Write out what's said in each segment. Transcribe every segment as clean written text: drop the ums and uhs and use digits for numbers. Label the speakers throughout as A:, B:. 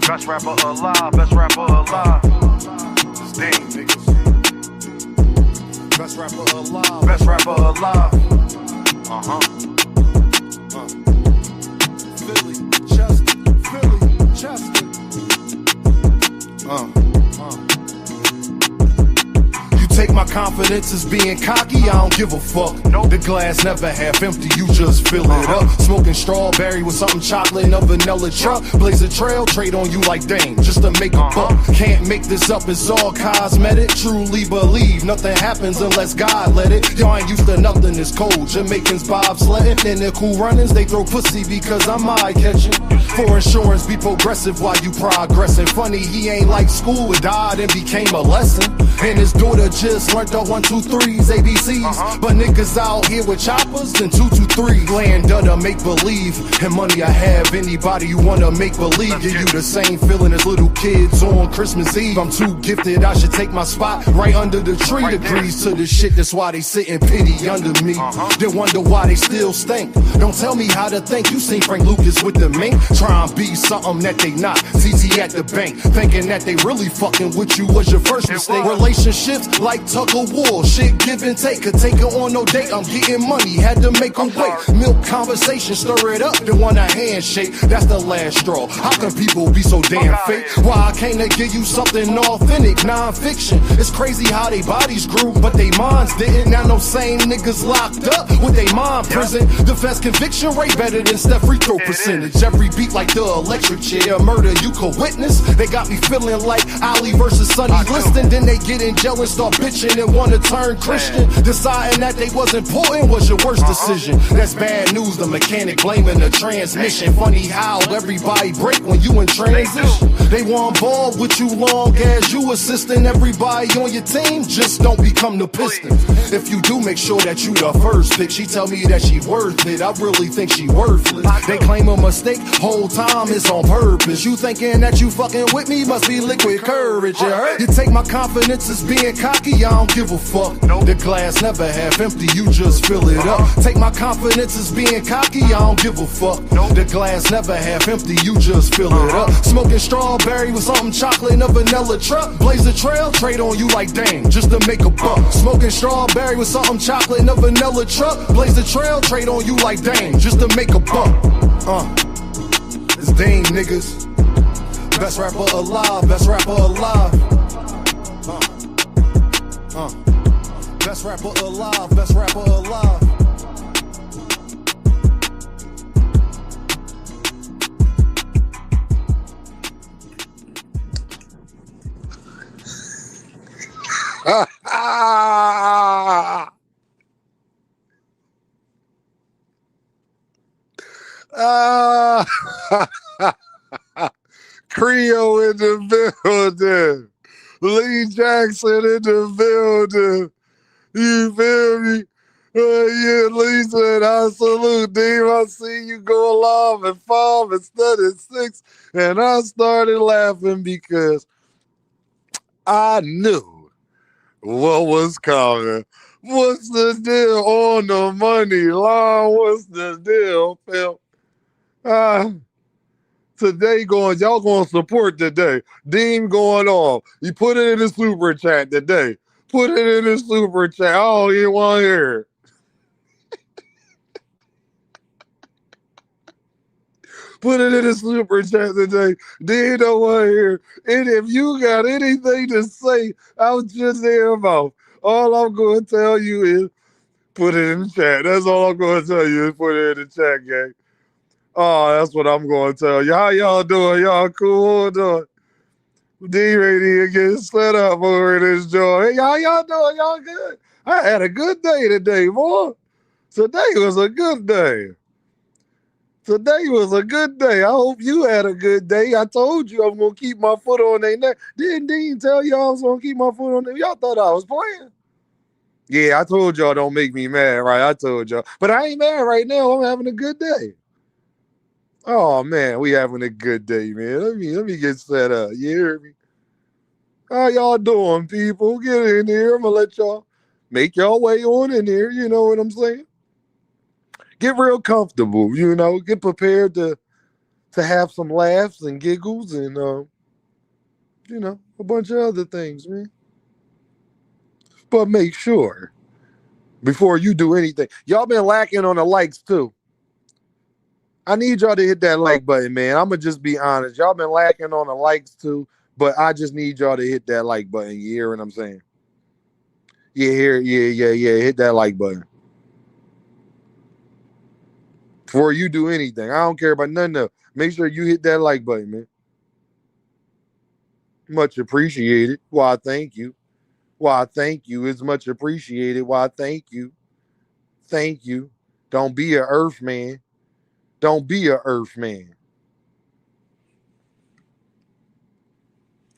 A: Best rapper alive, best rapper alive. Damn, niggas. Best rapper alive, best rapper alive. Philly, Chester. Take my confidence as being cocky, I don't give a fuck. Nope. The glass never half empty, you just fill it up. Smoking strawberry with something chocolate in a vanilla truck. Blaze a trail, trade on you like dang, just to make a buck. Can't make this up, it's all cosmetic. Truly believe nothing happens unless God let it. Y'all ain't used to nothing, it's cold. Jamaicans bobsledding, and the cool runnings, they throw pussy because I'm eye-catching. For insurance, be progressive while you progressing. Funny, he ain't like school, it died and became a lesson. And his daughter just learned the 1, 2, 3s, ABCs. But niggas out here with choppers and 2, 2, 3. Land under make believe, and money I have. Anybody you wanna make believe, give you the same feeling as little kids on Christmas Eve. I'm too gifted, I should take my spot right under the tree. Right degrees to the shit, that's why they sit in pity under me. They wonder why they still stink. Don't tell me how to think. You seen Frank Lucas with the mink, try and be something that they not. ZZ at the bank, thinking that they really fucking with you was your first mistake. Relationships like tug of war, shit give and take. Could take her on no date, I'm getting money, had to make them wait. Milk conversation, stir it up, they want a handshake. That's the last straw. How can people be so damn fake? Why I came to give you something authentic, non-fiction. It's crazy how they bodies grew, but they minds didn't. Now no same niggas locked up with they mind prison. Defense conviction rate better than Steph free throw percentage. Every beat like the electric chair, murder you could witness. They got me feeling like Ali versus Sonny Liston. Then they get in jail and start bitching and wanna turn Christian. Deciding that they was important was your worst decision. That's bad news, the mechanic blaming the transmission. Funny how everybody break when you in transition. They want ball with you long as you assisting everybody on your team. Just don't become the Pistons. If you do, make sure that you the first pick. She tell me that she worth it, I really think she worthless. They claim a mistake, whole time it's on purpose. You thinking that you fucking with me, must be liquid courage, you heard? You take my confidence as being cocky, I don't give a fuck. The glass never half empty, you just fill it up. Take my confidence as being cocky, I don't give a fuck. The glass never half empty, you just fill it up. Smoking strawberry with something chocolate in a vanilla truck. Blaze a trail, trade on you like dang, just to make a buck. Smoking strawberry with something chocolate in a vanilla truck. Blaze a trail, trade on you like dang, just to make a buck. It's Dame, niggas. Best rapper alive, best rapper alive. Best rapper alive, best rapper alive.
B: Creole in the building. Lee Jackson in the building. You feel me? Yeah, Lee said, I salute Dave. I see you go along at 5 instead of 6. And I started laughing because I knew what was coming. What's the deal on the money line? What's the deal, Phil? Today y'all going to support today. Dean going off. You put it in the super chat today. Put it in the super chat. I don't even want to hear it. Put it in the super chat today. Dean don't want to hear it. And if you got anything to say out just their mouth, all I'm going to tell you is put it in the chat. That's all I'm going to tell you is put it in the chat, gang. Oh, that's what I'm going to tell you. How y'all doing? Y'all cool? Hold on. D-Radio getting set up over in this joint. Hey, how y'all doing? Y'all good? I had a good day today, boy. Today was a good day. Today was a good day. I hope you had a good day. I told you I'm going to keep my foot on their neck. Didn't Dean tell y'all I was going to keep my foot on them? Y'all thought I was playing. Yeah, I told y'all don't make me mad, right? I told y'all. But I ain't mad right now. I'm having a good day. Oh, man, we having a good day, man. Let me get set up. You hear me? How y'all doing, people? Get in here. I'm going to let y'all make y'all way on in here. You know what I'm saying? Get real comfortable, you know. Get prepared to to have some laughs and giggles and, a bunch of other things, man. But make sure before you do anything, y'all been lacking on the likes too. I need y'all to hit that like button, man. I'm going to just be honest. Y'all been lacking on the likes too, but I just need y'all to hit that like button. You hear what I'm saying? Yeah, hit that like button. Before you do anything. I don't care about nothing else. Make sure you hit that like button, man. Much appreciated. Why, thank you. Why, thank you. It's much appreciated. Why, thank you. Thank you. Don't be a earth man. Don't be a earth man.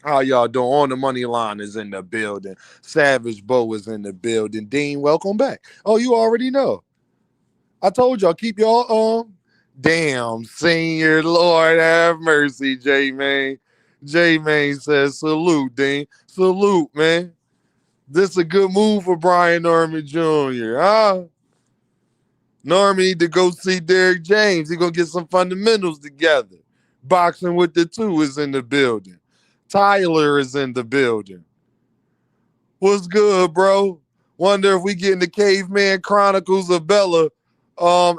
B: How y'all doing? On the money line is in the building. Savage Bo is in the building. Dean, welcome back. Oh, you already know. I told y'all, keep y'all damn senior. Lord have mercy, J-Man. J-Man says, salute, Dean. Salute, man. This a good move for Brian Norman Jr., huh? Norman need to go see Derrick James. He gonna get some fundamentals together. Boxing with the two is in the building. Tyler is in the building. What's good, bro? Wonder if we get in the Caveman Chronicles of Bella. I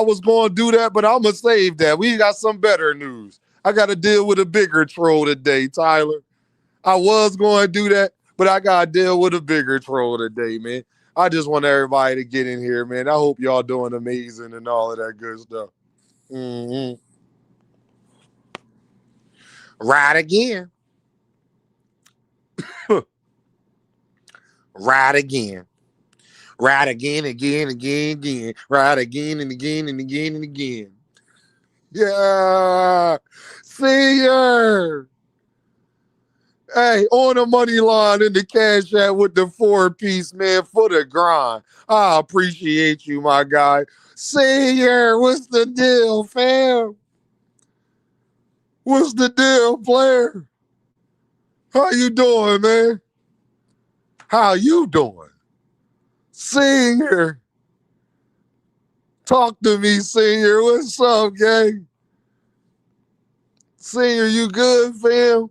B: was going to do that, but I'm going to save that. We got some better news. I got to deal with a bigger troll today, Tyler. I was going to do that, but I got to deal with a bigger troll today, man. I just want everybody to get in here, man. I hope y'all doing amazing and all of that good stuff. Mm-hmm. Right again. Right again. Right again, again. Right again and again and again and again. Yeah. Senior. Hey, on the money line in the cash app with the 4-piece, man, for the grind. I appreciate you, my guy. Senior, what's the deal, fam? What's the deal, player? How you doing, man? How you doing? Senior. Talk to me, Senior. What's up, gang? Senior, you good, fam?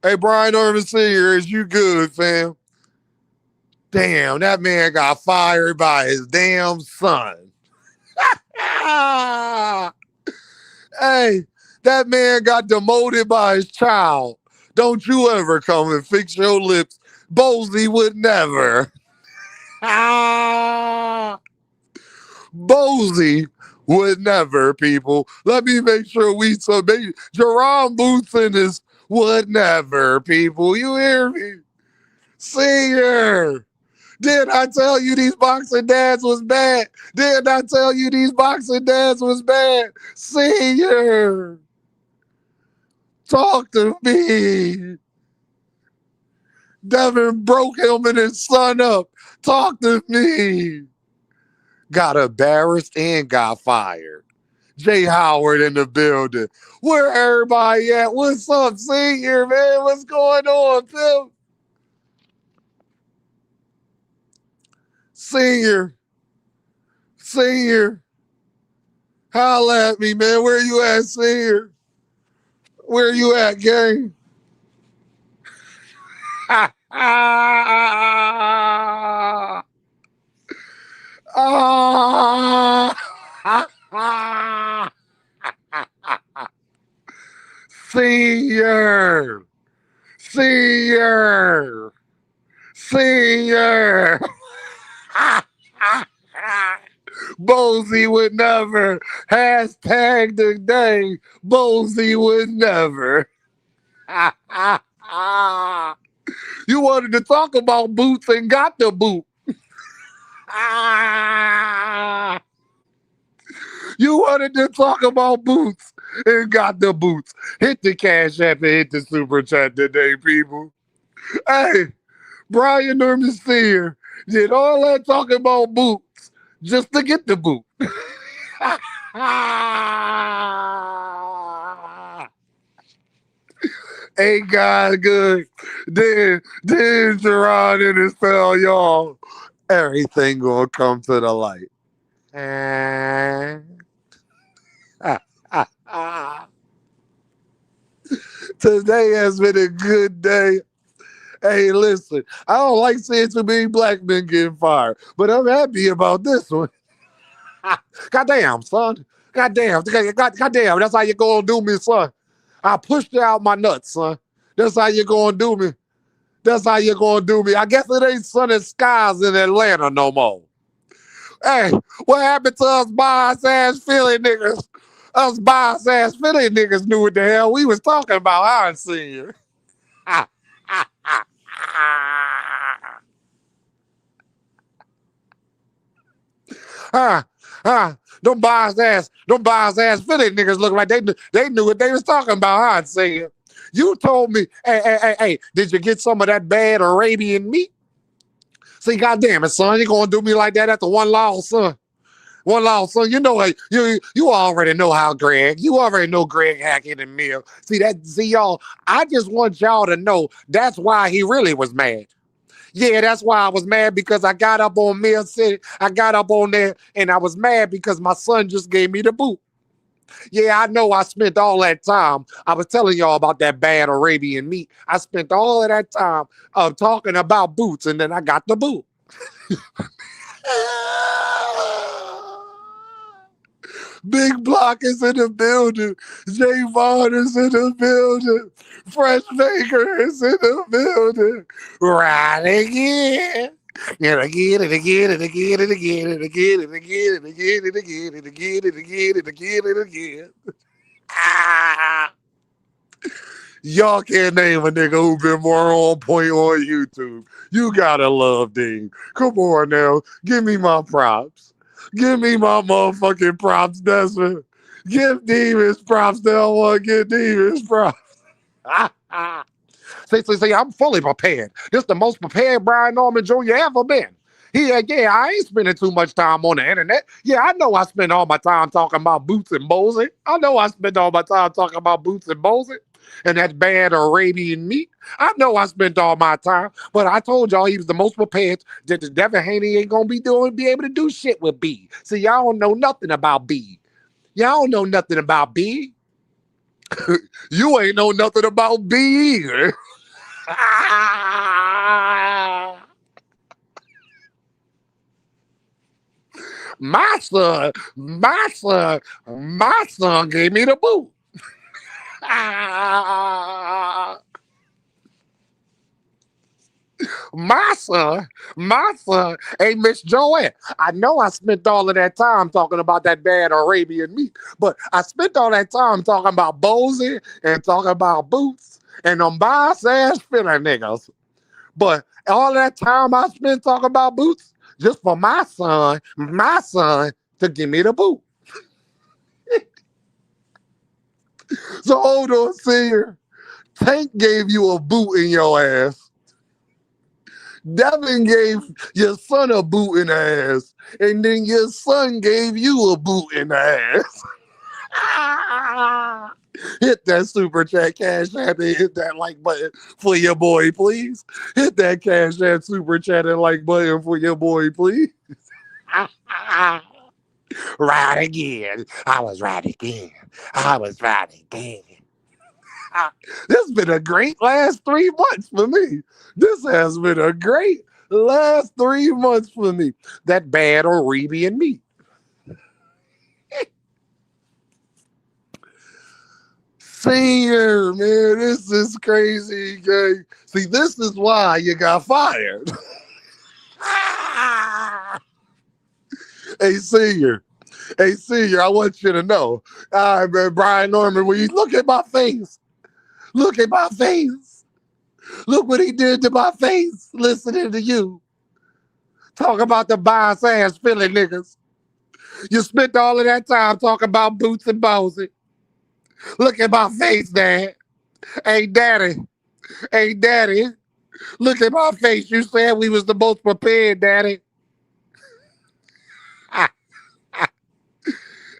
B: Hey, Brian Norman Senior, is you good, fam? Damn, that man got fired by his damn son. Hey, that man got demoted by his child. Don't you ever come and fix your lips. Bosley would never. Bosley would never, people. Let me make sure we submit. Jerome Boots in this would never, people. You hear me? Senior. Did I tell you these boxing dads was bad? Did I tell you these boxing dads was bad? Senior. Talk to me. Devin broke him and his son up. Talk to me. Got embarrassed and got fired. Jay Howard in the building. Where everybody at? What's up, Senior, man? What's going on, Phil? Senior. Holla at me, man. Where you at, Senior? Where you at, gang? Senior. Bozy would never. Hashtag today. Bozy would never. You wanted to talk about boots and got the boot. You wanted to talk about boots and got the boots. Hit the cash app and hit the super chat today, people. Hey, Brian Norman Sr. did all that talking about boots just to get the boot. Ain't God good? Then jaronennis tell y'all everything gonna come to the light. Today has been a good day. Hey, listen, I don't like seeing too many black men getting fired, but I'm happy about this one. Goddamn, son. Goddamn. Goddamn. That's how you gonna do me, son. I pushed you out my nuts, son. That's how you gonna do me. That's how you gonna do me. I guess it ain't sunny skies in Atlanta no more. Hey, what happened to us bias-ass Philly niggas? Us bias-ass Philly niggas knew what the hell we was talking about. I ain't seen you. Them bias-ass Philly niggas look like they knew what they was talking about. I ain't seen you. You told me, hey, did you get some of that bad Arabian meat? See, goddamn it, son, you gonna do me like that after one loss, son? One loss, son. You know, you already know how Greg. You already know Greg Hackett and Mill. See, y'all. I just want y'all to know that's why he really was mad. Yeah, that's why I was mad, because I got up on Mill City. I got up on there, and I was mad because my son just gave me the boot. Yeah, I know I spent all that time. I was telling y'all about that bad Arabian meat. I spent all of that time talking about boots, and then I got the boot. Big Block is in the building. Jay Vaughn is in the building. Fresh Baker is in the building. Right again. And again and again and again and again and again and again and again and again and again and again and again and again. Y'all can't name a nigga who been more on point on YouTube. You gotta love Dean. Come on now. Give me my props. Give me my motherfucking props, Desmond. Give Dean his props. They don't want to give Dean his props. See, I'm fully prepared. This is the most prepared Brian Norman Jr. ever been. Yeah, I ain't spending too much time on the internet. Yeah, I know I spend all my time talking about Boots and Bozy. I know I spend all my time talking about Boots and Bozy and that bad Arabian meat. I know I spent all my time, but I told y'all he was the most prepared. That the Devin Haney ain't gonna be able to do shit with B. See, y'all don't know nothing about B. Y'all don't know nothing about B. You ain't know nothing about B either. My son gave me the boot. My son, hey, Miss Joanne, I know I spent all of that time talking about that bad Arabian meat, but I spent all that time talking about Bozy and talking about Boots and them bias-ass Philly niggas. But all that time I spent talking about Boots, just for my son to give me the boot. So hold on, Senior. Tank gave you a boot in your ass. Devin gave your son a boot in the ass. And then your son gave you a boot in the ass. Hit that super chat, Cash App, and hit that like button for your boy, please. Hit that Cash App, super chat, and like button for your boy, please. Right again. I was right again. This has been a great last 3 months for me. This has been a great last 3 months for me. That bad Arabian meat. Senior, man, this is crazy, gang. See, this is why you got fired. Hey, Senior, I want you to know. Man, Brian Norman, when you look at my face, look what he did to my face listening to you. Talk about the bias-ass Philly niggas. You spent all of that time talking about Boots and Bozy. Look at my face, Dad. Hey, Daddy. Look at my face. You said we was the most prepared, Daddy.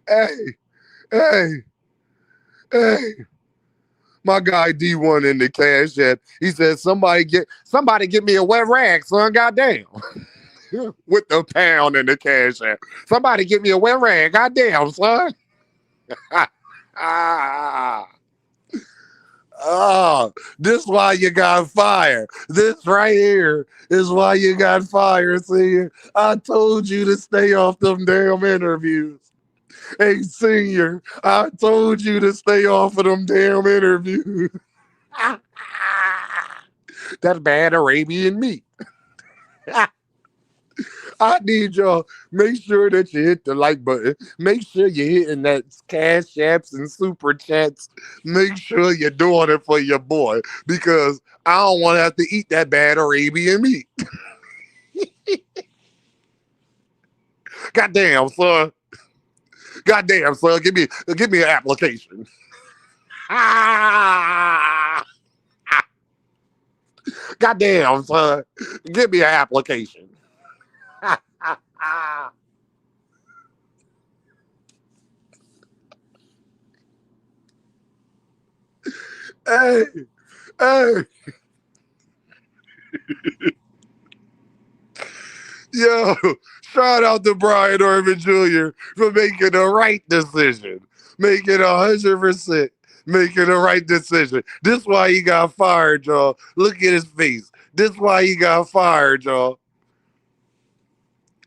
B: Hey. My guy D1 in the Cash App. He said, somebody get me a wet rag, son. Goddamn. With the pound in the Cash App. Somebody get me a wet rag. Goddamn, son. Oh, this why you got fired. This right here is why you got fired. See, I told you to stay off them damn interviews. Hey, senior, I told you to stay off of them damn interviews. That bad Arabian meat. I need y'all. Make sure that you hit the like button. Make sure you're hitting that cash apps and super chats. Make sure you're doing it for your boy because I don't want to have to eat that bad Arabian meat. Goddamn, son. Goddamn, son. Give me an application. Goddamn, son. Give me an application. Hey, hey. Yo, shout out to Brian Norman Jr. for making the right decision. Making 100%. Making the right decision. This why he got fired, y'all. Look at his face. This why he got fired, y'all.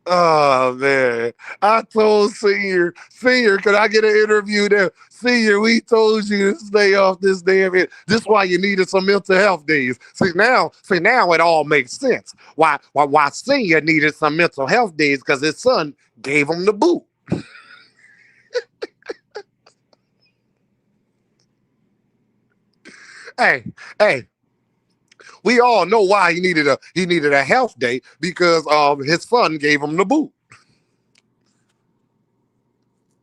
B: Oh man, I told Senior, could I get an interview there? Senior, we told you to stay off this damn it. This is why you needed some mental health days. See now it all makes sense. Why Senior needed some mental health days because his son gave him the boot. Hey. We all know why he needed a health day because his son gave him the boot.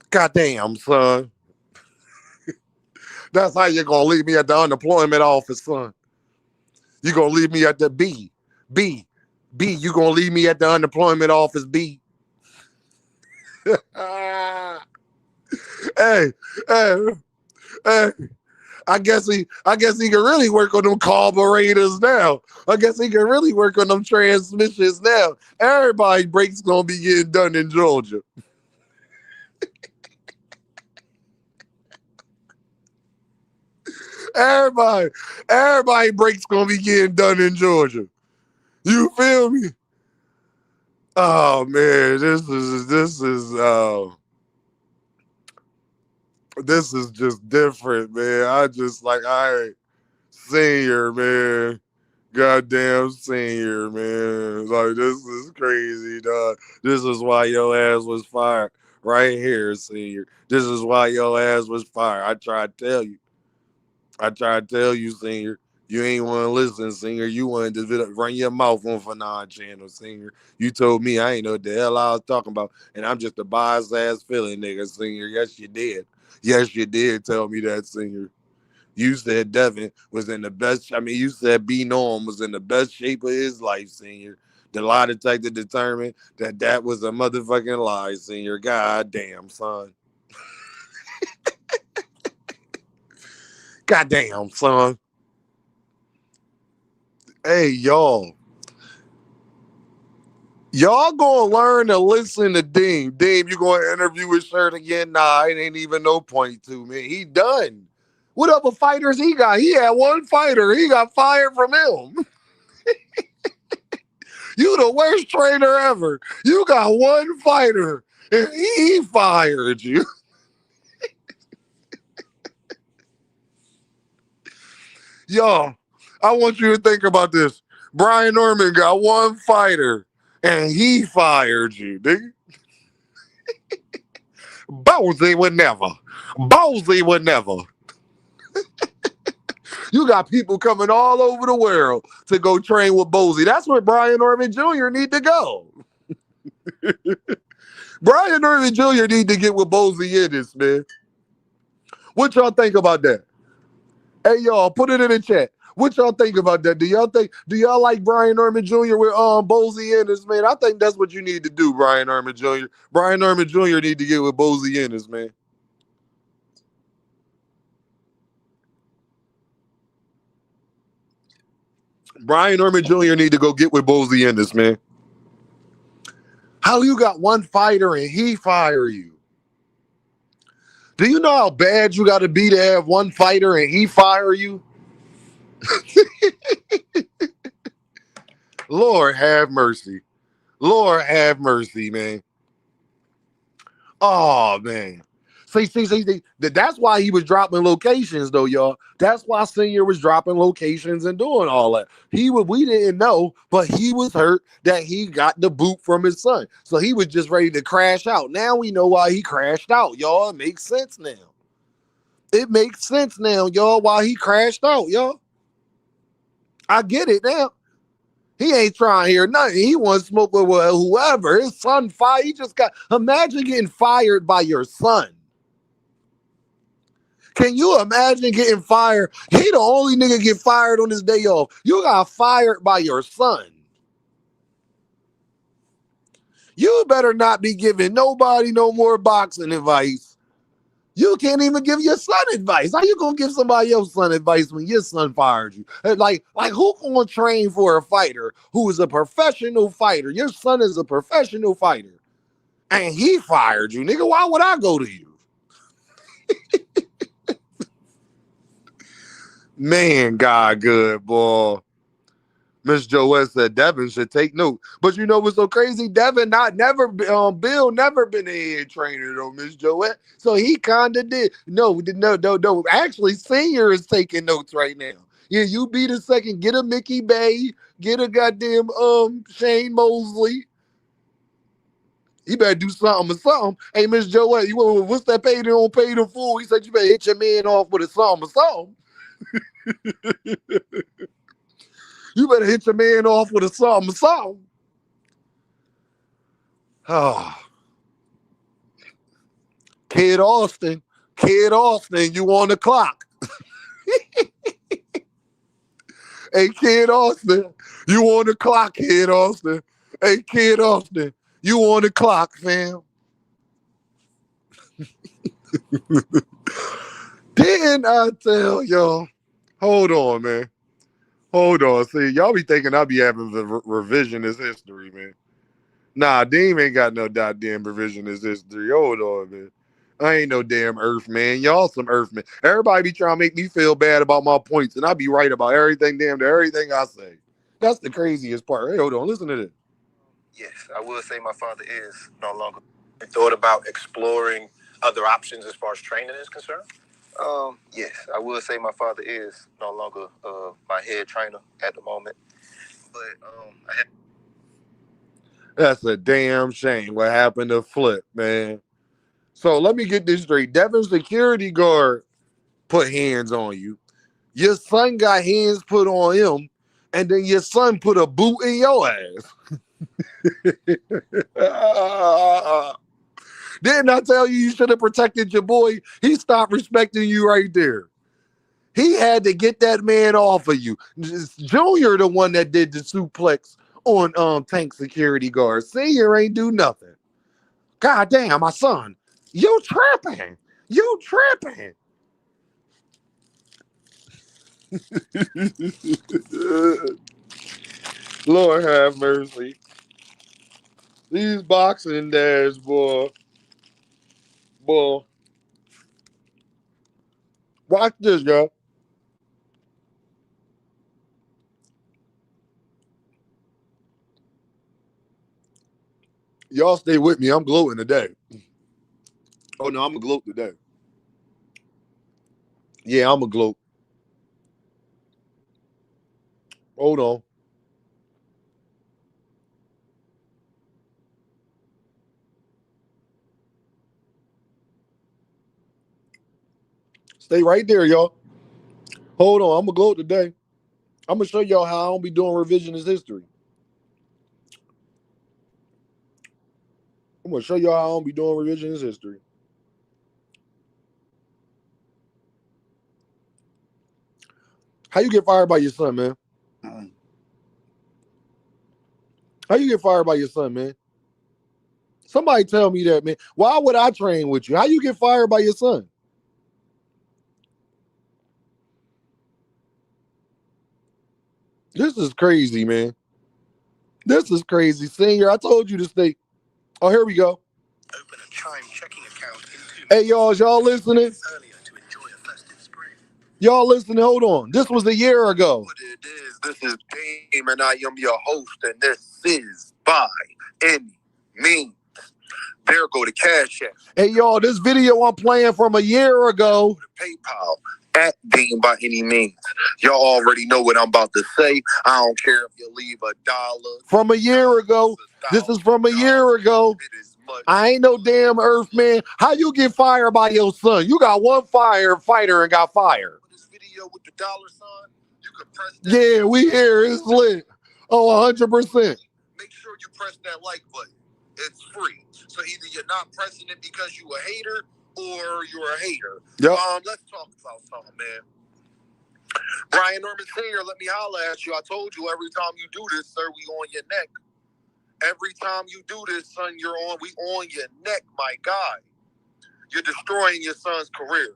B: Goddamn, son. That's how you're gonna leave me at the unemployment office, son. You're gonna leave me at the B. You gonna leave me at the unemployment office, B. hey. I guess he can really work on them carburetors now. I guess he can really work on them transmissions now. Everybody brakes gonna be getting done in Georgia. Everybody brakes gonna be getting done in Georgia. You feel me? Oh man, this is just different, man. Senior, man. Goddamn Senior, man. Like, this is crazy, dog. This is why your ass was fired. Right here, Senior. This is why your ass was fired. I tried to tell you, Senior. You ain't want to listen, Senior. You wanted to run your mouth on Fanon channel, Senior. You told me I ain't know what the hell I was talking about, and I'm just a biased ass feeling nigga, Senior. Yes, you did. Yes, you did tell me that, Senior. You said Devin was in the best. I mean, you said B Norm was in the best shape of his life, Senior. The lie detector determined that was a motherfucking lie, Senior. God damn, son. Goddamn, son. Hey, y'all. Y'all gonna learn to listen to Dean. Dean, you gonna interview his shirt again? Nah, it ain't even no point to me. He done. What other fighters he got? He had one fighter. He got fired from him. You the worst trainer ever. You got one fighter, and he fired you. Y'all, I want you to think about this. Brian Norman got one fighter, and he fired you, nigga. Bozy would never. You got people coming all over the world to go train with Bozy. That's where Brian Norman Jr. need to go. Brian Norman Jr. need to get with Bozy in this, man. What y'all think about that? Hey, y'all, put it in the chat. What y'all think about that? Do y'all like Brian Norman Jr. with Bozy in this, man? I think that's what you need to do, Brian Norman Jr. Brian Norman Jr. need to get with Bozy in this, man. Brian Norman Jr. need to go get with Bozy in this, man. How you got one fighter and he fire you? Do you know how bad you got to be to have one fighter and he fire you? Lord have mercy. Lord have mercy, man. Oh, man. See. That's why he was dropping locations, though, y'all. That's why Senior was dropping locations and doing all that. We didn't know, but he was hurt that he got the boot from his son. So he was just ready to crash out. Now we know why he crashed out, y'all. It makes sense now. It makes sense now, y'all, why he crashed out, y'all. I get it now. He ain't trying to hear nothing. He wants to smoke with whoever. His son fired. He just got. Imagine getting fired by your son. Can you imagine getting fired? He the only nigga get fired on his day off. You got fired by your son. You better not be giving nobody no more boxing advice. You can't even give your son advice. How you gonna give somebody else son advice when your son fired you? Like who gonna train for a fighter who is a professional fighter? Your son is a professional fighter, and he fired you, nigga. Why would I go to you? Man, God, good boy. Miss Joette said Devin should take note. But you know what's so crazy? Devin Bill never been a head trainer though, Miss Joette. So he kinda did. No. Actually, Senior is taking notes right now. Yeah, you be the second. Get a Mickey Bay. Get a goddamn Shane Mosley. You better do something or something. Hey, Miss Joette, what's that paid on paid in full? He said you better hit your man off with a something or something. You better hit your man off with a something or something. Oh. Kid Austin, you on the clock. Hey, Kid Austin, you on the clock, Kid Austin. Hey, Kid Austin, you on the clock, fam. Didn't I tell y'all? Hold on, man. Hold on. See, y'all be thinking I be having the revisionist history, man. Nah, Dean ain't got no goddamn revisionist history. Hold on, man. I ain't no damn Earthman. Y'all some Earthmen. Everybody be trying to make me feel bad about my points, and I be right about everything, damn, to everything I say. That's the craziest part. Hey, hold on. Listen to this.
C: Yes, I will say my father is no longer. I thought about exploring other options as far as training is concerned. Yes, I will say my father is no longer my head trainer at the moment. But
B: That's a damn shame what happened to Flip, man. So let me get this straight. Devin's security guard put hands on you. Your son got hands put on him, and then your son put a boot in your ass. Didn't I tell you should have protected your boy? He stopped respecting you right there. He had to get that man off of you. Junior, the one that did the suplex on Tank security guard. Senior ain't do nothing. God damn, my son. You tripping. You tripping. Lord have mercy. These boxing dads, boy. Boy. Watch this, y'all. Y'all stay with me. I'm gloating today. Oh, no, I'm going to gloat today. Yeah, I'm going to gloat. Hold on. Stay right there, y'all. Hold on. I'm going to gloat today. I'm going to show y'all how I don't be doing revisionist history. I'm going to show y'all how I don't be doing revisionist history. How you get fired by your son, man? How you get fired by your son, man? Somebody tell me that, man. Why would I train with you? How you get fired by your son? This is crazy, man. This is crazy. Senior, I told you to stay. Oh, here we go.
C: open a Chime checking account into
B: Hey, y'all listening? Y'all listening? Hold on. This was a year ago.
C: What it is, this is Dame, and I am your host, and this is By Any Means. There go the Cash App.
B: Hey, y'all, this video I'm playing from a year ago.
C: PayPal at Dean By Any Means. Y'all already know what I'm about to say. I don't care if you leave $1.
B: From a year ago. This is from a year ago.
C: It is much.
B: I ain't no damn Earthman. How you get fired by your son? You got one firefighter and got fired.
C: This video with the dollar sign, you can press that.
B: Yeah, we here. It's lit. Oh, 100%.
C: Make sure you press that like button. It's free. So either you're not pressing it because you a hater or you're a hater.
B: Yep.
C: Let's talk about something, man. Brian Norman Sr., let me holler at you. I told you every time you do this, sir, we on your neck. Every time you do this, son, we on your neck, my guy. You're destroying your son's career.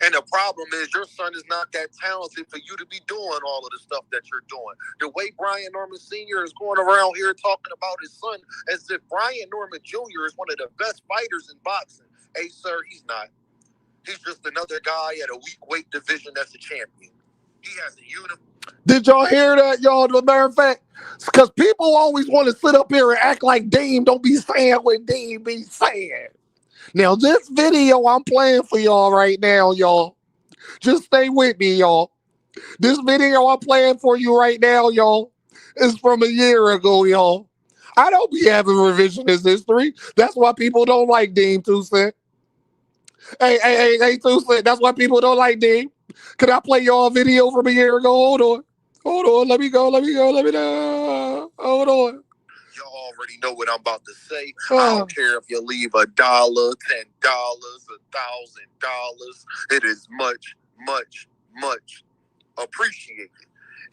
C: And the problem is your son is not that talented for you to be doing all of the stuff that you're doing. The way Brian Norman Sr. is going around here talking about his son as if Brian Norman Jr. is one of the best fighters in boxing. Hey, sir, he's not. He's just another guy at a weak weight division that's a champion. He has a uniform.
B: Did y'all hear that, y'all? As a matter of fact, because people always want to sit up here and act like Dean don't be saying what Dean be saying. Now, this video I'm playing for y'all right now, y'all. Just stay with me, y'all. This video I'm playing for you right now, y'all, is from a year ago, y'all. I don't be having revisionist history. That's why people don't like Dean Toussaint. Hey, Toussaint, that's why people don't like Dean. Can I play y'all a video from a year ago? Hold on. Let me go. Hold on.
C: Y'all already know what I'm about to say. I don't care if you leave $1, $10, $1,000. It is much, much, much appreciated.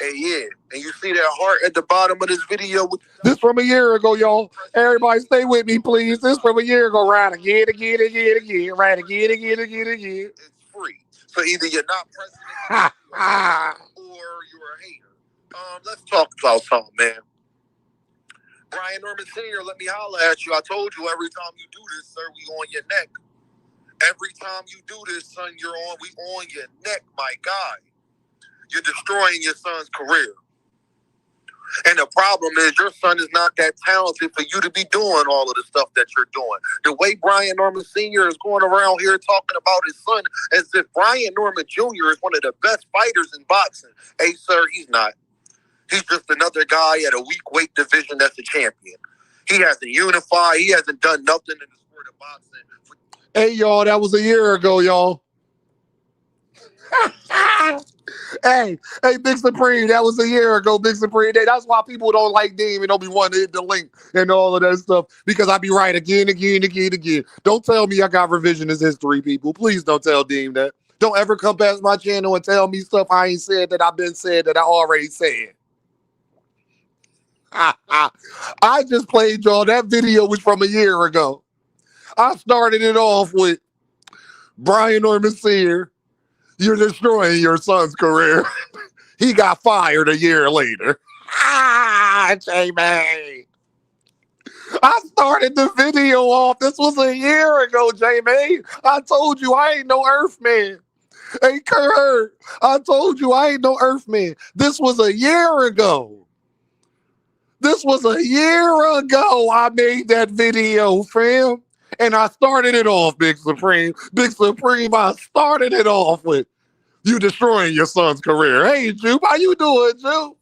C: And yeah, and you see that heart at the bottom of this video?
B: This from a year ago, y'all. Everybody stay with me, please. This from a year ago. Right again. Right again.
C: It's free. So either you're not pressing it or you're a hater. Let's talk about something, man. Brian Norman Sr., let me holler at you. I told you every time you do this, sir, we on your neck. Every time you do this, son, we on your neck, my guy. You're destroying your son's career. And the problem is your son is not that talented for you to be doing all of the stuff that you're doing. The way Brian Norman Sr. is going around here talking about his son as if Brian Norman Jr. is one of the best fighters in boxing. Hey, sir, he's not. He's just another guy at a weak weight division that's a champion. He hasn't unified. He hasn't done nothing in the sport of boxing.
B: Hey, y'all, that was a year ago, y'all. Hey, Big Supreme, that was a year ago, Big Supreme. That's why people don't like Dean and don't be wanting to hit the link and all of that stuff, because I be right again. Don't tell me I got revisionist history, people. Please don't tell Dean that. Don't ever come past my channel and tell me stuff I ain't said that I've been said that I already said. I just played y'all. That video was from a year ago. I started it off with Brian Norman Sr. You're destroying your son's career. He got fired a year later. Jamie. I started the video off. This was a year ago, Jamie. I told you I ain't no Earthman. Hey, Kurt, I told you I ain't no Earthman. This was a year ago. This was a year ago I made that video, fam. And I started it off, Big Supreme. Big Supreme, I started it off with you destroying your son's career. Hey, Jupe, how you doing, Jupe?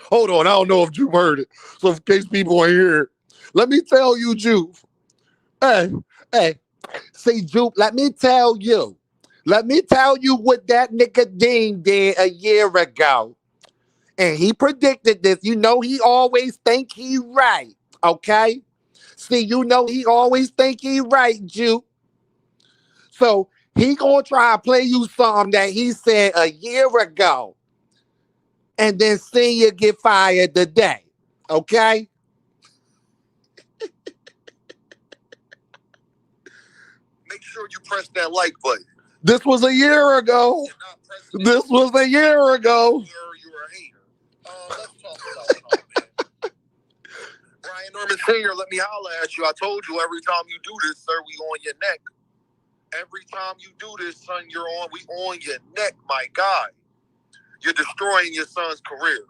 B: Hold on, I don't know if Jupe heard it. So in case people ain't hear it, let me tell you, Jupe. Hey, say, Jupe, let me tell you. Let me tell you what that nigga Dean did a year ago. And he predicted this. You know he always think he right, okay? See, you know he always think he right, Jupe. So he gonna try to play you something that he said a year ago. And then see you get fired today, okay?
C: Make sure you press that like button.
B: This was a year ago. This was a year ago.
C: You're a hater. Let's talk about something, man. Brian Norman Senior, let me holler at you. I told you every time you do this, sir, we on your neck. Every time you do this, son, we on your neck, my guy. You're destroying your son's career.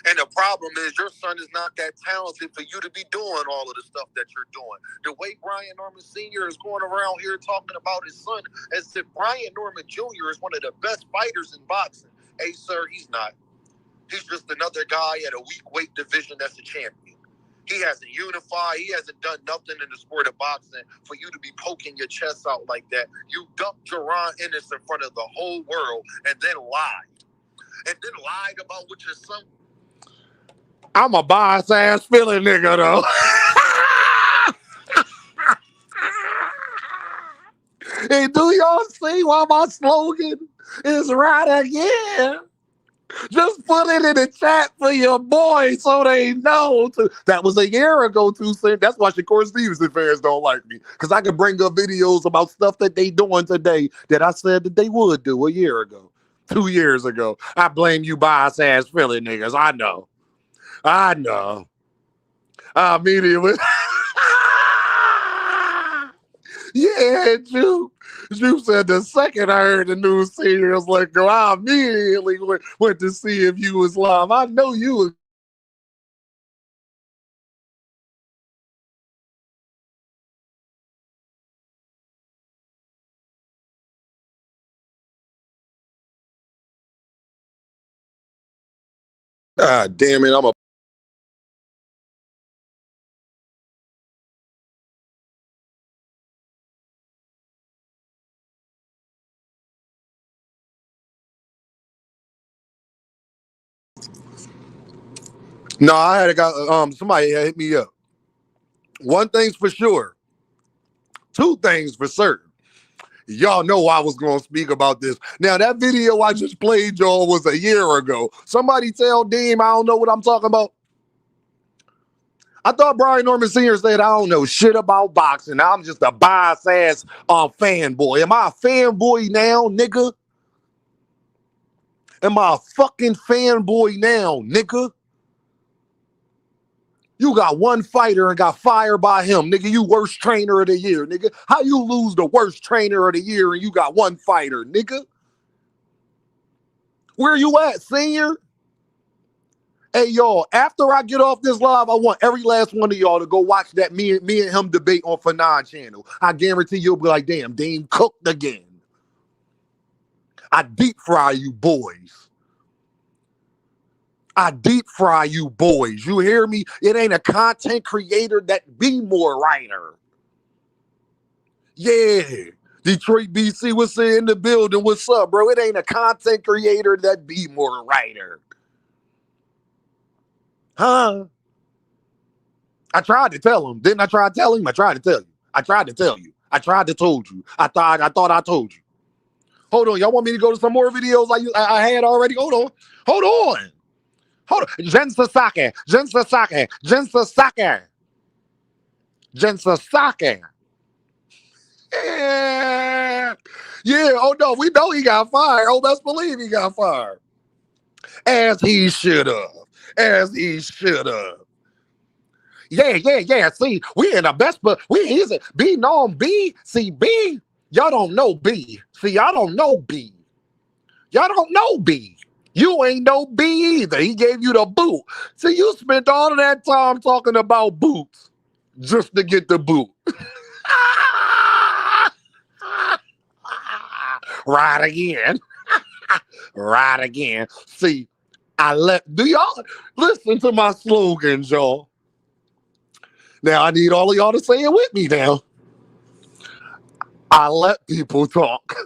C: And the problem is your son is not that talented for you to be doing all of the stuff that you're doing. The way Brian Norman Sr. is going around here talking about his son as if Brian Norman Jr. is one of the best fighters in boxing. Hey, sir, he's not. He's just another guy at a weak weight division that's a champion. He hasn't unified. He hasn't done nothing in the sport of boxing for you to be poking your chest out like that. You dumped jaronennis in front of the whole world and then lied. And then lied about what your son...
B: I'm a bias-ass feeling nigga, though. Hey, do y'all see why my slogan is right again? Just put it in the chat for your boy so they know. That was a year ago, too soon. That's why Shakur Stevenson fans don't like me. Because I can bring up videos about stuff that they doing today that I said that they would do a year ago, 2 years ago. I blame you bias-ass Philly niggas. I know. I immediately. Yeah, Jupe said the second I heard the news Senior was like, go, I immediately went to see if you was live. I know you was. Ah, damn it, I'm a. No, I had got somebody hit me up. One thing's for sure. Two things for certain. Y'all know I was going to speak about this. Now, that video I just played, y'all, was a year ago. Somebody tell Deem I don't know what I'm talking about. I thought Brian Norman Sr. said I don't know shit about boxing. I'm just a bias-ass fanboy. Am I a fanboy now, nigga? Am I a fucking fanboy now, nigga? You got one fighter and got fired by him, nigga. You worst trainer of the year, nigga. How you lose the worst trainer of the year and you got one fighter, nigga? Where you at, Senior? Hey, y'all, after I get off this live, I want every last one of y'all to go watch that me and him debate on Fanon channel. I guarantee you'll be like, damn, Dame cooked again. I deep fry you boys. I deep fry you boys. You hear me? It ain't a content creator that be more writer. Yeah. Detroit, BC, what's in the building? What's up, bro? It ain't a content creator that be more writer. Huh? I tried to tell him. Didn't I try to tell him? I tried to tell you. I tried to tell you. I tried to told you. I thought I told you. Hold on. Y'all want me to go to some more videos I had already? Hold on. Hold on. Jen Sasaki. Yeah. Oh, no. We know he got fired. Oh, best believe he got fired. As he should have. Yeah. See, we in the best, but we easy. B known B. See, B. Y'all don't know B. See, y'all don't know B. Y'all don't know B. You ain't no B either. He gave you the boot. See, you spent all of that time talking about boots just to get the boot. Right again. Right again. See, do y'all listen to my slogans, y'all? Now, I need all of y'all to say it with me now. I let people talk.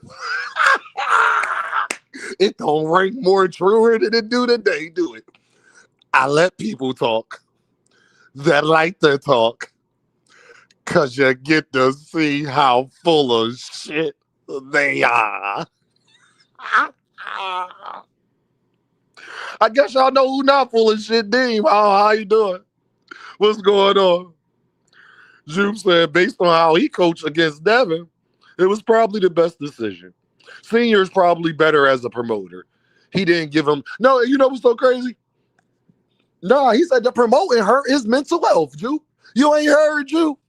B: It don't ring more truer than it do today, do it? I let people talk that like to talk because you get to see how full of shit they are. I guess y'all know who not full of shit, Deem. How you doing? What's going on? Jupe said, based on how he coached against Devin, it was probably the best decision. Senior's probably better as a promoter. He didn't give him... No, you know what's so crazy? Nah, he said the promoting her is mental health, Juke. You ain't heard, Juke?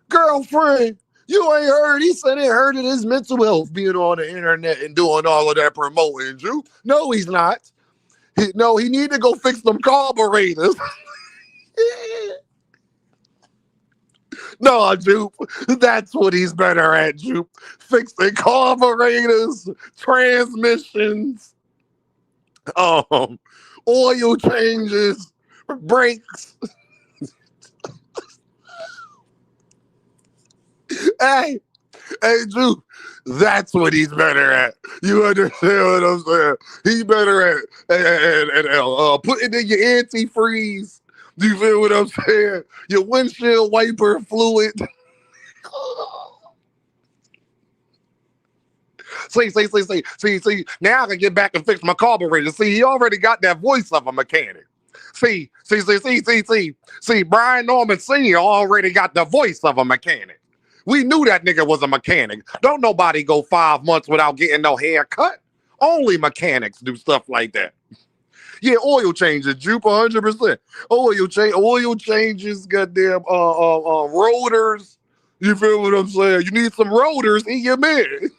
B: Girlfriend, you ain't heard. He said it hurt it his mental health being on the internet and doing all of that promoting, Juke. No, he's not. He need to go fix them carburetors. No, Jupe, that's what he's better at, Jupe. Fixing carburetors, transmissions, oil changes, brakes. Hey, Jupe, that's what he's better at. You understand what I'm saying? He's better at putting in your antifreeze. Do you feel what I'm saying? Your windshield wiper fluid. See. Now I can get back and fix my carburetor. See, he already got that voice of a mechanic. See. Brian Norman Sr. already got the voice of a mechanic. We knew that nigga was a mechanic. Don't nobody go 5 months without getting no haircut. Only mechanics do stuff like that. Yeah, oil changes, Jupe, 100%. Oil changes, goddamn, rotors. You feel what I'm saying? You need some rotors in your man.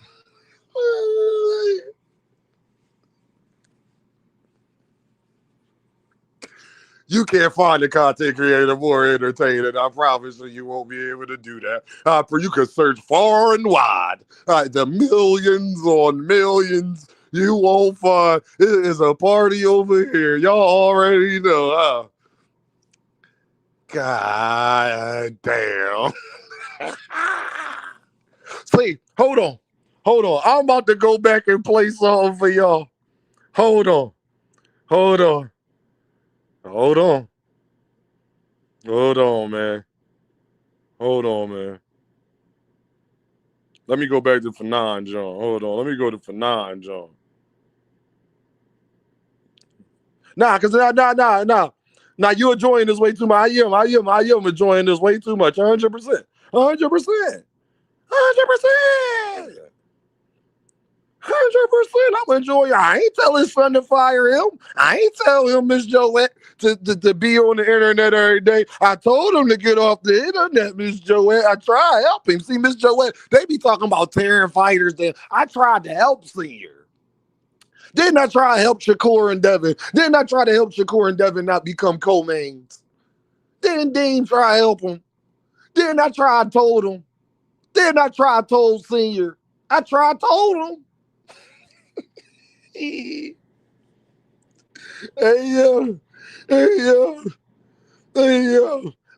B: You can't find a content creator more entertaining. I promise you won't be able to do that. You can search far and wide. The millions on millions. You won't find. It is a party over here. Y'all already know. God damn. See, hold on. I'm about to go back and play something for y'all. Hold on, man. Let me go back to Fanon, John. Hold on. Let me go to Fanon, John. Nah, because nah. Now you're enjoying this way too much. I am enjoying this way too much. 100%. 100%. I'm enjoying. I ain't tell his son to fire him. I ain't tell him Miss Joette to be on the internet every day. I told him to get off the internet, Miss Joette. I tried to help him. See, Miss Joette, they be talking about tearing fighters. I tried to help Senior. Didn't I try to help Shakur and Devin? Didn't I try to help Shakur and Devin not become co-mains? Didn't Dean try to help him? Didn't I try to told him? Didn't I try to told Senior? I tried to told him. Hey yo.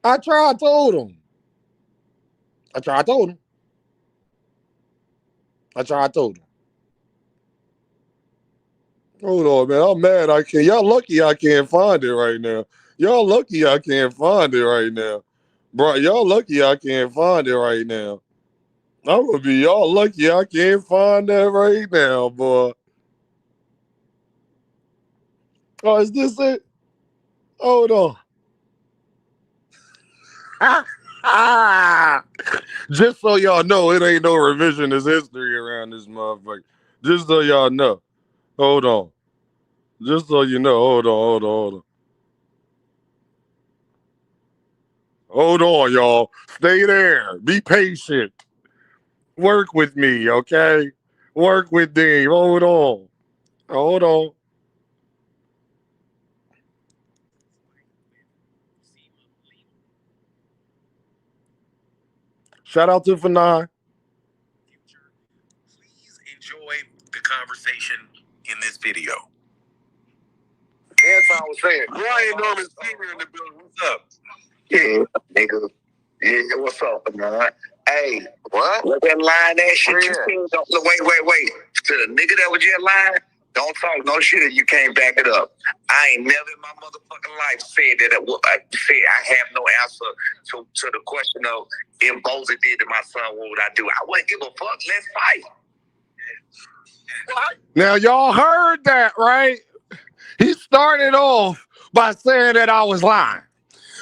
B: I tried told him. Hold on, man. I'm mad. Y'all lucky I can't find it right now. Bro, y'all lucky I can't find it right now. I'm gonna be y'all lucky I can't find that right now, boy. Oh, is this it? Hold on. Just so y'all know, it ain't no revisionist history around this motherfucker. Just so y'all know. Hold on. Just so you know. Hold on. Hold on, y'all. Stay there. Be patient. Work with me, okay? Work with Dave. Hold on. Shout out to Fanon.
C: Please enjoy the conversation in this video. That's what I was saying. Brian Norman Sr. in the building. What's up? Yeah, nigga. Yeah, what's up, man? Hey, what? Let that line that shit you said. Wait. To the nigga that was just lying, don't talk no shit if you can't back it up. I ain't never in my motherfucking life said that I have no answer to the question of if Boza did to my son, what would I do? I wouldn't give a fuck. Let's fight. What?
B: Now, y'all heard that, right? He started off by saying that I was lying.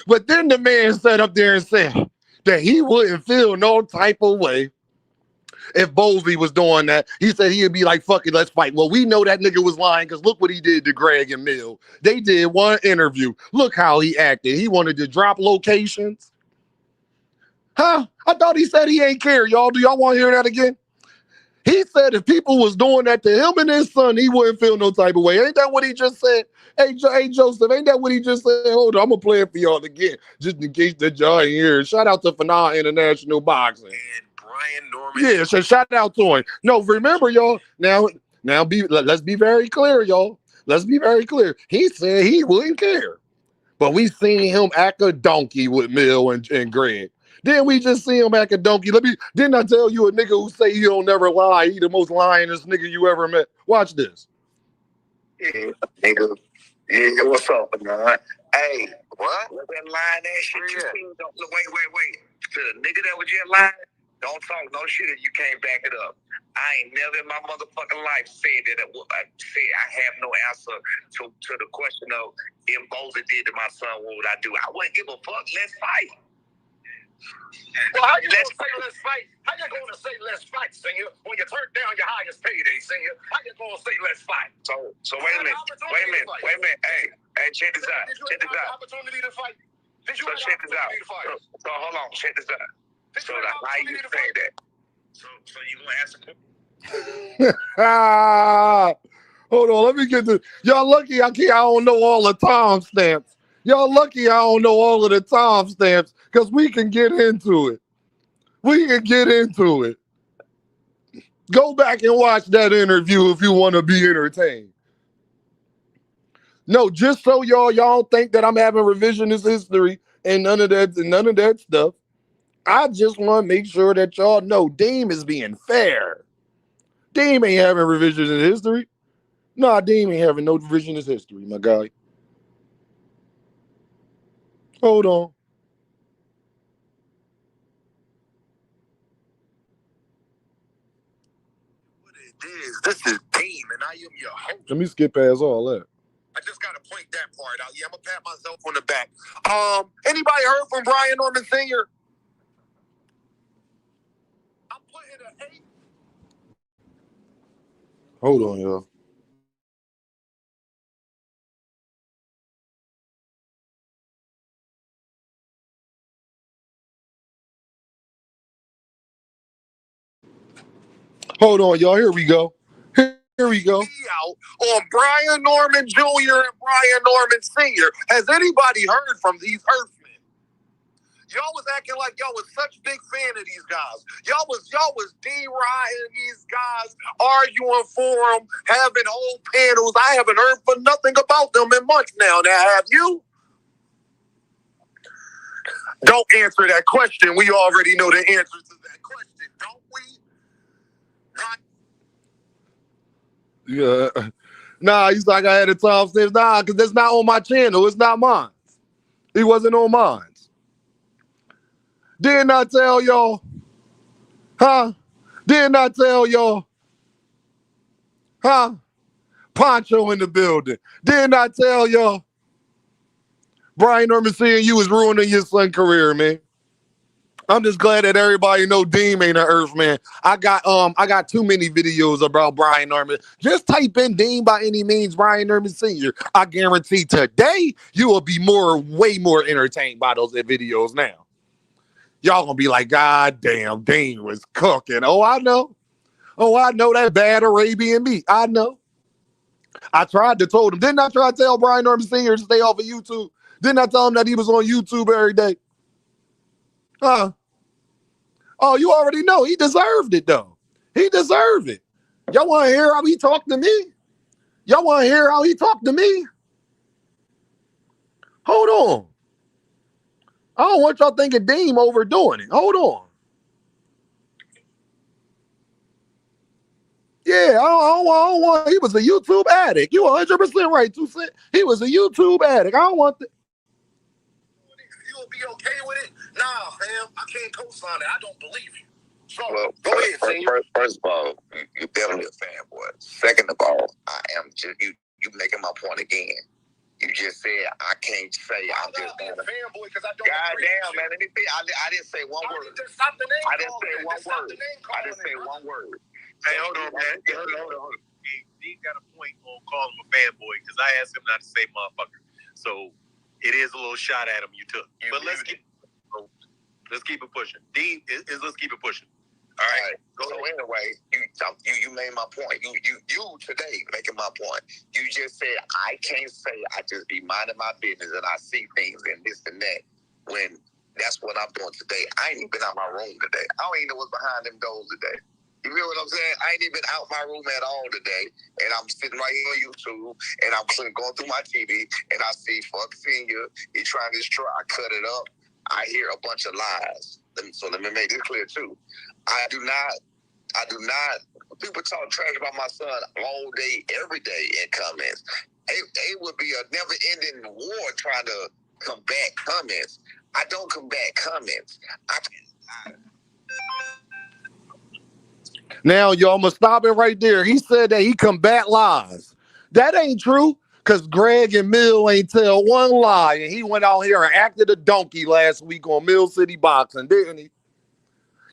B: But then the man sat up there and said that he wouldn't feel no type of way if Bowlesby was doing that. He said he'd be like, fuck it, let's fight. Well, we know that nigga was lying because look what he did to Greg and Mill. They did one interview. Look how he acted. He wanted to drop locations. Huh? I thought he said he ain't care, y'all. Do y'all want to hear that again? He said if people was doing that to him and his son, he wouldn't feel no type of way. Ain't that what he just said? Hey, Joseph, ain't that what he just said? Hold on, I'm going to play it for y'all again, just in case that y'all ain't here. Shout out to Fanal International Boxing.
C: And Brian Norman.
B: Yeah, so shout out to him. No, remember, y'all, now let's be very clear, y'all. Let's be very clear. He said he wouldn't care. But we seen him act a donkey with Mill and Greg. Then we just see him act a donkey. Didn't I tell you a nigga who say he don't never lie? He the most lyingest nigga you ever met. Watch this.
C: Yeah, nigga. Yeah, what's up, man? Hey, what? That lying ass shit you seen? Wait. To the nigga that was just lying, don't talk no shit if you can't back it up. I ain't never in my motherfucking life said that I have no answer to the question of if Boza did to my son, what would I do? I wouldn't give a fuck. Let's fight. Well, how you gonna say let's fight? How you gonna say let's fight, senior? When you turn down your highest payday, senior, how you gonna say let's fight? So wait a minute. Hey, check this out. Check this out. Opportunity to fight. So check this out. So hold on, check this out. So how you say that? So you gonna answer?
B: Hold on, let me get this. Y'all lucky I don't know all the timestamps. Y'all lucky I don't know all of the timestamps because we can get into it. Go back and watch that interview if you want to be entertained. No, just so y'all think that I'm having revisionist history and none of that stuff. I just want to make sure that y'all know Deem is being fair. Deem ain't having revisionist history. Nah, Deem ain't having no revisionist history, my guy. Hold on.
C: What it is, this is Deem, and I am your host.
B: Let me skip past all that.
C: I just got to point that part out. Yeah, I'm going to pat myself on the back. Anybody heard from Brian Norman Sr.? I'm putting an 8.
B: Hold on, y'all. Hold on, y'all. Here we go.
C: Out on Brian Norman Jr. and Brian Norman Sr. Has anybody heard from these Earthmen? Y'all was acting like y'all was such big fan of these guys. Y'all was D-riding these guys, arguing for them, having whole panels. I haven't heard for nothing about them in months now. Now, have you? Don't answer that question. We already know the answer to that question, don't we?
B: Yeah. Nah, he's like I had a time since because that's not on my channel. It's not mine. He wasn't on mine. Didn't I tell y'all? Huh? Didn't I tell y'all? Huh? Poncho in the building. Didn't I tell y'all? Brian Norman seeing you is ruining your son's career, man. I'm just glad that everybody know Deem ain't an Earthman. I got too many videos about Brian Norman. Just type in Deem by any means Brian Norman Sr. I guarantee today you will be way more entertained by those videos now. Y'all gonna be like, God damn, Deem was cooking. Oh, I know that bad Arabian meat. I know. I tried to tell him. Didn't I try to tell Brian Norman Sr. to stay off of YouTube? Didn't I tell him that he was on YouTube every day? Huh? Oh, you already know. He deserved it, though. He deserved it. Y'all want to hear how he talked to me? Hold on. I don't want y'all thinking Deem overdoing it. Hold on. Yeah, I don't want. He was a YouTube addict. You 100% right, 2 cents. He was a YouTube addict. I don't want that.
C: You'll be okay with it? Nah, fam. I can't co-sign it. I don't believe you. So, well, go ahead, first of all, you're definitely a fanboy. Second of all, I am just you making my point again. You just said I can't say. I'm just being a fanboy because I don't. Goddamn, man. Let me think. I didn't say one word. Stop the name. I didn't say one word. I didn't say one word. Hey, hold on, man. Hold on. He got a point on calling him a fanboy because I asked him not to say motherfucker. So it is a little shot at him you took. But let's keep it pushing. Let's keep it pushing. All right. So anyway, you made my point. You today making my point. You just said I can't say. I just be minding my business and I see things and this and that. When that's what I'm doing today. I ain't even been out my room today. I don't even know what's behind them doors today. You feel what I'm saying? I ain't even out my room at all today, and I'm sitting right here on YouTube, and I'm going through my TV, and I see fuck Senior. He trying this try. I cut it up. I hear a bunch of lies. So let me make this clear too. I do not. People talk trash about my son all day, every day in comments. It would be a never-ending war trying to combat comments. I don't combat comments.
B: Now, y'all, I'm going to stop it right there. He said that he combat lies. That ain't true, because Greg and Mill ain't tell one lie, and he went out here and acted a donkey last week on Mill City Boxing, didn't he?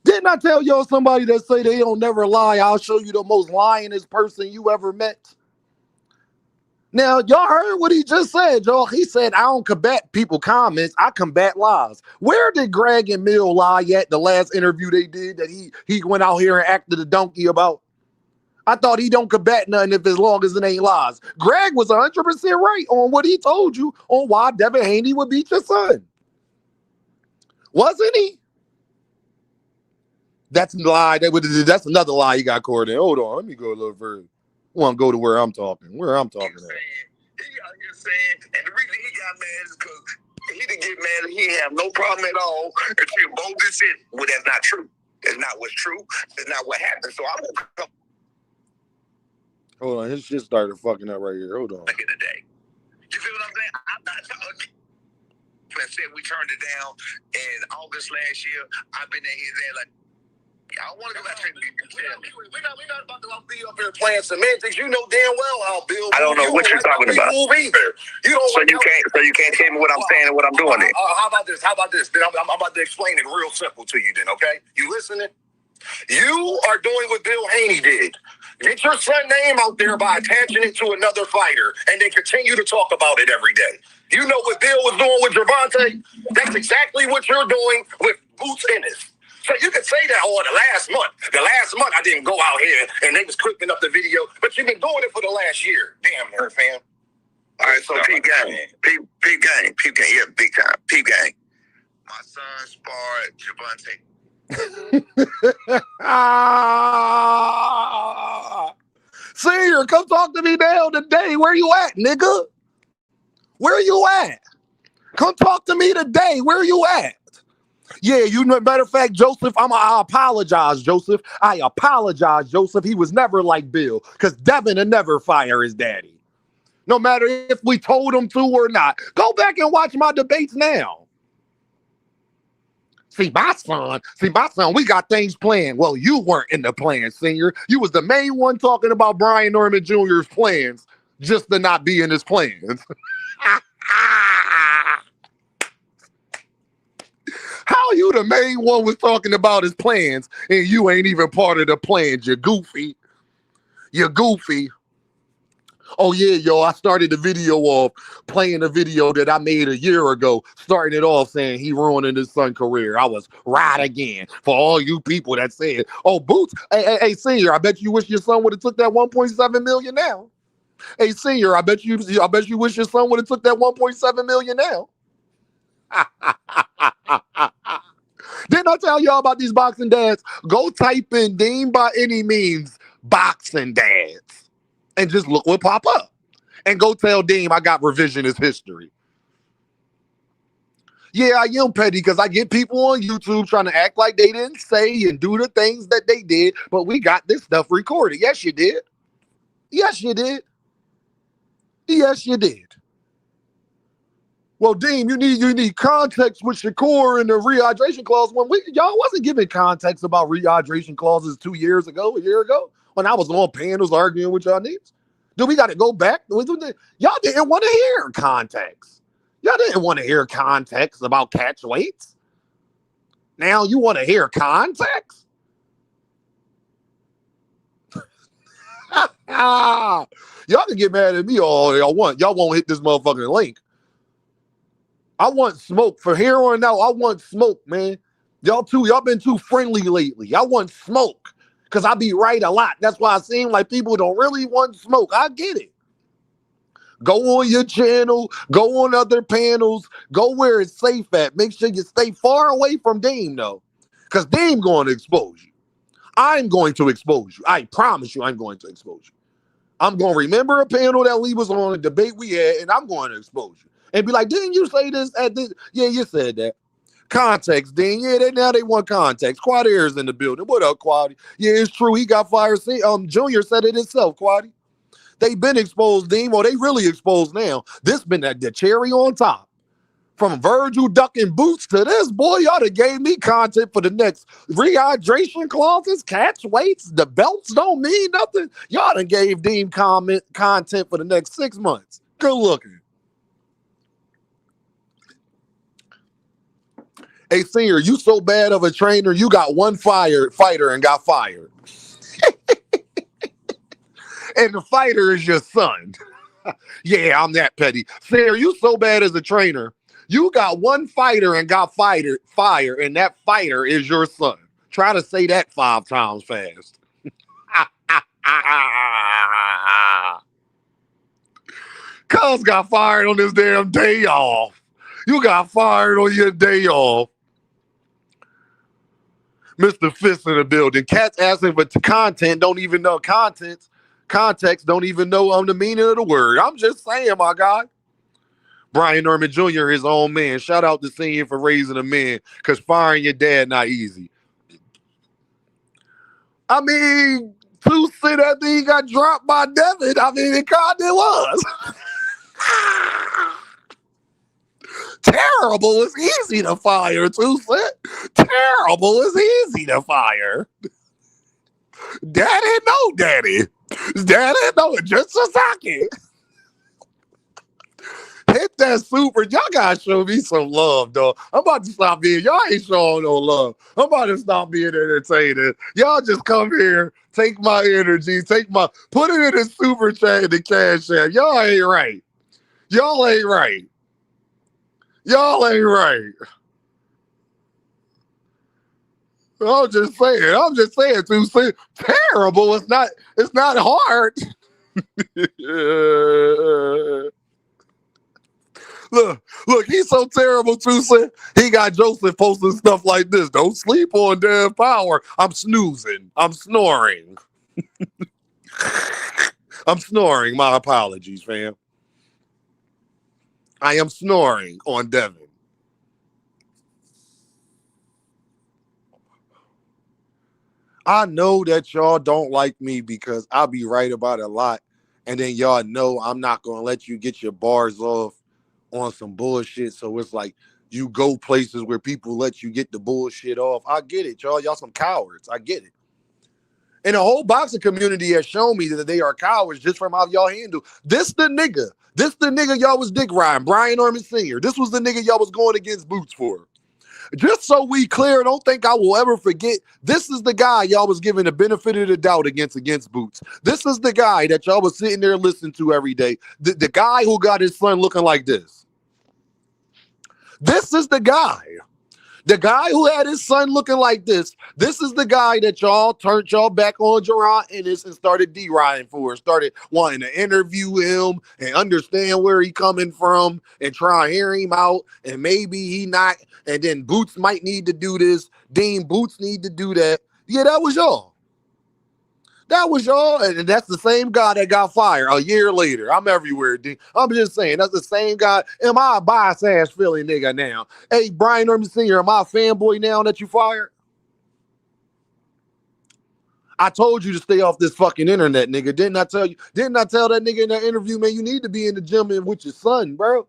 B: Didn't I tell y'all somebody that say they don't never lie? I'll show you the most lyingest person you ever met. Now, y'all heard what he just said, y'all. He said, I don't combat people comments. I combat lies. Where did Greg and Mill lie at the last interview they did that he went out here and acted a donkey about? I thought he don't combat nothing if as long as it ain't lies. Greg was 100% right on what he told you on why Devin Haney would beat your son. Wasn't he? That's a lie. That's another lie he got caught in. Hold on. Let me go a little further. I want to go to where I'm talking. Where I'm talking at.
C: He out here saying, and the reason he got mad is because he didn't get mad and he didn't have no problem at all until Bogus said, well, that's not true. That's not what's true. That's not what happened. So I'm going to come.
B: Hold on. His shit started fucking up right here. Hold on.
C: Back in the day. You feel what I'm saying? I'm not talking. Said we turned it down in August last year. I've been at his head like, I don't want to go back to we're not about to be up here playing semantics. You know damn well how Bill. I don't know what you're talking about. Either. You don't. So you can't tell me what I'm saying and what I'm doing. How about this? Then I'm about to explain it real simple to you. Then, okay? You listening? You are doing what Bill Haney did. Get your son name out there by attaching it to another fighter, and then continue to talk about it every day. You know what Bill was doing with Gervonta? That's exactly what you're doing with Boots Ennis. So you can say that, the last month. The last month I didn't go out here and they was clipping up the video, but you've been doing it for the last year. Damn, nerd fam. All right, so peep game. Peep game. Yeah, big time. Peep game. My son sparred Gervonta.
B: Senior, come talk to me now today. Where you at, nigga? Where you at? Come talk to me today. Where you at? Yeah, you know, matter of fact, Joseph, I apologize, Joseph. I apologize, Joseph. He was never like Bill, because Devin will never fire his daddy. No matter if we told him to or not. Go back and watch my debates now. See, my son, we got things planned. Well, you weren't in the plan, Senior. You was the main one talking about Brian Norman Jr.'s plans, just to not be in his plans. How you the main one was talking about his plans and you ain't even part of the plans? You're goofy. You're goofy. Oh, yeah, yo, I started the video off playing a video that I made a year ago, starting it off saying he ruining his son's career. I was right again for all you people that said, oh, Boots, hey, Senior, I bet you wish your son would have took that 1.7 million now. Hey, Senior, I bet you wish your son would have took that 1.7 million now. Didn't I tell y'all about these boxing dads? Go type in Dean by any means boxing dads and just look what pop up. And go tell Dean I got revisionist history. Yeah, I am petty because I get people on YouTube trying to act like they didn't say and do the things that they did, but we got this stuff recorded. Yes, you did. Yes, you did. Yes, you did. Well, Dean, you need context with Shakur and the rehydration clause. When y'all wasn't giving context about rehydration clauses a year ago, when I was on panels arguing with y'all niggas. Do we got to go back? Y'all didn't want to hear context. Y'all didn't want to hear context about catch weights. Now you want to hear context? Y'all can get mad at me all y'all want. Y'all won't hit this motherfucking link. I want smoke. For here on out, I want smoke, man. Y'all been too friendly lately. I want smoke. Because I be right a lot. That's why it seems like people don't really want smoke. I get it. Go on your channel. Go on other panels. Go where it's safe at. Make sure you stay far away from Dame, though. Because Dame going to expose you. I'm going to expose you. I promise you I'm going to expose you. I'm going to remember a panel that we was on, a debate we had, and I'm going to expose you. And be like, didn't you say this at this? Yeah, you said that. Context, Dean. Yeah, now they want context. Quad Air's in the building. What up, Quaddy? Yeah, it's true. He got fired. Junior said it himself, Quaddy. They been exposed, Dean. Well, they really exposed now. This been the cherry on top. From Virgil ducking boots to this, boy, y'all done gave me content for the next rehydration clauses, catch weights, the belts don't mean nothing. Y'all done gave Dean content for the next 6 months. Good looking. Hey, Senior, you so bad of a trainer, you got one fighter and got fired. And the fighter is your son. Yeah, I'm that petty. Senior, you so bad as a trainer, you got one fighter and got fired, and that fighter is your son. Try to say that 5 times fast. Cuz got fired on his damn day off. You got fired on your day off. Mr. Fist in the building. Cats asking for content, don't even know context, don't even know the meaning of the word. I'm just saying, my guy. Brian Norman Jr., his own man. Shout out to Senior for raising a man, because firing your dad not easy. I mean, to say that he got dropped by Devin, I mean, it kind of was. Terrible is easy to fire, Tuset. Terrible is easy to fire. Daddy, no daddy. Daddy, no, just Sasaki. Hit that super. Y'all gotta show me some love, though. I'm about to stop being. Y'all ain't showing no love. I'm about to stop being entertaining. Y'all just come here, take my energy, put it in a super chat in the cash app. Y'all ain't right. Y'all ain't right. Y'all ain't right. I'm just saying, too. Terrible. It's not hard. Look, he's so terrible, too. He got Joseph posting stuff like this. Don't sleep on damn power. I'm snoozing. I'm snoring. I'm snoring. My apologies, fam. I am snoring on Devin. I know that y'all don't like me because I be right about a lot. And then y'all know I'm not going to let you get your bars off on some bullshit. So it's like you go places where people let you get the bullshit off. I get it, y'all. Y'all some cowards. I get it. And the whole boxing community has shown me that they are cowards just from how y'all handle. This the nigga y'all was dick riding, Brian Norman Sr. This was the nigga y'all was going against Boots for. Just so we clear, don't think I will ever forget, this is the guy y'all was giving the benefit of the doubt against Boots. This is the guy that y'all was sitting there listening to every day. The guy who got his son looking like this. This is the guy. The guy who had his son looking like this. This is the guy that y'all turned y'all back on jaronennis and started deriding for. Started wanting to interview him and understand where he coming from and try and hear him out. And maybe he not. And then Boots might need to do this. Dean Boots need to do that. Yeah, that was y'all. That was y'all. And that's the same guy that got fired a year later. I'm everywhere, Dean. I'm just saying, that's the same guy. Am I a bias-ass Philly nigga now? Hey, Brian Norman Sr., am I a fanboy now that you fired? I told you to stay off this fucking internet, nigga. Didn't I tell you? Didn't I tell that nigga in that interview, man, you need to be in the gym with your son, bro.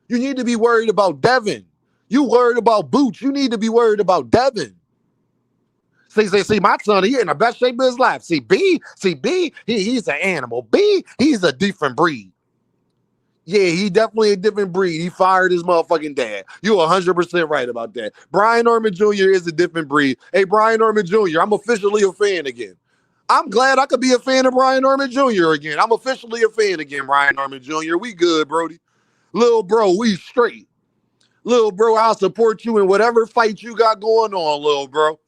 B: You need to be worried about Devin. You worried about Boots. You need to be worried about Devin. See, my son, he in the best shape of his life. B, he's an animal. B, he's a different breed. Yeah, he definitely a different breed. He fired his motherfucking dad. You're 100% right about that. Brian Norman Jr. is a different breed. Hey, Brian Norman Jr., I'm officially a fan again. I'm glad I could be a fan of Brian Norman Jr. again. I'm officially a fan again, Brian Norman Jr. We good, Brody. Little bro, we straight. Little bro, I'll support you in whatever fight you got going on, little bro.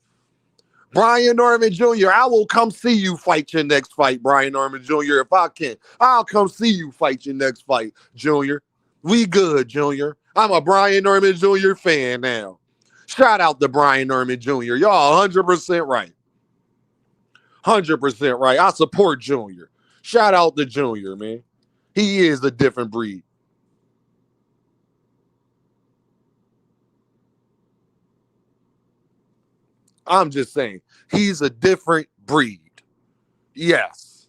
B: Brian Norman Jr., I will come see you fight your next fight, Brian Norman Jr., if I can. I'll come see you fight your next fight, Junior. We good, Junior. I'm a Brian Norman Jr. fan now. Shout out to Brian Norman Jr. Y'all 100% right. 100% right. I support Junior. Shout out to Junior, man. He is a different breed. I'm just saying, he's a different breed. Yes.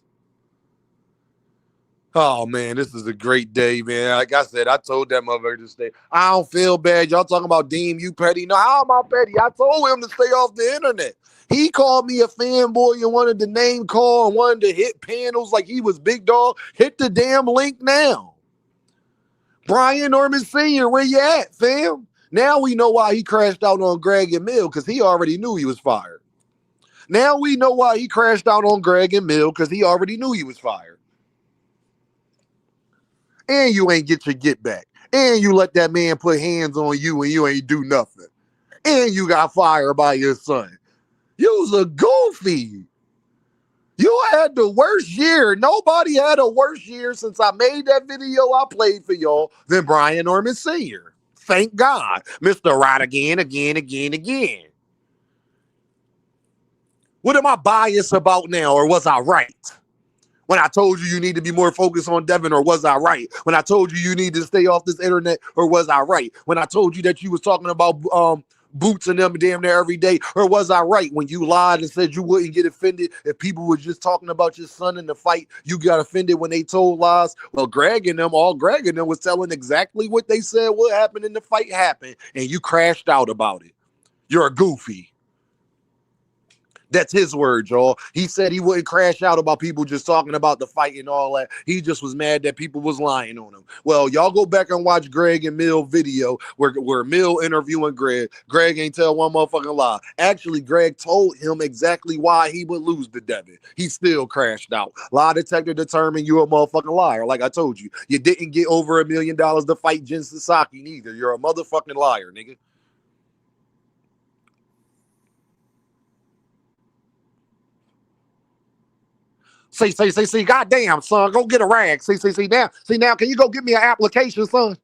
B: Oh, man, this is a great day, man. Like I said, I told that motherfucker to stay. I don't feel bad. Y'all talking about Deem, you petty. No, how am I petty? I told him to stay off the internet. He called me a fanboy and wanted to name call and wanted to hit panels like he was big dog. Hit the damn link now. Brian Norman Sr., where you at, fam? Now we know why he crashed out on Greg and Mill, because he already knew he was fired. Now we know why he crashed out on Greg and Mill, because he already knew he was fired. And you ain't get your get back. And you let that man put hands on you and you ain't do nothing. And you got fired by your son. You was a goofy. You had the worst year. Nobody had a worse year since I made that video I played for y'all than Brian Norman Sr. Thank God. Mr. Right again. What am I biased about now, or was I right? When I told you need to be more focused on Devin, or was I right? When I told you need to stay off this internet, or was I right? When I told you that you was talking about Boots and them damn near every day, or was I right when you lied and said you wouldn't get offended if people were just talking about your son in the fight? You got offended when they told lies. Well, Greg and them was telling exactly what they said what happened in the fight happened, and you crashed out about it. You're a goofy. That's his word, y'all. He said he wouldn't crash out about people just talking about the fight and all that. He just was mad that people was lying on him. Well, y'all go back and watch Greg and Mill video where Mill interviewing Greg. Greg ain't tell one motherfucking lie. Actually, Greg told him exactly why he would lose to Devin. He still crashed out. Lie detector determined you a motherfucking liar. Like I told you, you didn't get over $1 million to fight Jen Sasaki neither. You're a motherfucking liar, nigga. See, goddamn, son, go get a rag. See, now, can you go get me an application, son?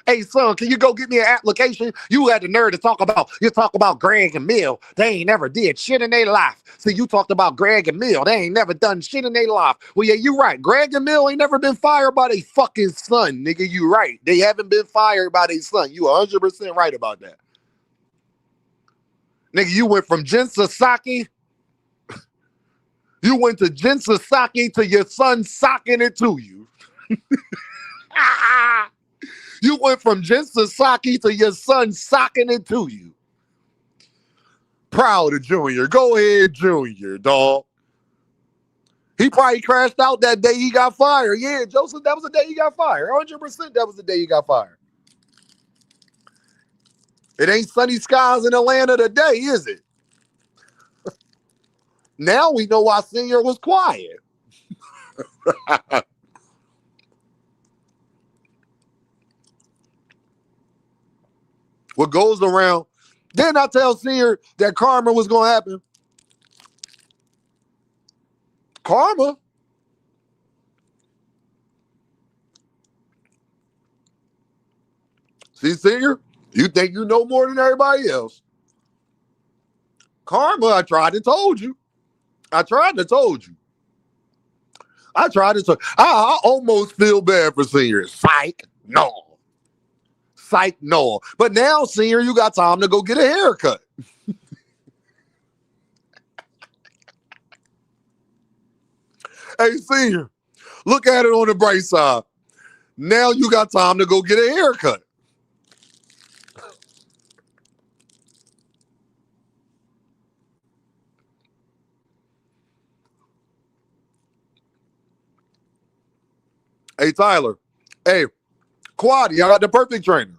B: Hey, son, can you go get me an application? You had the nerve to talk about Greg and Mill. They ain't never did shit in their life. See, you talked about Greg and Mill. They ain't never done shit in their life. Well, yeah, you right. Greg and Mill ain't never been fired by their fucking son, nigga. You right. They haven't been fired by their son. You 100% right about that. Nigga, you went from Jen Sasaki. You went to Jen Sasaki to your son socking it to you. You went from Jen Sasaki to your son socking it to you. Proud of Junior. Go ahead, Junior, dog. He probably crashed out that day he got fired. Yeah, Joseph, that was the day he got fired. 100% that was the day he got fired. It ain't sunny skies in Atlanta today, is it? Now we know why Senior was quiet. What goes around, didn't I tell Senior that karma was going to happen? Karma? See, Senior, you think you know more than everybody else. Karma, I tried to told you. I almost feel bad for Senior. Psych, no. But now, Senior, you got time to go get a haircut. Hey, Senior, look at it on the bright side. Now you got time to go get a haircut. Hey, Tyler. Hey, Quad, y'all got the perfect trainer.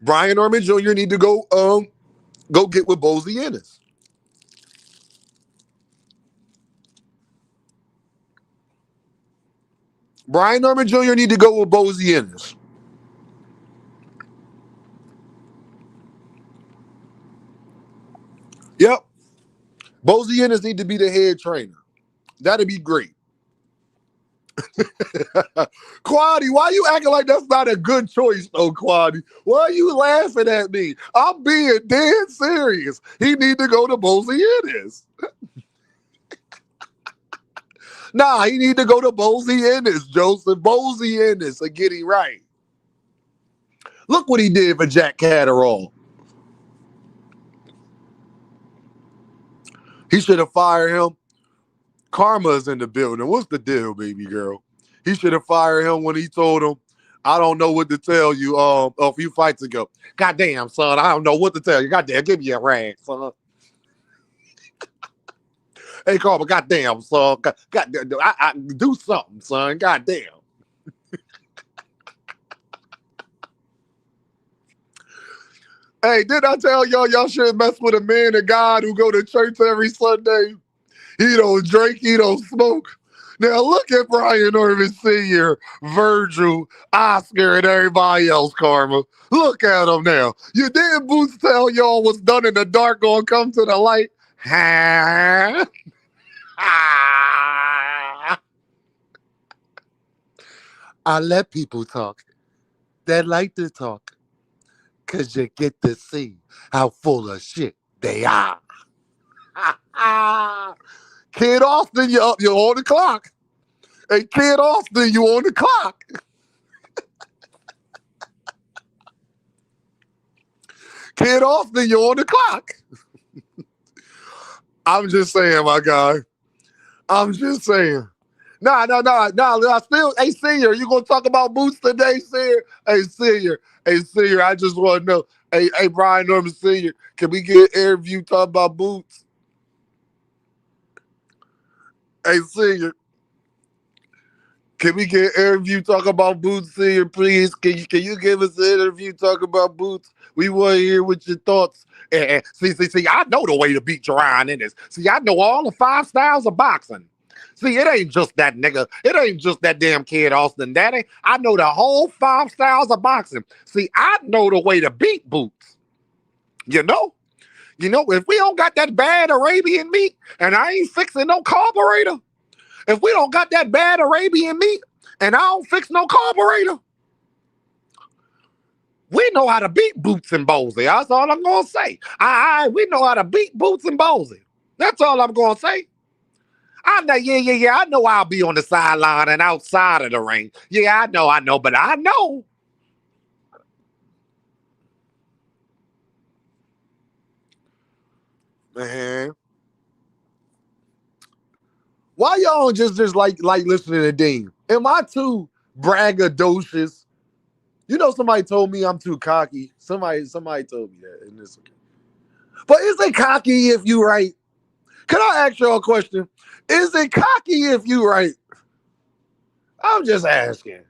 B: Brian Norman Jr. need to go get with Bozy Ennis. Brian Norman Jr. need to go with Bozy Ennis. Yep. Bozy Ennis need to be the head trainer. That'd be great. Quaddy, why you acting like that's not a good choice, though, Quaddy? Why are you laughing at me? I'm being dead serious. He need to go to Bozy Ennis. Nah, he need to go to Bozy Ennis, Joseph. Bozy Ennis and get it right. Look what he did for Jack Catterall. He should have fired him. Karma's in the building. What's the deal, baby girl? He should have fired him when he told him, I don't know what to tell you a few fights ago. Goddamn, son, I don't know what to tell you. Goddamn, give me a rag, son. Hey, Karma, goddamn, son. Goddamn, I do something, son. Goddamn. Hey, did I tell y'all shouldn't mess with a man of God who go to church every Sunday? He don't drink, he don't smoke. Now look at Brian Norman Sr., Virgil, Oscar, and everybody else, Karma. Look at them now. You didn't Boots tell y'all what's done in the dark gonna come to the light? Huh? I let people talk that like to talk, because you get to see how full of shit they are. Kid Austin, you're on the clock. Hey, Kid Austin, you on the clock. Kid Austin, you're on the clock. I'm just saying, my guy. I'm just saying. Nah. I still, hey, Senior, you gonna talk about Boots today, Senior? Hey, Senior, I just want to know. Hey, Brian Norman Senior, can we get an interview talk about Boots? Hey, Senior, can we get an interview talk about Boots, Senior, please? Can you give us an interview talk about Boots? We want to hear what your thoughts. And see, I know the way to beat jaronennis. See, I know all the 5 styles of boxing. See, it ain't just that nigga. It ain't just that damn Kid Austin Daddy. I know the whole 5 styles of boxing. See, I know the way to beat Boots. You know, if we don't got that bad Arabian meat and I ain't fixing no carburetor, if we don't got that bad Arabian meat and I don't fix no carburetor, we know how to beat Boots and Bozy. That's all I'm going to say. We know how to beat Boots and Bozy. That's all I'm going to say. I know, yeah. I know I'll be on the sideline and outside of the ring. Yeah, I know, but I know. Man. Why y'all just like listening to Dean? Am I too braggadocious? You know, somebody told me I'm too cocky. Somebody told me that. And it's okay. But is it cocky if you right? Can I ask y'all a question? Is it cocky if you right? I'm just asking.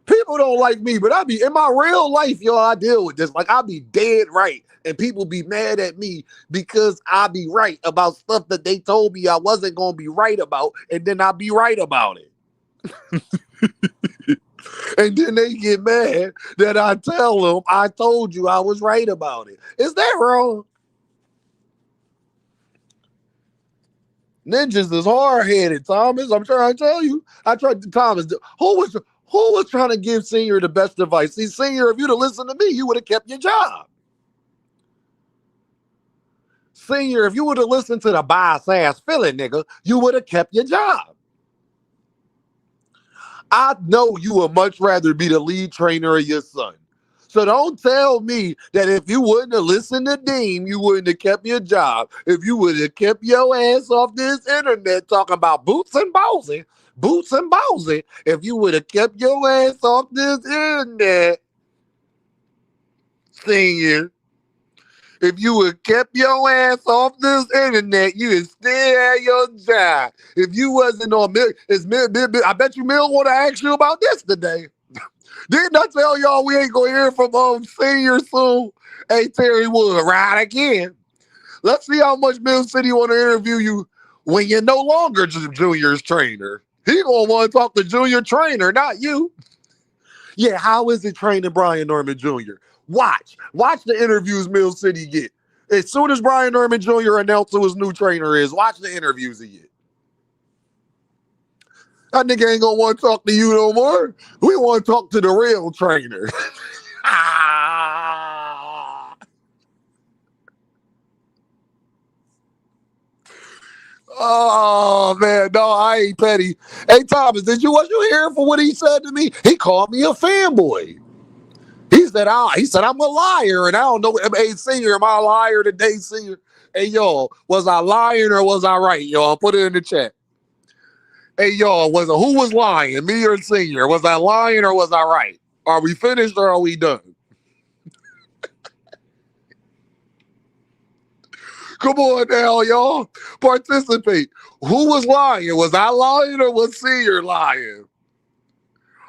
B: People don't like me, but I be in my real life, y'all. I deal with this. Like, I be dead right, and people be mad at me because I be right about stuff that they told me I wasn't gonna be right about, and then I be right about it. And then they get mad that I tell them I told you I was right about it. Is that wrong? Ninjas is hard-headed, Thomas. I'm trying to tell you. I tried to Thomas. Who was trying to give Senior the best advice? See, Senior, if you'd have listened to me, you would have kept your job. Senior, if you would have listened to the bias-ass Philly nigga, you would have kept your job. I know you would much rather be the lead trainer of your son. So don't tell me that if you wouldn't have listened to Dean, you wouldn't have kept your job. If you would have kept your ass off this internet talking about Boots and Bozy, if you would have kept your ass off this internet, Senior, If you would kept your ass off this internet, you would still have your job. If you wasn't on I bet you Mill want to ask you about this today. Didn't I tell y'all we ain't gonna hear from Senior soon? Hey, Terry Wood, right again. Let's see how much Mill City want to interview you when you're no longer Junior's trainer. He gonna want to talk to Junior trainer, not you. Yeah, how is it training Brian Norman Jr.? Watch the interviews Mill City get. As soon as Brian Norman Jr. announced who his new trainer is, watch the interviews he get. That nigga ain't gonna want to talk to you no more. We want to talk to the real trainer. Oh man, no, I ain't petty. Hey Thomas, was you here for what he said to me? He called me a fanboy. He said I'm a liar, and I don't know. Hey, Senior, am I a liar today, Senior? Hey, y'all, was I lying or was I right, y'all? Put it in the chat. Hey, y'all, who was lying, me or Senior? Was I lying or was I right? Are we finished or are we done? Come on now, y'all. Participate. Who was lying? Was I lying or was Senior lying?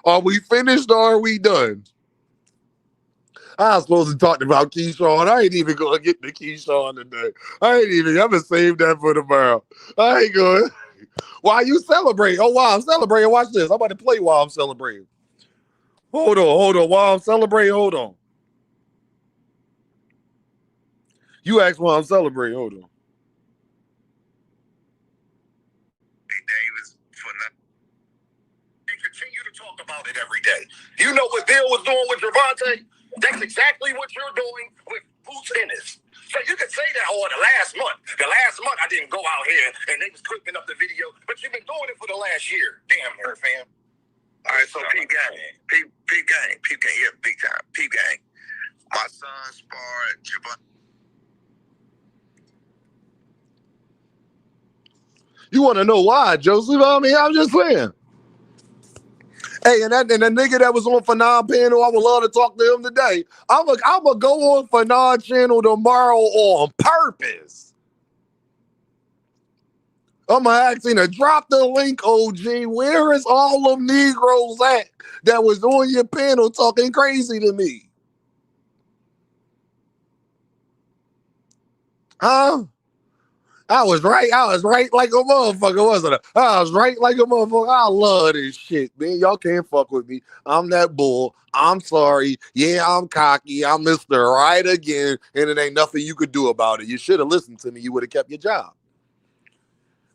B: Are we finished or are we done? I was supposed to talk about Keyshawn. I ain't even going to get to Keyshawn today. I'm going to save that for tomorrow. I ain't going. Why you celebrating? Oh, wow, I'm celebrating. Watch this. I'm about to play while I'm celebrating. Hold on. While I'm celebrating, hold on. You asked why I'm celebrating. Hold on. Hey, Davis, they continue to talk about it every day. You know what Bill was doing with Javante? That's exactly what you're doing with Boots Ennis. So you could say that, the last month. The last month I didn't go out here and they was clipping up the video, but you've been doing it for the last year. Damn near, fam. All right, so peep gang, yeah, big time, peep gang. My son sparred Javante. You want to know why, Joseph? I mean, I'm just saying. Hey, and the nigga that was on Fanon panel, I would love to talk to him today. I'm gonna go on Fanon channel tomorrow on purpose. I'm gonna ask him to drop the link, OG. Where is all them Negroes at that was on your panel talking crazy to me? Huh? I was right like a motherfucker, wasn't I? I was right like a motherfucker. I love this shit, man. Y'all can't fuck with me. I'm that bull. I'm sorry. Yeah, I'm cocky. I'm Mr. Right again, and it ain't nothing you could do about it. You should have listened to me. You would have kept your job.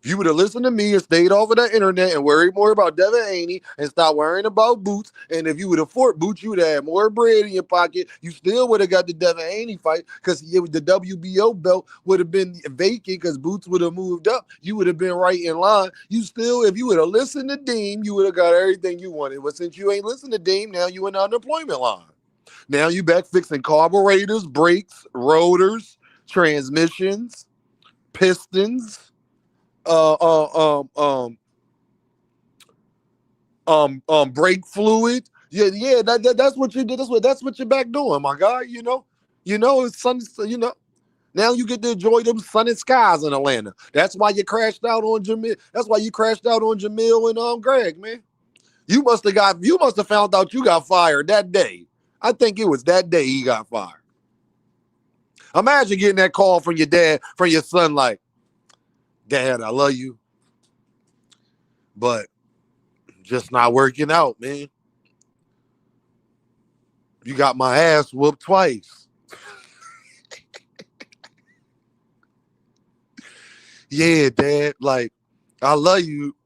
B: If you would have listened to me and stayed off of the internet and worried more about Devin Haney and stop worrying about Boots, and if you would have fought Boots, you would have had more bread in your pocket. You still would have got the Devin Haney fight because the WBO belt would have been vacant because Boots would have moved up. You would have been right in line. If you would have listened to Deem, you would have got everything you wanted. But since you ain't listened to Deem, now you in the unemployment line. Now you back fixing carburetors, brakes, rotors, transmissions, pistons, brake fluid. Yeah, that's what you did. That's what you're back doing, my guy. It's sun. Now you get to enjoy them sunny skies in Atlanta. That's why you crashed out on Jamil. That's why you crashed out on Jamil and Greg, man. You must have found out you got fired that day. I think it was that day he got fired. Imagine getting that call from your dad, from your son, like, Dad, I love you, but just not working out, man. You got my ass whooped twice. Yeah, Dad, like, I love you,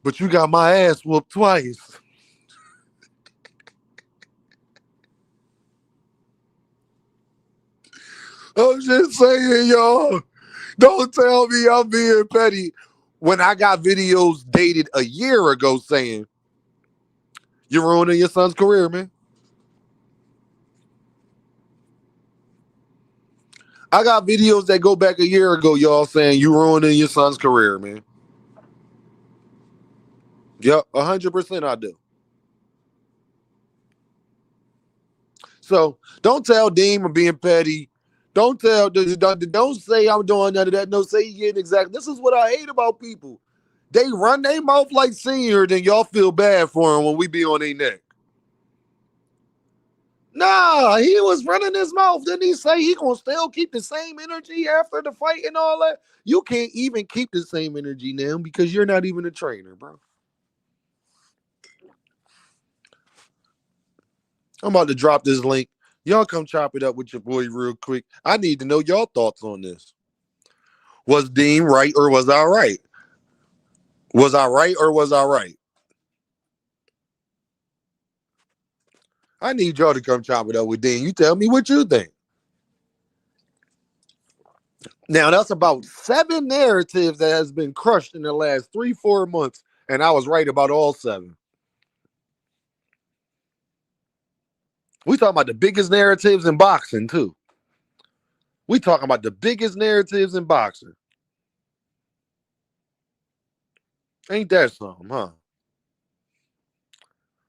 B: but you got my ass whooped twice. I'm just saying, y'all, don't tell me I'm being petty when I got videos dated a year ago saying, you're ruining your son's career, man. I got videos that go back a year ago, y'all, saying you ruining your son's career, man. Yep, 100% I do. So don't tell Deem I'm being petty. Don't say I'm doing none of that. No, say you getting exactly. This is what I hate about people. They run their mouth like Senior, then y'all feel bad for him when we be on their neck. Nah, he was running his mouth. Didn't he say he gonna still keep the same energy after the fight and all that? You can't even keep the same energy now because you're not even a trainer, bro. I'm about to drop this link. Y'all come chop it up with your boy real quick. I need to know y'all thoughts on this. Was Dean right or was I right? Was I right or was I right? I need y'all to come chop it up with Dean. You tell me what you think. Now, that's about 7 narratives that has been crushed in the last 3-4 months, and I was right about all 7. We talking about the biggest narratives in boxing, too. We talking about the biggest narratives in boxing. Ain't that something, huh?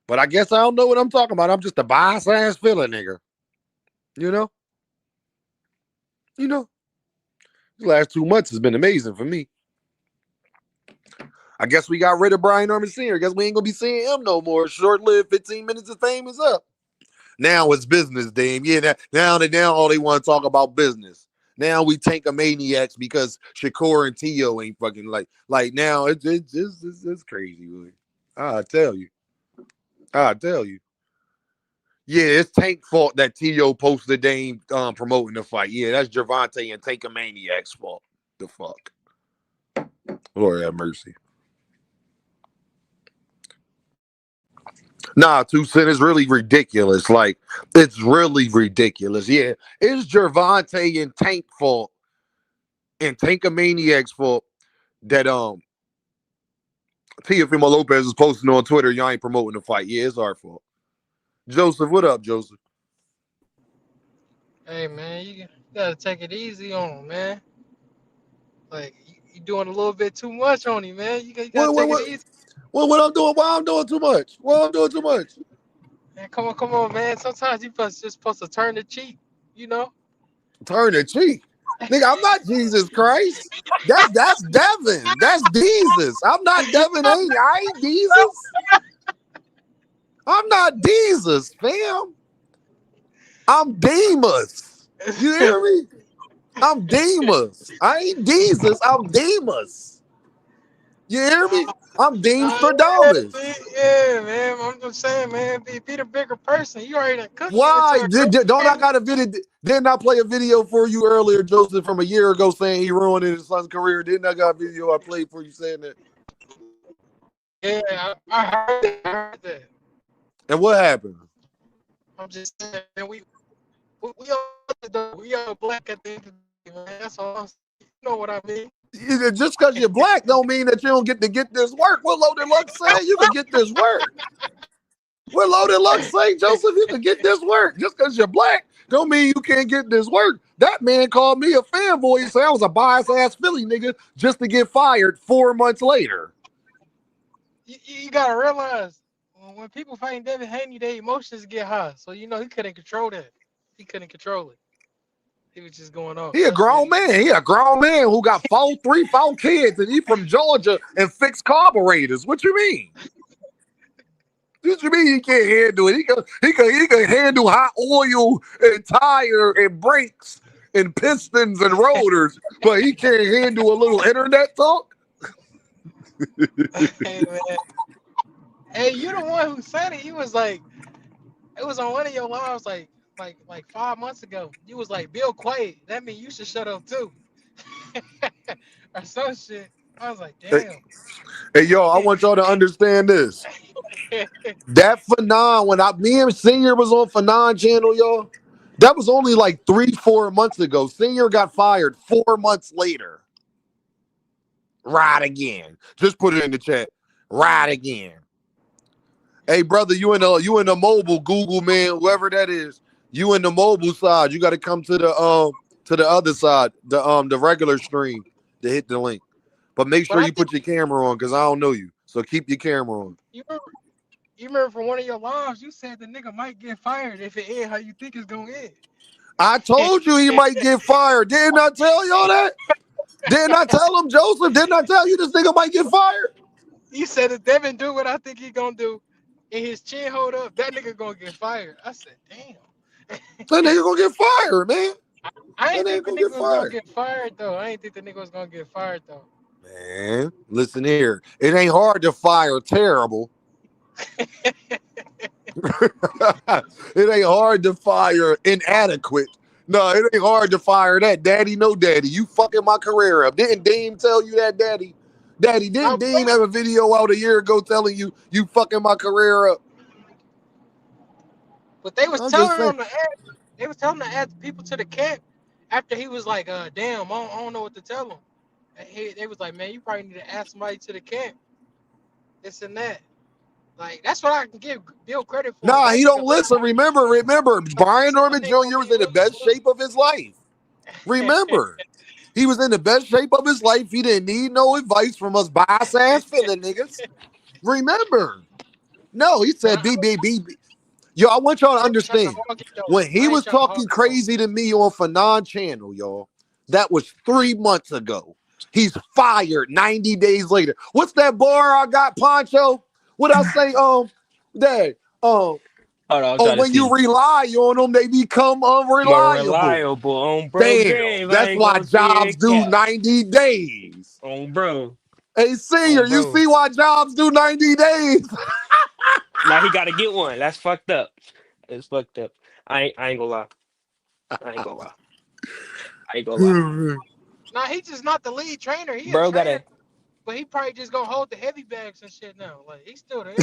B: But I guess I don't know what I'm talking about. I'm just a bias-ass feeling nigga. You know? The last 2 months has been amazing for me. I guess we got rid of briannormansr. I guess we ain't going to be seeing him no more. Short-lived 15 minutes of fame is up. Now it's business, Dame. Yeah, now all they want to talk about business. Now we tank a maniacs because Shakur and Tio ain't fucking like now it's crazy. Really. I tell you. Yeah, it's Tank fault that Tio posted Dame promoting the fight. Yeah, that's Gervonta and Tank a maniac's fault. The fuck. Lord have mercy. Nah, 2 cents is really ridiculous. Like, it's really ridiculous. Yeah, it's Gervonta and Tank fault and Tank a maniac's fault that Teofimo Lopez is posting on Twitter. Y'all ain't promoting the fight. Yeah, it's our fault. Joseph, what up, Joseph?
D: Hey man, you gotta take it easy on him, man. Like you doing a little bit too much on him, man. You gotta take it easy.
B: What I'm doing? Why I'm doing too much? Why I'm doing too much?
D: Man, come on, man. Sometimes you just supposed to turn the cheek, you know.
B: Turn the cheek. Nigga, I'm not Jesus Christ. That's Devin. That's Jesus. I'm not Devin. I ain't Jesus. I'm not Jesus, fam. I'm Demas. You hear me? I'm Demas. I ain't Jesus. I'm Demas. You hear me? I'm Dean Stradamus.
D: Yeah, man. I'm just saying, man. Be the bigger person. You already done cooked
B: Why?
D: it.
B: Don't I got a video? Didn't I play a video for you earlier, Joseph, from a year ago saying he ruined his son's career? Didn't I got a video I played for you saying that?
D: Yeah, I heard that.
B: And what happened?
D: I'm just saying, man, we all black at the end of the day, man. That's all I'm saying. You know what I mean?
B: Just because you're black don't mean that you don't get to get this work. What Loaded Luck say? You can get this work. What Loaded Luck say, Joseph? You can get this work. Just because you're black don't mean you can't get this work. That man called me a fanboy and said I was a bias-ass Philly nigga just to get fired 4 months later.
D: You gotta realize when people fighting David Haney, their emotions get high. So he couldn't control that. He couldn't control it. He was just going off.
B: He a grown man. He a grown man who got 4 kids, and he from Georgia and fix carburetors. What you mean? What you mean he can't handle it? He can handle hot oil and tire and brakes and pistons and rotors, but he can't handle a little internet talk.
D: Hey man, hey, you the one who said it. You was like, it was on one of your lives like 5 months ago. You was like, Bill quiet. That means you should shut up too, or some shit. I was like, damn.
B: Hey, yo, I want y'all to understand this. That Fanon, when me and Senior was on Fanon channel, y'all, that was only like 3-4 months ago. Senior got fired 4 months later. Right again. Just put it in the chat. Right again. Hey, brother, you in the mobile Google, man, whoever that is. You in the mobile side. You got to come to the other side, the regular stream to hit the link. But make sure you put your camera on because I don't know you. So keep your camera on.
D: You remember from one of your lives, you said the nigga might get fired if it end how you think it's gonna end.
B: I told you he might get fired. Didn't I tell y'all that? Didn't I tell him, Joseph? Didn't I tell you this nigga might get fired?
D: You said if Devin do what I think he gonna do, and his chin hold up, that nigga gonna get fired. I said, damn.
B: That nigga gonna get fired, man.
D: I
B: That
D: ain't
B: nigga
D: think the
B: gonna
D: nigga
B: get
D: was gonna
B: fired.
D: get fired though. I ain't think the nigga was gonna get fired though.
B: Man, listen here. It ain't hard to fire terrible. It ain't hard to fire inadequate. No, it ain't hard to fire that. Daddy, no daddy. You fucking my career up. Didn't Dean tell you that, daddy? Daddy,
D: No,
B: didn't Dean have a video out a year ago telling you you fucking my career up?
D: but they was
B: I'm just
D: telling
B: saying.
D: him to add. They was telling him to add people to the camp after he was like, damn, I don't know what to tell him. And they was like, man, you probably need to add somebody to the camp. This and that. Like that's what I can give Bill credit for.
B: Nah,
D: That
B: he don't
D: nigga
B: listen. Remember, Brian
D: that
B: Norman
D: nigga
B: Jr.
D: gonna
B: was
D: be
B: in the best
D: Will
B: shape of his life. Remember, he was in the best shape of his life. He didn't need no advice from us bias ass feeling niggas. Remember. No, he
D: But
B: said, B. Yo, I want y'all to
D: I ain't trying to
B: understand.
D: hog it though.
B: When he
D: I ain't
B: was
D: trying to hog
B: talking
D: it though.
B: crazy to me on Fanon channel, y'all, that was 3 months ago. He's fired 90 days later. What's that bar I got, Poncho? What I say, Dad,
E: Hold on, I'm
B: oh,
E: trying to
B: when you
E: see.
B: rely on them, they become
E: More
B: unreliable.
E: reliable on bro
B: Damn,
E: grave. I
B: that's
E: ain't
B: why
E: gonna see
B: jobs
E: that
B: do
E: cap.
B: 90 days.
E: On bro.
B: Hey, senior,
E: On
B: you
E: bro.
B: see why jobs do 90 days?
E: Now he gotta get one. That's fucked up. It's fucked up. I ain't gonna lie. I ain't gonna lie. I ain't gonna lie.
D: Nah, he's just not the lead trainer. He a
E: Bro
D: trainer,
E: gotta
D: but he probably just gonna hold the heavy bags and shit now. Like he's still there,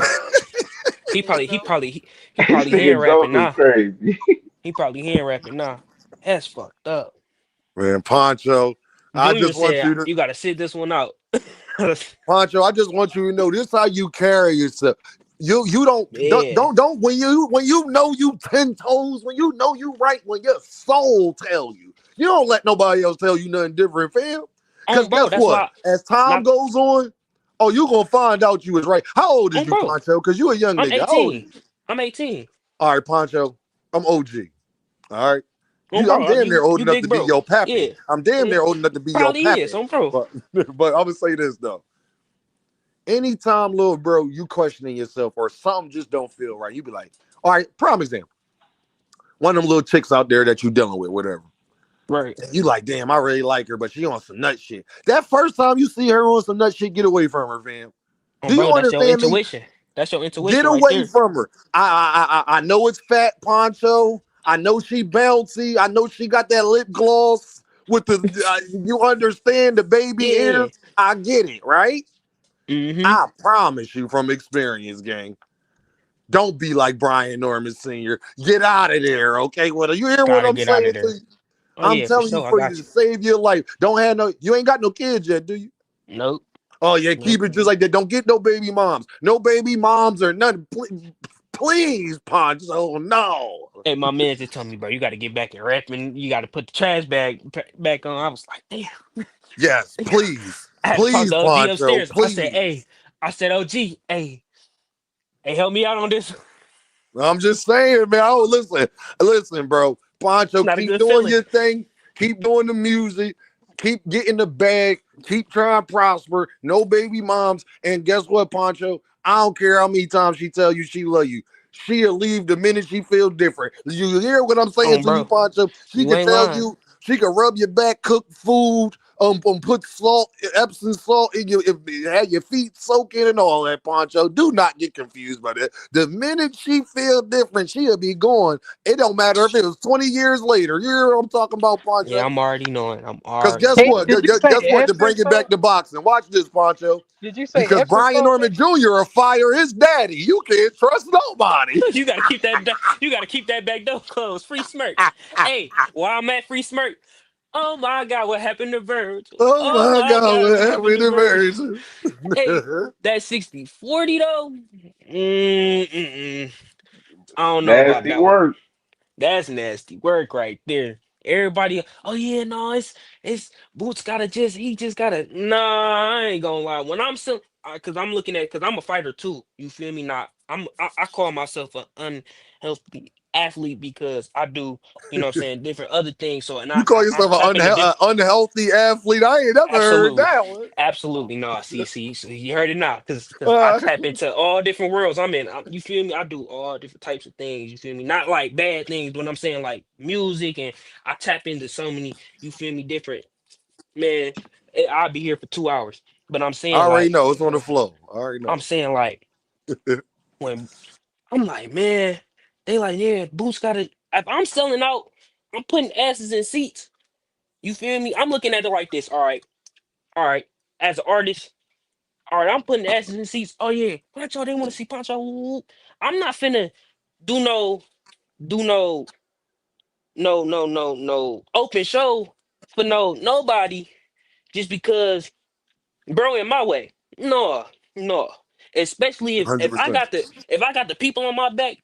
E: he
D: you
E: probably he
D: know.
E: probably he, he
C: This
E: probably hand
C: nigga
E: rapping
C: Joseph
E: now.
C: crazy.
E: He probably hand rapping now. That's fucked up.
B: Man, Poncho, I
E: Junior
B: just want
E: said
B: you to
E: you gotta sit this one out.
B: Poncho, I just want you to know this is how you carry yourself. You
E: Yeah.
B: don't when you know you 10 toes, when you know you right, when your soul tell you. You don't let nobody else tell you nothing different, fam. Cause
E: Bro,
B: guess
E: that's
B: what?
E: why
B: As time
E: not
B: goes on, oh, you gonna find out you was right. How old is you,
E: bro.
B: Poncho? Cause you a young
E: I'm
B: nigga. How old are
E: 18.
B: you?
E: I'm 18.
B: All right, Poncho. I'm OG. All right. I'm
E: Bro,
B: damn near old
E: you
B: enough
E: big
B: to be
E: bro.
B: your pappy.
E: Yeah.
B: I'm damn
E: Yeah.
B: near old enough to be your
E: Probably is.
B: pappy.
E: Bro.
B: But but I'm gonna say this though. Anytime, little bro, you questioning yourself or something just don't feel right, you be like, all right, prime example. One of them little chicks out there that you dealing with, whatever.
E: Right.
B: You like, damn, I really like her, but she on some nut shit. That first time you see her on some nut shit, get away from her, fam. Do you
E: Bro, that's your
B: understand me?
E: intuition. That's your
B: Get
E: intuition right
B: away
E: there.
B: from her. I know it's fat Poncho. I know she bouncy. I know she got that lip gloss with the. You understand the baby
E: Yeah.
B: ears. I get it, right?
E: Mm-hmm.
B: I promise you from experience, gang. Don't be like Brian Norman Sr. Get out of there, okay? Well, you hear what
E: Gotta
B: I'm
E: get out
B: saying
E: of
B: to
E: there.
B: you?
E: Oh
B: I'm
E: yeah, for
B: telling you
E: sure. I
B: for you
E: got
B: to
E: you.
B: save your life. Don't have no. You ain't got no kids yet, do you?
E: Nope.
B: Oh yeah, keep
E: Nope.
B: it just like that. Don't get no baby moms. No baby moms or nothing. Please, Ponch. Oh no.
E: Hey, my man just told me, bro, you gotta get back in rapping. You gotta put the trash bag back on. I was like, damn.
B: Yes, please,
E: I had to talk
B: please,
E: to OG
B: Poncho,
E: upstairs.
B: please.
E: I said, OG, hey, help me out on this.
B: I'm just saying, man. Oh, listen, bro.
E: It's
B: Poncho,
E: not a
B: keep
E: good
B: doing
E: feeling.
B: your thing. Keep doing the music. Keep getting the bag. Keep trying to prosper. No baby moms. And guess what, Poncho? I don't care how many times she tell you she love you. She'll leave the minute she feel different. You hear what I'm saying to you,
E: Bro,
B: Poncho? She
E: you
B: can
E: ain't
B: tell
E: lying.
B: you. She can rub your back, cook food, put salt, Epsom salt in your, have your feet soaking and all that, Poncho. Do not get confused by that. The minute she feel different, she'll be gone. It don't matter if it was 20 years later. You hear what I'm talking about,
E: Yeah,
B: Poncho?
E: I'm already knowing. I'm
B: Because
E: already
B: guess
D: Hey,
B: what?
E: knowing.
D: did you say
B: Guess what? To
D: Epsom
B: bring it back
D: salt?
B: to boxing, watch this, Poncho.
D: Did you say
B: Because
D: Epsom
B: Brian
D: salt,
B: Norman
D: nigga?
B: Jr. will fire his daddy. You can't trust nobody.
E: You gotta keep that. You gotta keep that back door closed. Free smirk. Hey, while I'm at free smirk. Oh my God, what happened to Virgil?
B: Oh
E: Oh
B: my
E: my
B: God,
E: God,
B: what
E: what happened
B: happened
E: to
B: to
E: Virgil?
B: Virgin?
E: Hey, that 60-40 though. Mm-mm. I don't know about
C: Nasty
E: that one.
C: work.
E: That's nasty work right there. Everybody, oh yeah, no, it's Boots gotta he just gotta. Nah, I ain't gonna lie. When I'm still, cause I'm a fighter too. You feel me? Not, I call myself an unhealthy. athlete because I do, different other things. So, and
B: You call
E: I'm
B: yourself an
E: tapping the different.
B: unhealthy athlete? I ain't never heard
E: Absolutely.
B: that one.
E: Absolutely. No, see, so you heard it now. Cause I
B: Uh,
E: tap into all different worlds I'm in. You feel me? I do all different types of things. You feel me? Not like bad things, but I'm saying like music, and I tap into so many, you feel me, different man. I'll be here for 2 hours. But
B: I already know it's on the flow. I already
E: I'm
B: know.
E: saying like when I'm like, man, they like, yeah, Boots gotta if I'm selling out, I'm putting asses in seats. You feel me? I'm looking at it like this. All right. As an artist, all right, I'm putting asses in seats. Oh yeah, Pancho, they want to see Pancho. Woo, woo. I'm not finna do do no, no open show for nobody just because bro in my way. No, no. Especially if I
B: 100%.
E: got the people on my back,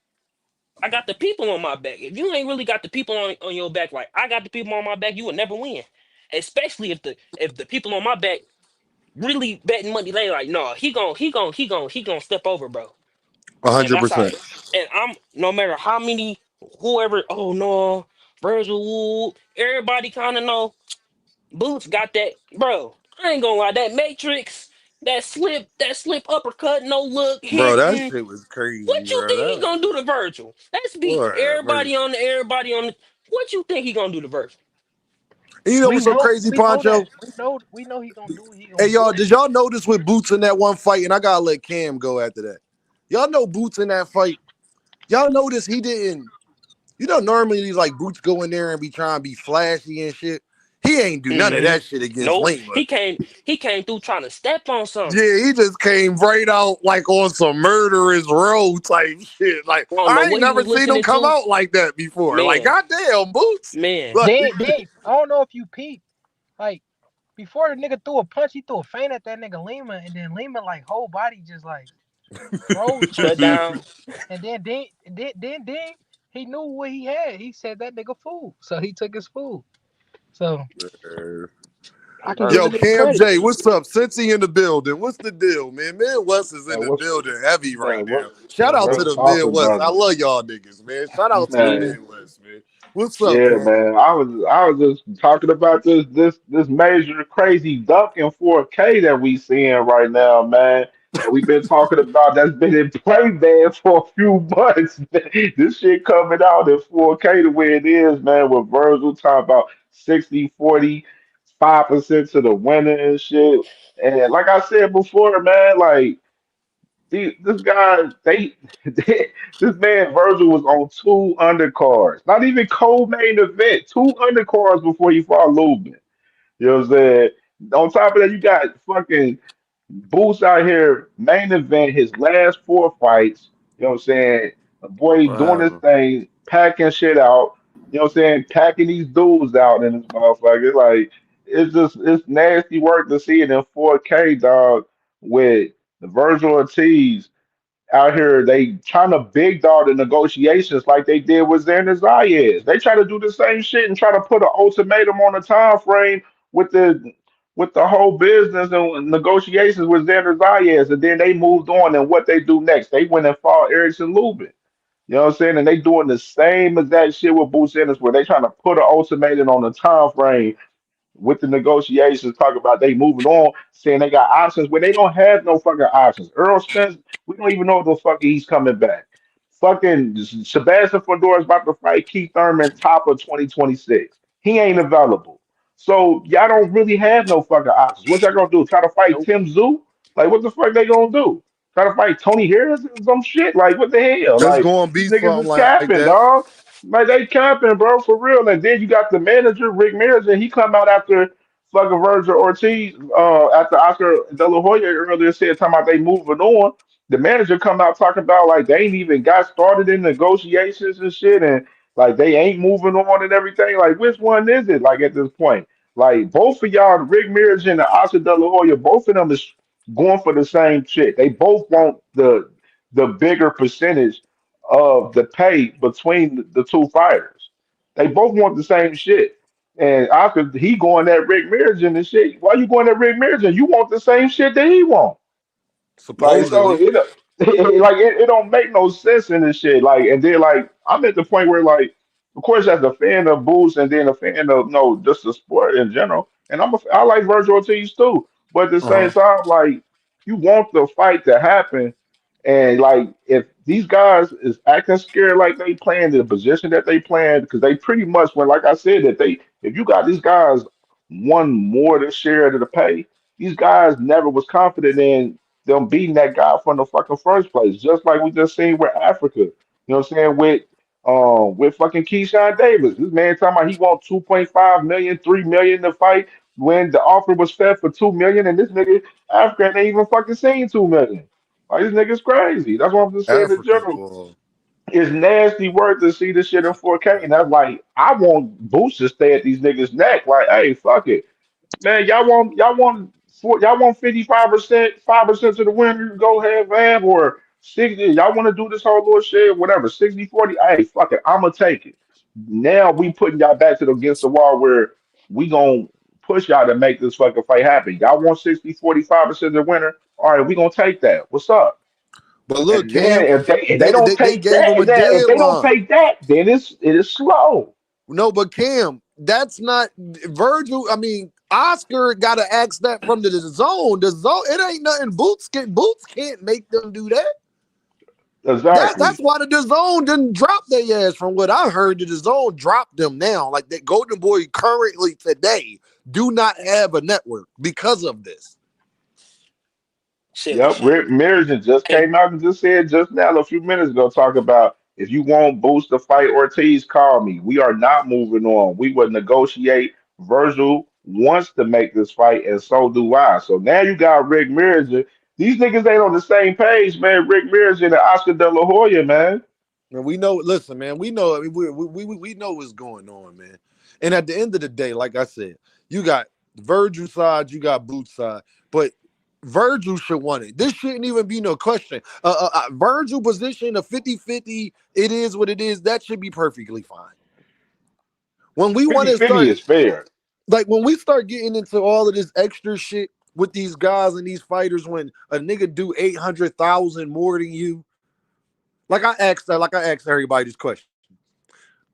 E: I got the people on my back. If you ain't really got the people on your back, like I got the people on my back, you will never win. Especially if the people on my back really betting money, they like, no, he gon' step over, bro. And that's how.
B: 100%.
E: And I'm no matter how many whoever. Oh no, Virgil Wood. Everybody kind of know. Boots got that, bro. I ain't gonna lie. That Matrix, that slip uppercut, no look
B: Bro, that
E: hitting.
B: shit was crazy,
E: What you
B: bro.
E: think he
B: That
E: gonna do to Virgil? Let's be
B: Lord have
E: everybody
B: mercy.
E: on the. What you think he gonna do to Virgil?
B: And you know what's so crazy,
D: We know that.
B: Poncho?
D: We know he gonna do what he
B: Hey
D: gonna
B: y'all,
D: do.
B: did y'all notice with Boots in that one fight? And I gotta let Cam go after that. Y'all know Boots in that fight. Y'all notice he didn't. Normally these like Boots go in there and be trying to be flashy and shit. He ain't do none of
E: Hmm.
B: that shit against
E: Nope.
B: Lima.
E: He came through trying to step on something.
B: Yeah, he just came right out like on some murderous road type shit. Like
E: I don't know
B: I ain't
E: what he
B: never
E: was
B: seen him
E: listening
B: come
E: to.
B: out like that before. Like
E: Man,
B: goddamn Boots.
E: man.
B: Like
D: Then I don't know if you peeped, like before the nigga threw a punch, he threw a feint at that nigga Lima, and then Lima like whole body just like froze for a
E: Shut
D: second,
E: down.
D: and then he knew what he had. He said that nigga food, so he took his food. So I can give
B: yo,
D: a nigga
B: Cam
D: credit.
B: J, what's up? Cincy in the building. What's the deal, man? Midwest is in
F: Man,
B: the
F: what's
B: building heavy right
F: man,
B: now. Shout out to
F: what's
B: the
F: poppin',
B: Midwest. I
F: brother?
B: love y'all niggas, man. Shout out to the
F: Man,
B: Midwest, man. What's up,
F: yeah,
B: Cam?
F: man. I was just talking about this major crazy duck in 4K that we seeing right now, man. And we've been talking about that's been in play there for a few months. This shit coming out in 4K the way it is, man, with Virgil talking about 60-45% to the winner and shit. And like I said before, man, like this guy, this man Virgil was on two undercards, not even co-main event, two undercards before he fought Lubin. You know what I'm saying? On top of that, you got fucking Boots out here main event his last four fights. You know what I'm saying? A boy doing this
B: Wow.
F: thing, packing shit out. You know what I'm saying? Packing these dudes out in this motherfucker. Like it's nasty work to see it in 4K, dog, with the Virgil Ortiz out here, they trying to big dog the negotiations like they did with Xander Zayas. They try to do the same shit and try to put an ultimatum on the time frame with the whole business and negotiations with Xander Zayas, and then they moved on. And what they do next? They went and fought Erickson Lubin. You know what I'm saying? And they doing the same exact shit with Boots Ennis, where they trying to put an ultimatum on the time frame with the negotiations, talk about they moving on, saying they got options when they don't have no fucking options. Earl Spence, we don't even know if the fuck he's coming back. Fucking Sebastian Fedora is about to fight Keith Thurman top of 2026. He ain't available. So y'all don't really have no fucking options. What y'all gonna do? Try to fight
E: Nope.
F: Tim Zoo? Like what the fuck they gonna do? Try to fight Tony Harris or some shit? Like what the hell?
B: It's
F: Like
B: gonna
F: these
B: be
F: niggas
B: something
F: is
B: like
F: capping,
B: that.
F: dog. Like they capping, bro, for real. And then you got the manager, Rick Mears, and he come out after fucking Virgil Ortiz, after Oscar De La Hoya earlier said talking about they moving on. The manager come out talking about like they ain't even got started in negotiations and shit, and like they ain't moving on and everything. Like which one is it? Like at this point, like both of y'all, Rick Mears and the Oscar De La Hoya, both of them is going for the same shit. They both want the bigger percentage of the pay between the two fighters. They both want the same shit. And Oscar, he going at Rick Mirrigan and shit. Why you going at Rick Mirrigan? You want the same shit that he want. Like so,
B: Supposedly.
F: It don't make no sense in this shit. Like, and then like I'm at the point where like, of course, as a fan of Boots and then a fan of no, just the sport in general, and I like Virgil Ortiz too. But at the same
B: Uh-huh.
F: time, like you want the fight to happen, and like if these guys is acting scared like they playing the position that they playing, because they pretty much when like I said that they if you got these guys one more than share of the pay, these guys never was confident in them beating that guy from the fucking first place. Just like we just seen with Africa. You know what I'm saying? With fucking Keyshawn Davis. This man talking about he want 2.5 million, 3 million to fight when the offer was fed for 2 million and this nigga Africa ain't even fucking seen 2 million. Like this nigga's crazy. That's what I'm just saying in
B: Africa,
F: general.
B: boy.
F: It's nasty work to see this shit in 4K. And that's like I want Boots to stay at these niggas' neck. Like, hey, fuck it. Man, y'all want 55%, 5% of the winner, go have or 60. Y'all want to do this whole little shit, whatever, 60-40. Hey, fuck it, I'ma take it. Now we putting y'all back to the against the wall where we gonna push y'all to make this fucking fight happen. Y'all want 60-45% of the winner. All right, we gonna take that. What's up?
B: But look,
F: And then
B: Cam,
F: if they
B: they,
F: don't
B: they they
F: take
B: gave
F: that,
B: him a
F: if they don't
B: deadline.
F: take that, then it is slow.
B: No, but Cam, that's not Virgil. I mean, Oscar got to ask that from the zone. The zone, it ain't nothing. Boots can't make them do that. That's
F: Exactly.
B: why the zone didn't drop their ass. From what I heard, the zone dropped them now. Like that Golden Boy currently today do not have a network because of this.
E: Silly
F: Yep,
E: shit.
F: Rick Merrigan just
E: Hey,
F: came out and just said just now a few minutes ago, talk about if you want Boost to fight Ortiz, call me. We are not moving on. We will negotiate. Virgil wants to make this fight, and so do I. So now you got Rick Merrigan. These niggas ain't on the same page, man. Rick Merrigan and Oscar De La Hoya, man.
B: And we know. Listen, man. We know. I mean, we know what's going on, man. And at the end of the day, like I said, you got Virgil side, you got Boots side, but Virgil should want it. This shouldn't even be no question. Virgil position a 50-50, it is what it is. That should be perfectly fine. When we want to
F: 50-50
B: start,
F: is fair.
B: like when we start getting into all of this extra shit with these guys and these fighters, when a nigga do 800,000 more than you, like I asked everybody this question.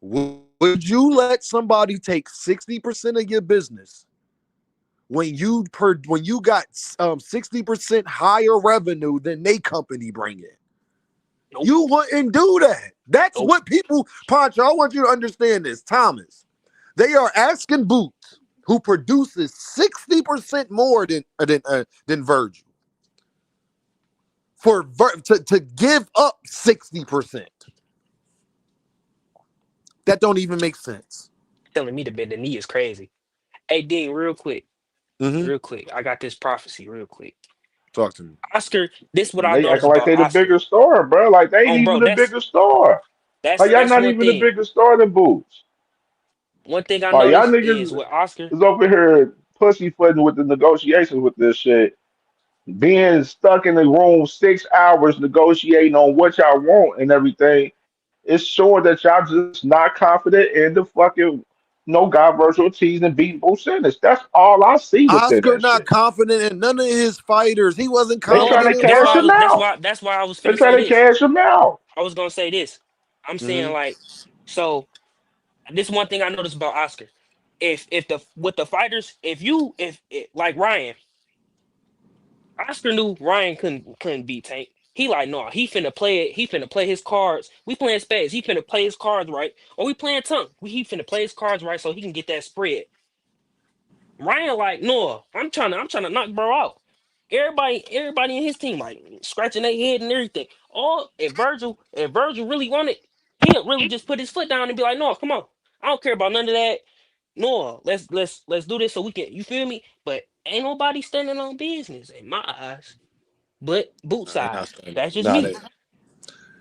B: Would you let somebody take 60% of your business when you got 60% higher revenue than they company bring in?
E: nope,
B: You wouldn't do that. That's
E: nope.
B: what people, Pancho, I want you to understand this, Thomas. They are asking Boots, who produces 60% more than Virgil, to give up 60%. That don't even make sense.
E: Telling me to bend the knee is crazy. Hey, Dean,
B: Mm-hmm.
E: real quick. I got this prophecy real quick.
B: Talk to me.
E: Oscar, this what I
F: They
E: noticed
F: acting like
E: about
F: they the
E: Oscar.
F: bigger star, bro. Like they ain't
E: Bro,
F: even the bigger star. Like y'all
E: that's
F: not
E: one
F: even the
E: thing.
F: bigger star than Boots.
E: One thing I
F: Like y'all
E: noticed is
F: niggas
E: with Oscar.
F: is over here pussyfooting with the negotiations with this shit, being stuck in the room 6 hours negotiating on what y'all want and everything. It's showing that y'all just not confident in the fucking no God virtual teas and beating Bo Sanders. That's all I see within
B: Oscar
F: that
B: not
F: shit.
B: confident in none of his fighters. He wasn't
F: They
E: No,
F: trying
B: confident
F: to
B: in
E: that's
F: cash
E: why I
F: him
E: was.
B: Virgil.
F: out.
E: That's why I was
F: They
E: finna say
F: trying to
E: this.
F: cash him out.
E: I was gonna say this. I'm saying
B: Mm-hmm.
E: like, so this one thing I noticed about Oscar. If the with the fighters, if it, like Ryan, Oscar knew Ryan couldn't beat Tank. He like, no, he finna play it. He finna play his cards. We playing spades. He finna play his cards right. Or we playing tongue. He finna play his cards right so he can get that spread. Ryan like, no, I'm trying to knock bro out. Everybody in his team like scratching their head and everything. All if Virgil really wanted, he'll really just put his foot down and be like, no, come on. I don't care about none of that. No, let's do this so we can. You feel me? But ain't nobody standing on business in my eyes. But boot
B: Nah, they
E: side.
B: not standing.
E: That's just
B: Nah,
E: me.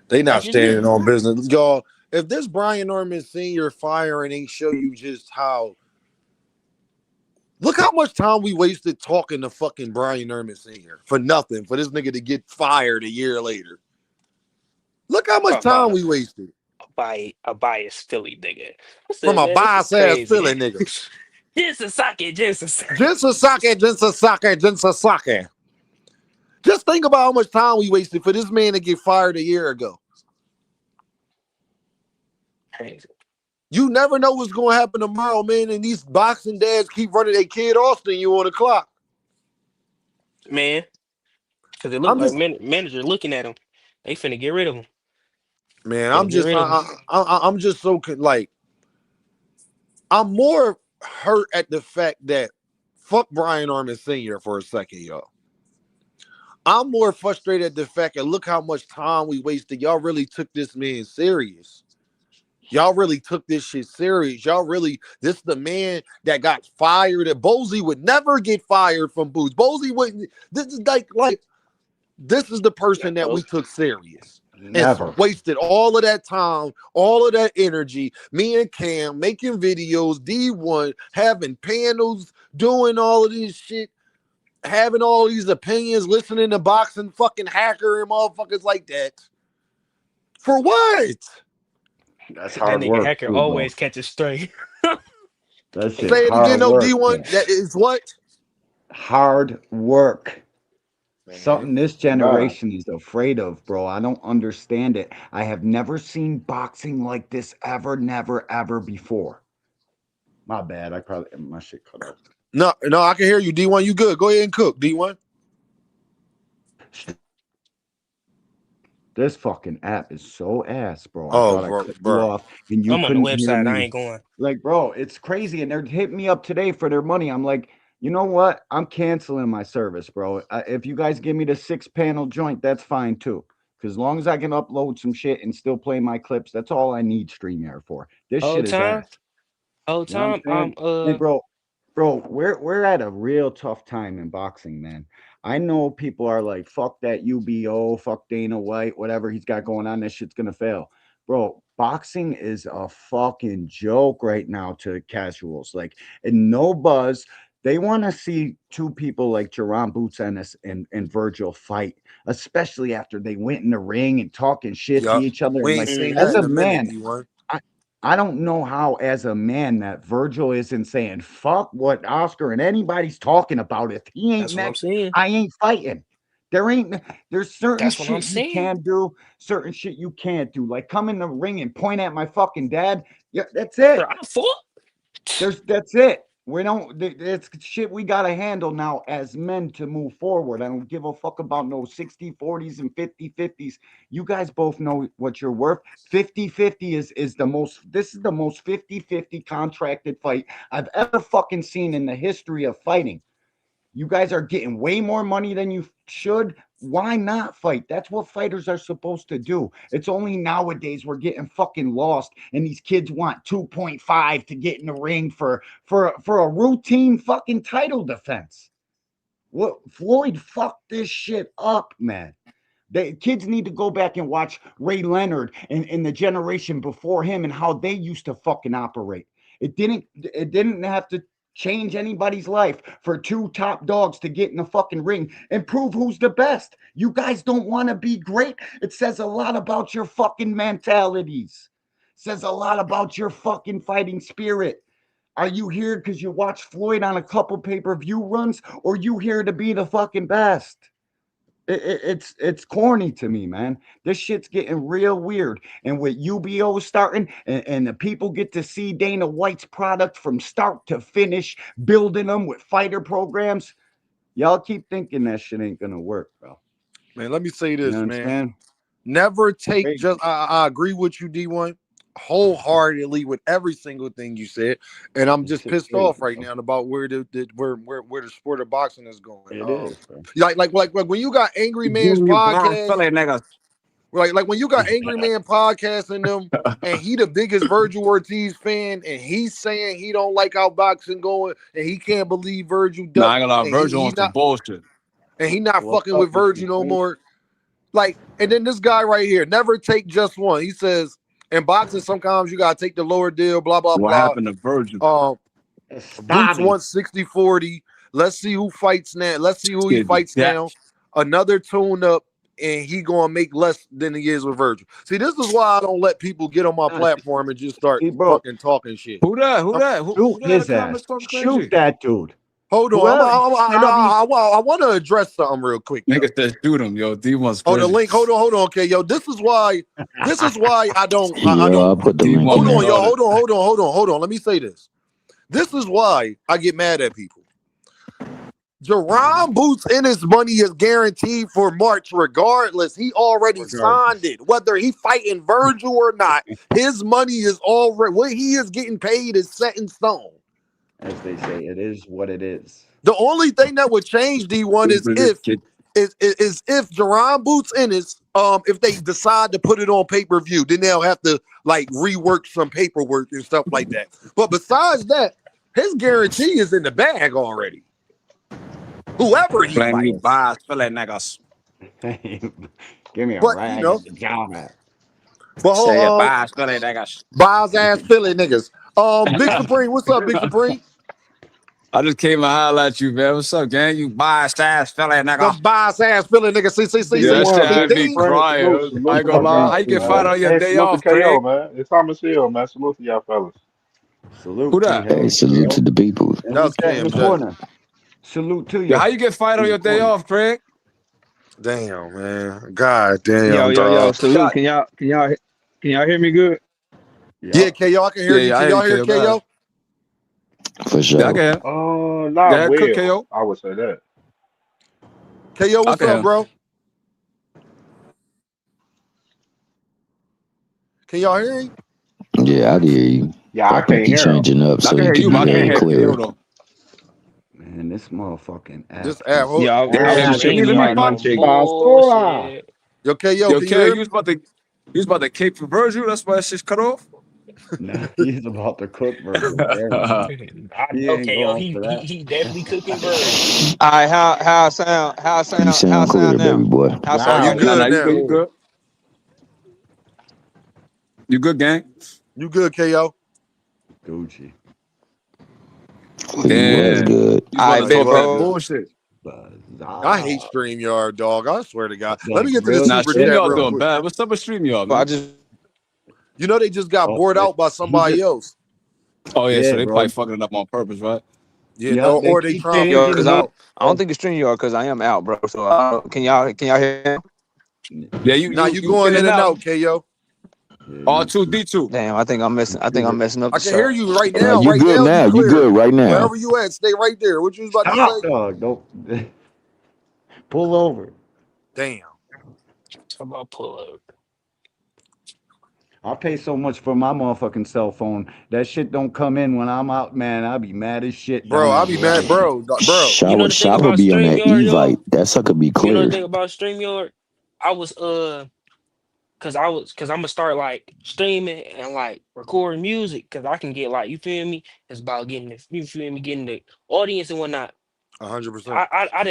B: they
E: That's
B: not
E: just me.
B: standing on business, y'all. If this Brian Norman Senior firing ain't show you just how. Look how much time we wasted talking to fucking Brian Norman Senior for nothing for this nigga to get fired a year later. Look how much time
E: About
B: we wasted
E: a biased Philly nigga. I
B: from
E: said,
B: a
E: man, this is
B: bias ass
E: crazy.
B: Philly nigga.
E: Just a socket, just a socket.
B: Jinsa sake. Just think about how much time we wasted for this man to get fired a year ago.
E: Crazy.
B: You never know what's going to happen tomorrow, man. And these boxing dads keep running their kid off than you on the clock.
E: Man, because it looked like manager looking at him. They finna get rid of him.
B: Man, I'm just so like, I'm more hurt at the fact that fuck Brian Orman Sr. for a second, y'all. I'm more frustrated at the fact that look how much time we wasted. Y'all really took this man serious. Y'all really took this shit serious. Y'all really, this is the man that got fired. That Bozy would never get fired from Boots. Bozy wouldn't. This is like this is the person that we took serious.
G: Never.
B: And wasted all of that time, all of that energy. Me and Cam making videos, D1 having panels, doing all of this shit, having all these opinions, listening to boxing fucking hacker and motherfuckers like that. For what?
G: That's hard
E: that nigga
G: work.
E: Hacker
G: too,
E: always catches straight.
G: That shit
B: Say it
G: hard
B: again, no
G: work,
B: D1.
G: man.
B: That is what?
G: Hard work.
B: Man.
G: Something this generation is afraid of, bro. I don't understand it. I have never seen boxing like this ever, never, ever before. My bad. My shit cut out.
B: No, I can hear you, D1. You good? Go ahead and cook, D1.
G: This fucking app is so ass, bro. I
B: Oh,
G: thought
B: bro,
G: I cut you
B: bro.
G: off and you
E: I'm on the
G: couldn't hear
E: website. I
G: me.
E: ain't going.
G: Like, bro, it's crazy. And they're hitting me up today for their money. I'm like, you know what? I'm canceling my service, bro. If you guys give me the 6-panel joint, that's fine too. Because as long as I can upload some shit and still play my clips, that's all I need StreamYard for. This
E: Whole
G: shit is
E: time,
G: ass.
E: whole
G: You know what
E: time.
G: I'm saying? Hey, bro, we're at a real tough time in boxing, man. I know people are like, fuck that UBO, fuck Dana White, whatever he's got going on, that shit's gonna fail. Bro, boxing is a fucking joke right now to casuals. Like, and no buzz. They want to see two people like Jaron and Virgil fight, especially after they went in the ring and talking shit to each other.
B: We
G: And
B: ain't
G: like,
B: seen
G: as
B: that
G: a
B: in a minute,
G: man,
B: D1.
G: I don't know how, as a man, that Virgil isn't saying fuck what Oscar and anybody's talking about. If he ain't
E: That's what I'm
G: next,
E: saying.
G: I ain't fighting. There's certain
E: That's what I'm
G: shit you
E: saying.
G: can do, certain shit you can't do. Like come in the ring and point at my fucking dad. Yeah, that's it.
E: Bro, I fought.
G: That's it. We don't. It's shit we gotta handle now as men to move forward. I don't give a fuck about no 60-40s and 50-50s. You guys both know what you're worth. 50-50 is the most. This is the most 50-50 contracted fight I've ever fucking seen in the history of fighting. You guys are getting way more money than you should. Why not fight? That's what fighters are supposed to do. It's only nowadays we're getting fucking lost, and these kids want 2.5 to get in the ring for a routine fucking title defense. What Floyd fucked this shit up, man. The kids need to go back and watch Ray Leonard and the generation before him and how they used to fucking operate. It didn't have to change anybody's life for two top dogs to get in the fucking ring and prove who's the best. You guys don't want to be great. It says a lot about your fucking mentalities. It says a lot about your fucking fighting spirit. Are you here because you watched Floyd on a couple pay-per-view runs, or you here to be the fucking best? It's corny to me, man. This shit's getting real weird. And with UBO starting and the people get to see Dana White's product from start to finish, building them with fighter programs, y'all keep thinking that shit ain't gonna work, bro.
B: Man, let me say this,
G: You know what
B: man.
G: I'm saying?
B: Never take
G: Crazy.
B: just. I agree with you, D1, wholeheartedly with every single thing you said, and I'm
G: This
B: just
G: shit's
B: pissed
G: crazy,
B: off right
G: bro.
B: now about where the sport of boxing is going.
G: It is, bro.
B: Like when you got Angry Man's
H: You brown
B: podcast,
H: Philly niggas.
B: like when you got Angry Man podcasting them, and he the biggest Virgil Ortiz fan, and he's saying he don't like how boxing going, and he can't believe Virgil
H: Nah,
B: ducked,
H: I ain't gonna lie.
B: and
H: Virgil
B: he
H: on some
B: not
H: bullshit.
B: and he not
G: What's
B: fucking
G: up
B: with
G: with
B: Virgil
G: you,
B: no
G: Queen?
B: more. Like, and then this guy right here, never take just one. He says, in boxing, sometimes you gotta take the lower deal, blah, blah,
H: What
B: blah.
H: happened to Virgil?
B: Boots
G: Stabby.
B: 160-40. Let's see who fights now. Let's see who he
H: Kid,
B: fights
H: that
B: now. Another tune up, and he gonna make less than he is with Virgil. See, this is why I don't let people get on my platform and just start
G: See, bro,
B: fucking talking shit.
H: who that? Who that?
G: shoot
H: Who that in the
G: his ass.
H: comments talking
G: Shoot
H: crazy?
G: that dude.
B: Hold on. I want to address something real quick.
H: Niggas said shoot him, yo. D1's
B: Oh, the
H: crazy.
B: link. Hold on. Okay, yo. This is why I don't.
I: I'll put the link.
B: Hold on, y'all. Hold on. Let me say this. This is why I get mad at people. Jaron Boots Ennis money is guaranteed for March regardless. He already signed it. Whether he fighting Virgil or not, his money is already, what he is getting paid is set in stone.
G: As they say, it is what it is.
B: The only thing that would change D1 is if Jaron Boots Ennis, if they decide to put it on pay-per-view, then they'll have to like rework some paperwork and stuff like that. But besides that, his guarantee is in the bag already. Whoever he
H: Blame
B: fights.
H: you, bias, feel like niggas.
G: Give me a
B: But,
G: rag
B: you know,
G: at the job at.
B: But hold
H: Say
B: on.
H: bias, feel like niggas.
B: Bias ass Philly niggas. Big Supreme, what's up, Big Supreme?
H: I just came to highlight you, man. What's up, gang? You biased ass, feel like niggas.
B: The bias ass Philly niggas. See.
H: Yeah, that shit had me
B: Ding.
H: crying. I ain't gonna lie. How you get fired on your day off,
F: KO,
H: Craig?
F: man. It's Thomas Hill, man. Salute to y'all fellas.
G: Salute.
H: Who that?
I: Hey, salute to the people.
B: That was
G: in the
B: Cam
G: corner. Salute to you.
H: Yeah, how you get fired on your day off, Craig?
B: Damn, man. God damn.
J: Yo,
B: dog.
J: salute. Can y'all hear me good?
B: Yeah, KO, I can hear you. Can y'all hear KO?
I: For sure.
H: Yeah, I can.
F: Not
H: Yeah,
F: well.
H: cook KO.
F: I would say that.
B: KO, what's up, bro? Can y'all hear me?
I: Yeah, I hear you.
F: Yeah, I can't hear
I: changing
F: him.
I: up so
H: I can
I: you
H: hear you,
I: can
H: but I
I: be
H: can't
I: heard
H: hear
I: clear.
H: KO, though.
G: Man, this motherfucking app.
B: This app.
J: Yeah, I was
H: Can you
J: checking
H: hear me,
J: my
H: Fox?
J: check.
E: Bullshit.
B: Yo, KO,
H: Yo,
B: can you
H: K,
B: hear
H: you
B: me?
H: was about to cape for Virgil. That's why that shit's cut off.
G: Nah, he's about to cook Virgil.
E: He definitely cooking Virgil.
J: All right, how sound?
I: You sound clear,
J: now?
I: baby boy.
J: How
B: Oh,
J: sound?
B: you good now.
H: You good. You good, gang?
B: You good, KO?
G: Gucci.
I: Well, you was good.
J: I
H: You
J: bet,
H: talk that
J: bro.
H: bullshit.
B: I hate StreamYard, dog. I swear to God. Let me get to this
H: Nah,
B: super chat
H: StreamYard
B: real
H: doing
B: quick.
H: bad. What's up with StreamYard,
J: I
H: man?
J: just
B: You know they just got bored out by somebody else.
H: Oh, yeah, so they
G: bro.
H: probably fucking it up on purpose, right?
B: Yeah, or they trying to
J: because
B: get
J: I
B: out.
J: don't think it's StreamYard because I am out, bro. So can y'all hear me?
H: Yeah,
B: Now you going in and out, KO.
H: R2D2.
J: Damn, I think I'm messing up.
B: I can hear you right
I: Now
B: now.
I: you
B: Right
I: good
B: now,
I: now.
B: you
I: You
B: clear.
I: good right now.
B: Wherever you at, stay right there. What you was about to say?
G: Dog, don't pull over.
B: Damn.
E: Talk about pull up.
G: I pay so much for my motherfucking cell phone. That shit don't come in when I'm out, man. I'll be mad as shit.
B: Bro, I'll be mad, bro.
E: You know the thing
I: Shower
E: about
I: be on that
E: StreamYard, yo?
I: Evite. That sucker be
E: You know the
I: clear.
E: thing about StreamYard? I was cause I'm gonna start like streaming and like recording music because I can get like, you feel me? It's about getting getting the audience and whatnot.
B: 100%.
E: I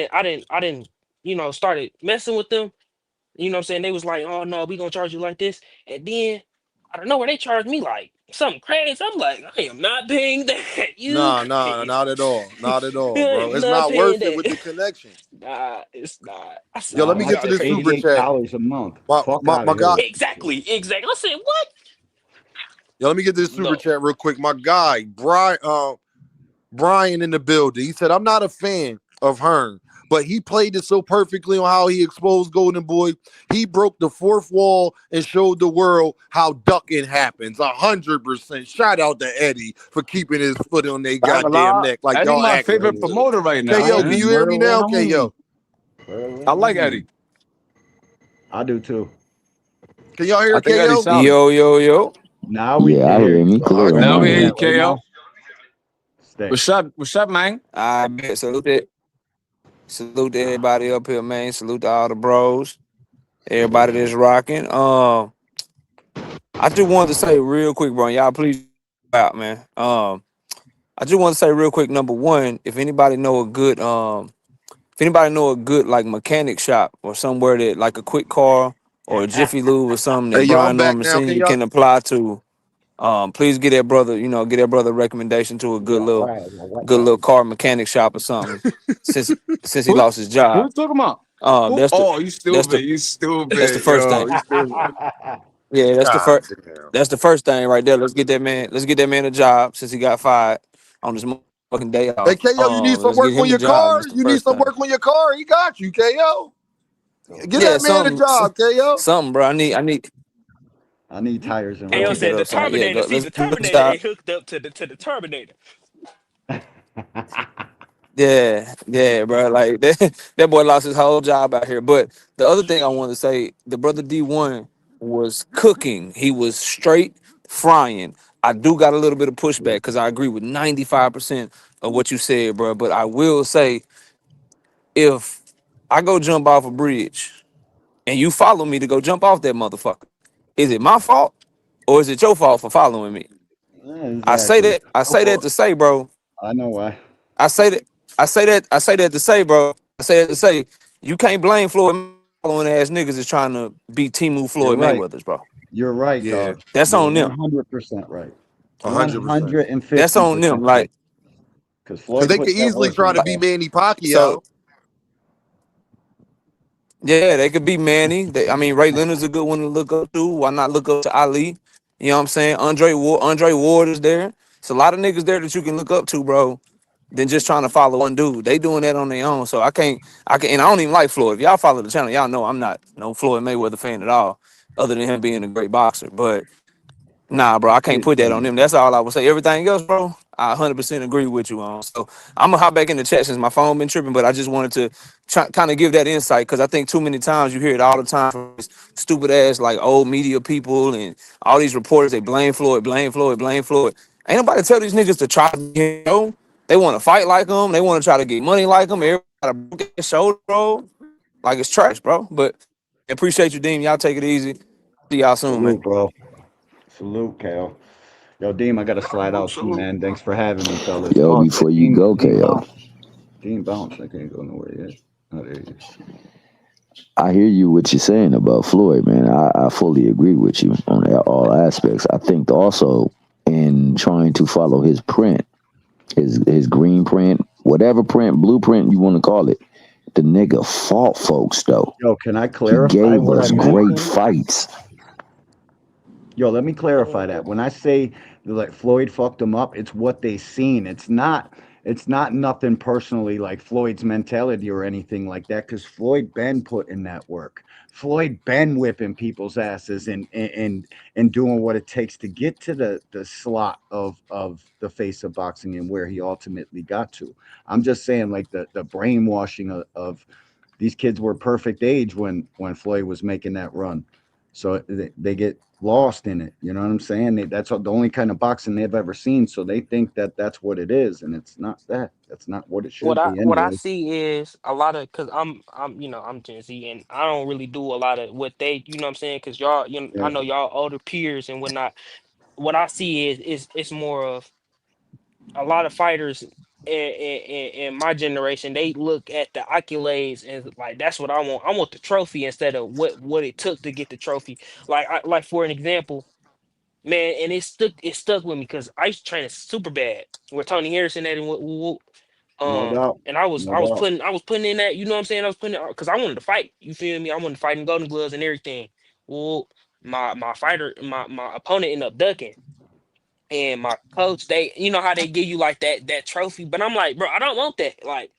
E: didn't, started messing with them. You know what I'm saying? They was like, oh no, we gonna charge you like this. And then I don't know where they charged me like something crazy. I'm like, I am not paying that.
B: Nah, not at all. Not at all, bro.
E: I'm
B: It's
E: not
B: not
E: paying
B: worth it with the
E: that.
B: connection.
E: Nah, it's not. I said,
B: Yo, let me
E: I
B: get to
E: gotta
B: this
E: pay
B: super
E: these.
B: chat.
G: $88 a month. Fuck
B: My
G: out of
B: guy.
G: here.
E: Exactly. I said, what?
B: Yo, let me get to this super
E: No.
B: chat real quick. My guy, Brian in the building. He said, I'm not a fan of Hearn, but he played it so perfectly on how he exposed Golden Boy. He broke the fourth wall and showed the world how ducking happens. 100%. Shout out to Eddie for keeping his foot on their goddamn neck. Like
H: Eddie,
B: y'all
H: my
B: acting.
H: favorite promoter right now.
B: KO,
H: man.
B: can you hear me now? KO.
H: I like Eddie.
G: I do too.
B: Can y'all hear
H: I think
B: KO?
H: Eddie's solid.
J: Yo.
G: Now we
I: Yeah, I
G: can
I: hear me clear.
H: Now we
I: on
H: hear
I: my
H: you,
I: end.
H: KO.
G: Stay.
H: What's up, man?
J: I bet. Salute to everybody up here, man. Salute to all the bros. Everybody that's rocking. I just wanted to say real quick, bro. Y'all please out, man. I just want to say real quick. Number one, if anybody know a good like mechanic shop or somewhere that like a quick car or a Jiffy Lube or something
B: Hey,
J: that
B: yo,
J: Brian
B: I'm back
J: Norman
B: now. Can
J: Sr.
B: y'all?
J: can apply to, please get that brother a recommendation to a good little car mechanic shop or something. since he lost his
H: Who
J: job.
H: you talking about? You stupid. You stupid.
J: That's the first
H: Yo,
J: thing.
H: you stupid.
J: Yeah, that's the
B: God
J: first.
B: damn.
J: That's the first thing right there. Let's get that man a job since he got fired on this fucking day
B: Hey,
J: off.
B: KO, you need some
J: Let's get
B: work on
J: him a
B: your
J: job.
B: car?
J: That's the
B: You need
J: first
B: some
J: thing.
B: work on your car? He got you, KO. Get
J: Yeah,
B: that man a job, KO.
J: something, bro. I need.
G: I need tires and
E: KO
J: Keep that
E: said the
J: up.
G: rims.
J: So yeah,
E: Terminator.
J: go,
E: See,
J: let's
E: the
J: get a
E: Terminator
J: job.
E: ain't hooked up to the Terminator.
J: Yeah, bro. Like that boy lost his whole job out here. But the other thing I wanted to say, the brother D1 was cooking. He was straight frying. I do got a little bit of pushback because I agree with 95% of what you said, bro. But I will say, if I go jump off a bridge and you follow me to go jump off that motherfucker, is it my fault or is it your fault for following me? I say
G: Exactly.
J: that. I say that to say, bro.
G: I know why.
J: I say that. I say that to say, bro. I say that to say, you can't blame Floyd following ass niggas is trying to beat Timu
G: You're
J: Floyd
G: right.
J: Mayweather's, bro.
G: You're right,
B: Yeah,
G: dog.
J: That's
G: You're
J: on them.
G: 100% right.
B: 100%.
J: That's on them.
G: 150% right.
J: Like,
G: Because
B: Because
G: Floyd
B: they
G: put
B: could
G: that
B: easily
G: work
B: try
G: in,
B: to be
G: bro.
B: Manny
J: so
B: Pacquiao.
J: yeah, they could be Manny. I mean, Ray Leonard's a good one to look up to. Why not look up to Ali? You know what I'm saying? Andre Ward is there. It's a lot of niggas there that you can look up to, bro. Than just trying to follow one dude. They doing that on their own. So and I don't even like Floyd. If y'all follow the channel, y'all know I'm not no Floyd Mayweather fan at all, other than him being a great boxer. But nah, bro, I can't put that on them. That's all I would say. Everything else, bro, I 100% agree with you on. So I'm gonna hop back in the chat since my phone been tripping, but I just wanted to kind of give that insight because I think too many times you hear it all the time from these stupid ass like old media people and all these reporters. They blame Floyd, blame Floyd, blame Floyd. Ain't nobody tell these niggas to try to get him. They want to fight like him. They want to try to get money like him. Everybody got a broken shoulder, bro. Like it's trash, bro. But appreciate you, Dean. Y'all take it easy. See y'all soon, man.
G: Salute, bro. Salute, Kale. Yo, Deem, I got to slide
B: Salute,
G: out too,
B: salute.
G: man. Thanks for having me, fellas.
I: Yo,
G: Oh, shit.
I: before you
G: Deem,
I: go,
G: Deem
I: KO,
G: bounced. Deem bounced. I can't go nowhere yet. Oh, there you
I: I hear you what you're saying about Floyd, man. I fully agree with you on all aspects. I think also in trying to follow his print, his green print, whatever print, blueprint you want to call it, the nigga fought folks though.
G: Yo, can I
I: He
G: clarify
I: gave
G: what I
I: us
G: meant?
I: great fights.
G: Yo, let me clarify that. When I say like Floyd fucked him up, it's what they seen. It's not nothing personally like Floyd's mentality or anything like that, because Floyd been put in that work. Floyd been whipping people's asses and doing what it takes to get to the slot of the face of boxing and where he ultimately got to. I'm just saying like the brainwashing of these kids were perfect age when Floyd was making that run. So they get lost in it. You know what I'm saying? That's the only kind of boxing they've ever seen. So they think that that's what it is, and it's not that. That's not what it
E: What
G: should
E: I
G: be,
E: what I
G: anyways.
E: see is a lot of because I'm I'm Gen Z and I don't really do a lot of what they what I'm saying because y'all I
G: Yeah.
E: know y'all older peers and whatnot. What I see is it's more of a lot of fighters in my generation. They look at the accolades and like that's what I want. I want the trophy instead of what it took to get the trophy. Like for an example, man, and it stuck with me because I used to train it super bad with Tony Harrison at and
G: No doubt.
E: and I was
G: No
E: I was
G: doubt.
E: putting I was putting in that, you know what I'm saying? I was putting it because I wanted to fight. You feel me? I wanted to fight in Golden Gloves and everything. Well, my opponent ended up ducking. And my coach, they you know how they give you like that trophy, but I'm like, bro, I don't want that. Like,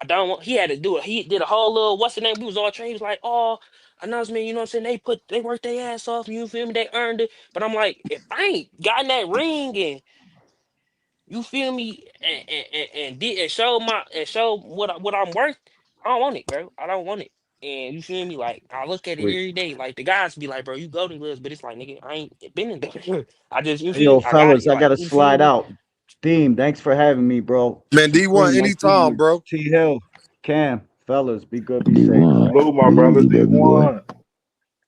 E: I don't want. He had to do it. He did a whole little what's the name? We was all trained. He was like, oh, announcement. You know what I'm saying? They worked their ass off. You feel me? They earned it. But I'm like, if I ain't gotten that ring and you feel me and show what I'm worth, I don't want it, bro. I don't want it. And you feel me? Like I look at it
G: Sweet.
E: every day. Like the guys be like, bro, you golden gloves, but it's like, nigga, I ain't been in there. I just you
G: Hey,
E: feel
G: yo,
E: me? I got
G: fellas,
E: it.
G: I
E: Like
G: gotta
E: you feel
G: slide
E: me?
G: out. Deem, thanks for having me, bro.
B: Man, D1
G: Supreme, I see
B: anytime,
G: you.
B: bro.
G: T Hill, Cam, fellas, be good, be safe. All
I: D1,
G: right.
F: Salute my brother
I: easy, baby boy.
F: D1.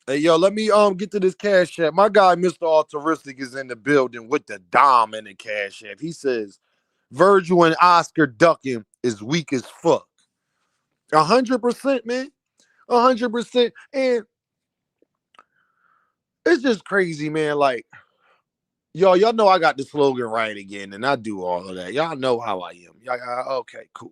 B: Hey, yo, let me get to this cash app. My guy, Mr. Altruistic, is in the building with the dime in the cash app. He says Virgil and Oscar ducking is weak as fuck. 100%, man. 100%. And it's just crazy, man. Like, y'all know I got the slogan right again, and I do all of that. Y'all know how I am. Okay, cool.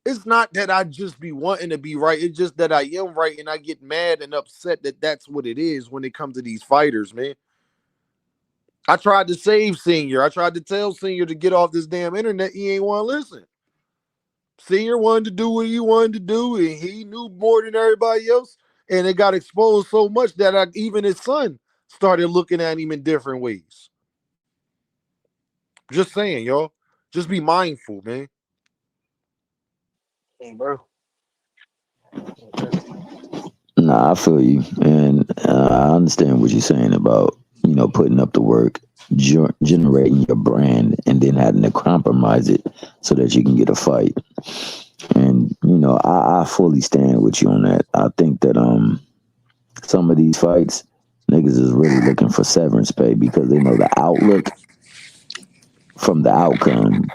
B: It's not that I just be wanting to be right. It's just that I am right, and I get mad and upset that that's what it is when it comes to these fighters, man. I tried to save Senior. I tried to tell Senior to get off this damn internet. He ain't want to listen. Senior wanted to do what he wanted to do, and he knew more than everybody else. And it got exposed so much that even his son started looking at him in different ways. Just saying, y'all. Just be mindful, man.
E: Hey, bro.
I: Nah, I feel you, and I understand what you're saying about putting up the work, generating your brand, and then having to compromise it so that you can get a fight. And I fully stand with you on that. I think that some of these fights, niggas is really looking for severance pay because they know the outlook from the outcome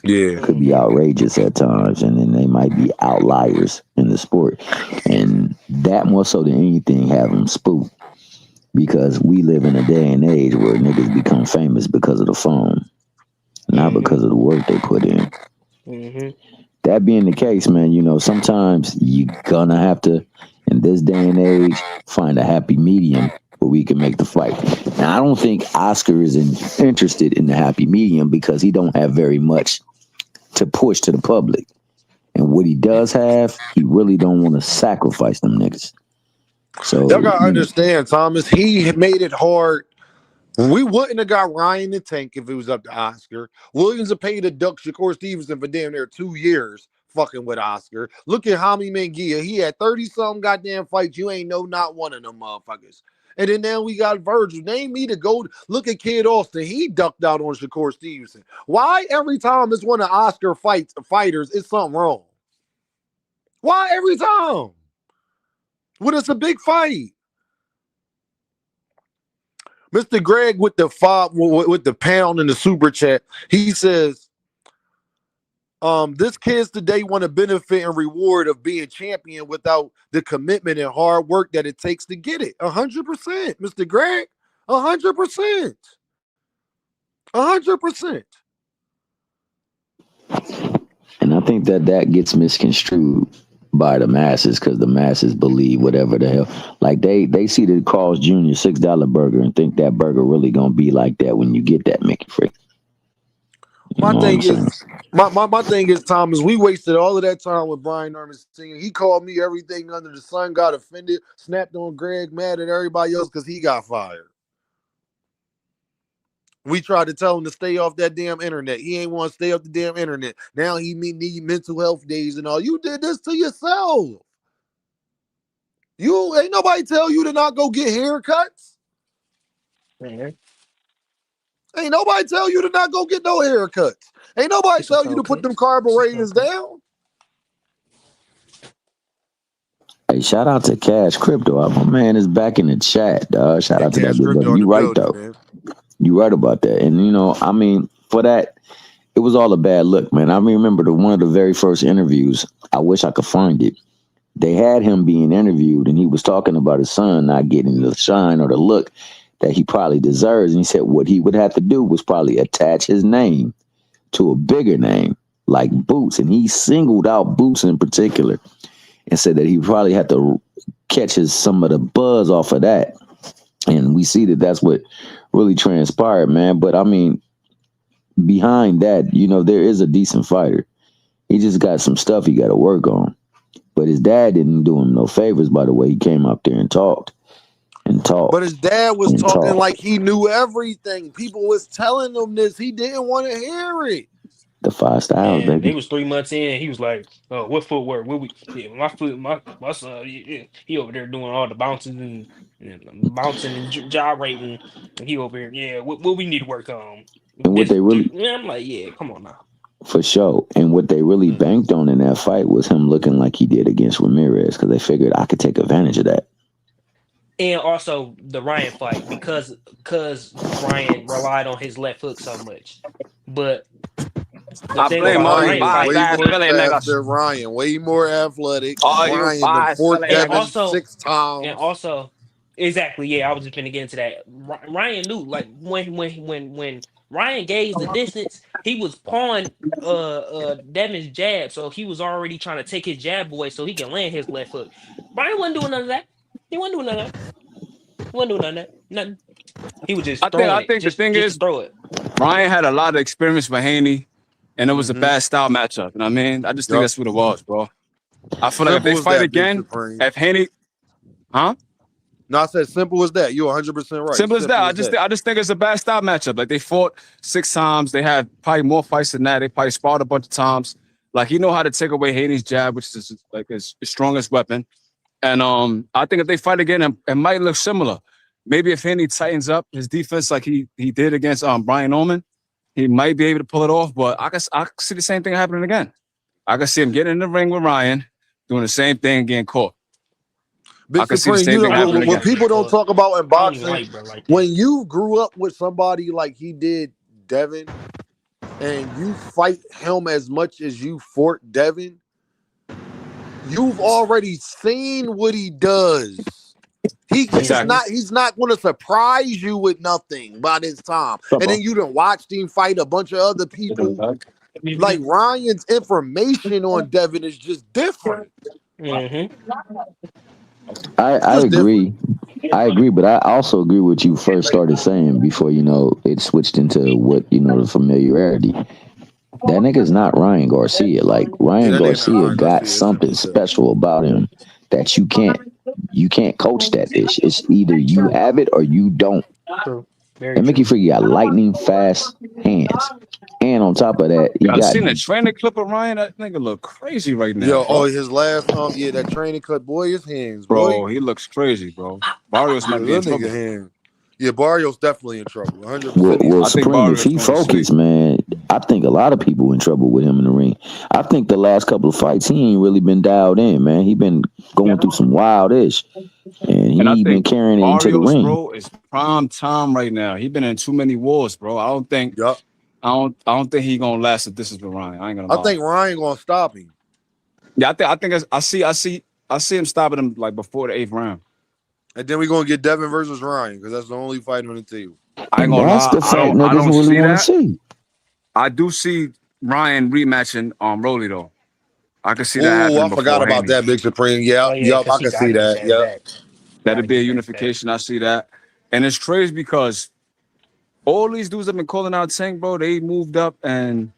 B: Yeah.
I: could be outrageous at times, and then they might be outliers in the sport, and that more so than anything have them spooked because we live in a day and age where niggas become famous because of the phone, not because of the work they put in. That being the case, man, sometimes you gonna have to, in this day and age, find a happy medium where we can make the fight. Now, I don't think Oscar is interested in the happy medium because he don't have very much to push to the public. And what he does have, he really don't want to sacrifice them niggas. So
B: Y'all gotta understand, Thomas, he made it hard. We wouldn't have got Ryan the Tank if it was up to Oscar. Williams have paid a duck Shakur Stevenson for damn near 2 years fucking with Oscar. Look at Hami Mangia. He had 30-something goddamn fights. You ain't know not one of them motherfuckers. And then now we got Virgil. Name me to go look at Kid Austin. He ducked out on Shakur Stevenson. Why every time it's one of Oscar fighters, it's something wrong? Why every time? When it's a big fight. Mr. Greg with the pound and the super chat, he says, this kids today want to benefit and reward of being champion without the commitment and hard work that it takes to get it. 100%, Mr. Greg. 100%. 100%.
I: And I think that gets misconstrued by the masses because the masses believe whatever the hell. Like they see the Carl's Jr. $6 burger and think that burger really gonna be like that when you get that Mickey Free.
B: My thing is, Thomas, we wasted all of that time with Brian Norman singing. He called me everything under the sun, got offended, snapped on Greg, mad at everybody else because he got fired. We tried to tell him to stay off that damn internet. He ain't want to stay off the damn internet. Now he need mental health days and all. You did this to yourself. You ain't nobody tell you to not go get haircuts. Ain't nobody tell you to not go get no haircuts. Ain't nobody tell you to put them carburetors down.
I: Hey, shout out to Cash Crypto. My man is back in the chat, dog. Shout out to that good brother. You right though. Man. You right about that. And for that, it was all a bad look, man. I remember one of the very first interviews. I wish I could find it. They had him being interviewed, and he was talking about his son not getting the shine or the look that he probably deserves. And he said what he would have to do was probably attach his name to a bigger name, like Boots. And he singled out Boots in particular and said that he probably had to catch some of the buzz off of that. And we see that that's what really transpired, man. But behind that, there is a decent fighter. He just got some stuff he got to work on. But his dad didn't do him no favors by the way he came up there and talked.
B: But his dad was talking like he knew everything. People was telling him this. He didn't want to hear it.
I: The 5 styles, baby.
E: They was 3 months in. He was like, "Oh, what footwork? My son, he over there doing all the bouncing and gyrating, and he over here, yeah. What we need to work on?"
I: And what they really,
E: I'm like, yeah, come on now.
I: For sure. And what they really banked on in that fight was him looking like he did against Ramirez because they figured I could take advantage of that.
E: And also the Ryan fight because Ryan relied on his left hook so much, but.
H: I blame all you
B: Ryan, way more athletic.
H: All
B: Ryan,
H: you
B: the fourth Devin 6 times.
E: And also, exactly, yeah, I was just gonna get into that. Ryan knew, like when Ryan gauged the distance, he was pawing Devin's jab, so he was already trying to take his jab away so he can land his left hook. Ryan wasn't doing none of that. He wasn't doing none of that. Nothing. He was just throwing
H: I
E: it,
H: think the thing
E: just to
H: is,
E: throw it.
H: Ryan had a lot of experience with Haney, and it was a
B: Mm-hmm.
H: bad style matchup. You know what I mean? I just think
B: Yep.
H: that's what it was, bro. I feel like if they
B: Simple as
H: fight
B: that, Big
H: again,
B: Supreme.
H: if Haney, huh?
B: No, I said simple as that. You're 100% right.
H: Simple as that.
B: Simple as that.
H: I just think it's a bad style matchup. Like they fought 6 times. They had probably more fights than that. They probably sparred a bunch of times. Like he know how to take away Haney's jab, which is like his strongest weapon. And I think if they fight again, it might look similar. Maybe if Haney tightens up his defense like he did against Brian Norman, he might be able to pull it off. But I can see the same thing happening again. I can see him getting in the ring with Ryan, doing the same thing, getting caught.
B: Big
H: I can see the
B: Supreme,
H: same thing happening
B: what
H: again.
B: people don't talk about in
E: I don't even
B: boxing,
E: like bro like that.
B: when you grew up with somebody like he did, Devin, and you fight him as much as you fought Devin, you've already seen what he does. He's not going to surprise you with nothing by this time. And then you done watched him fight a bunch of other people. Like Ryan's information on Devin is just different.
E: Mm-hmm.
I: I agree. I agree, but I also agree with you first started saying before, it switched into what, the familiarity. That nigga's not Ryan Garcia. Like Ryan
B: that nigga not
I: Garcia
B: Ryan
I: got
B: Garcia,
I: something
B: simple as
I: special about him that you can't coach that ish. It's either you have it or you don't.
E: True. Very
I: And
E: true.
I: Mickey Freaky got lightning fast hands. And on top of that, he
H: I've
I: got
H: seen a training clip of Ryan. That nigga look crazy right now.
B: Yo,
H: bro.
B: his last that training cut, boy, his hands,
H: Bro,
B: boy.
H: he looks crazy, bro. Barrios might be in
B: That nigga
H: trouble.
B: hand. Yeah, Barrios definitely in trouble. 100%.
I: well,
H: I think
I: Supreme, if
H: Barrios
I: he
H: going to sleep.
I: focused, man, I think a lot of people in trouble with him in the ring. I think the last couple of fights, he ain't really been dialed in, man. He been going through some wild ish. And
H: I
I: he been
H: think
I: carrying it into the
H: Barrios,
I: ring.
H: bro, is prime time right now. He been in too many wars, bro. I don't think
B: Yup.
H: I don't think he gonna last if this is with Ryan. I ain't gonna lie.
B: I think Ryan gonna stop him.
H: Yeah, I think I see him stopping him like before the 8th round.
B: And then we're gonna get Devin versus Ryan, because that's the only fight on the table.
H: I ain't
I: And
H: gonna
I: that's
H: lie.
I: the fight
H: I
I: niggas
H: don't
I: really
H: see
I: want to
H: that.
I: see.
H: I do see Ryan rematching Rolly though. I can see that
B: Oh,
H: happening
B: I forgot
H: before
B: about
H: Haney.
B: that, Big Supreme. Yeah,
E: Oh yeah,
B: yup,
E: because
B: I
E: he
B: can
E: got
B: see
E: to get
B: that.
E: that
B: Yep.
E: back.
H: That'd be a
E: Gotta get that back.
H: unification. I see that. And it's crazy because all these dudes have been calling out Tank, bro. They moved up and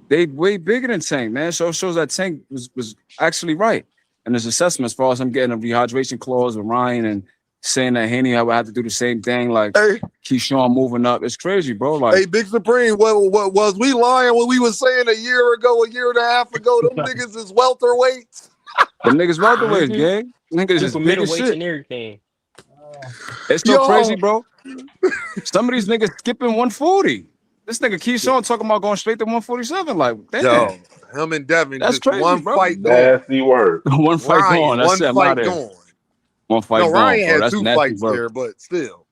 H: they way bigger than Tank, man. So it shows that Tank was actually right in his assessment as far as him getting a rehydration clause with Ryan and saying that Haney would have to do the same thing, like
B: Hey,
H: Keyshawn moving up. It's crazy, bro. Like
B: hey, Big Supreme, what was we lying when we was saying a year and a half ago, them niggas is welterweights?
H: the niggas welterweights,
E: Mm-hmm.
H: gang. Niggas is
E: Super
H: big as
E: middleweights
H: shit.
E: and everything.
H: It's so crazy,
B: Yo,
H: bro. Some of these niggas skipping 140. This nigga Keyshawn talking about going straight to 147. Like, damn,
B: him and Devin,
H: that's
B: just
H: crazy,
B: one
H: bro.
B: fight gone.
F: Nasty work.
H: One fight gone.
B: Ryan,
H: That's
B: one
H: it. I'm out
B: fight
H: of here.
B: gone.
H: One fight
B: No,
H: gone,
B: Ryan
H: bro.
B: had
H: That's
B: 2
H: nasty
B: fights
H: work.
B: there, but still.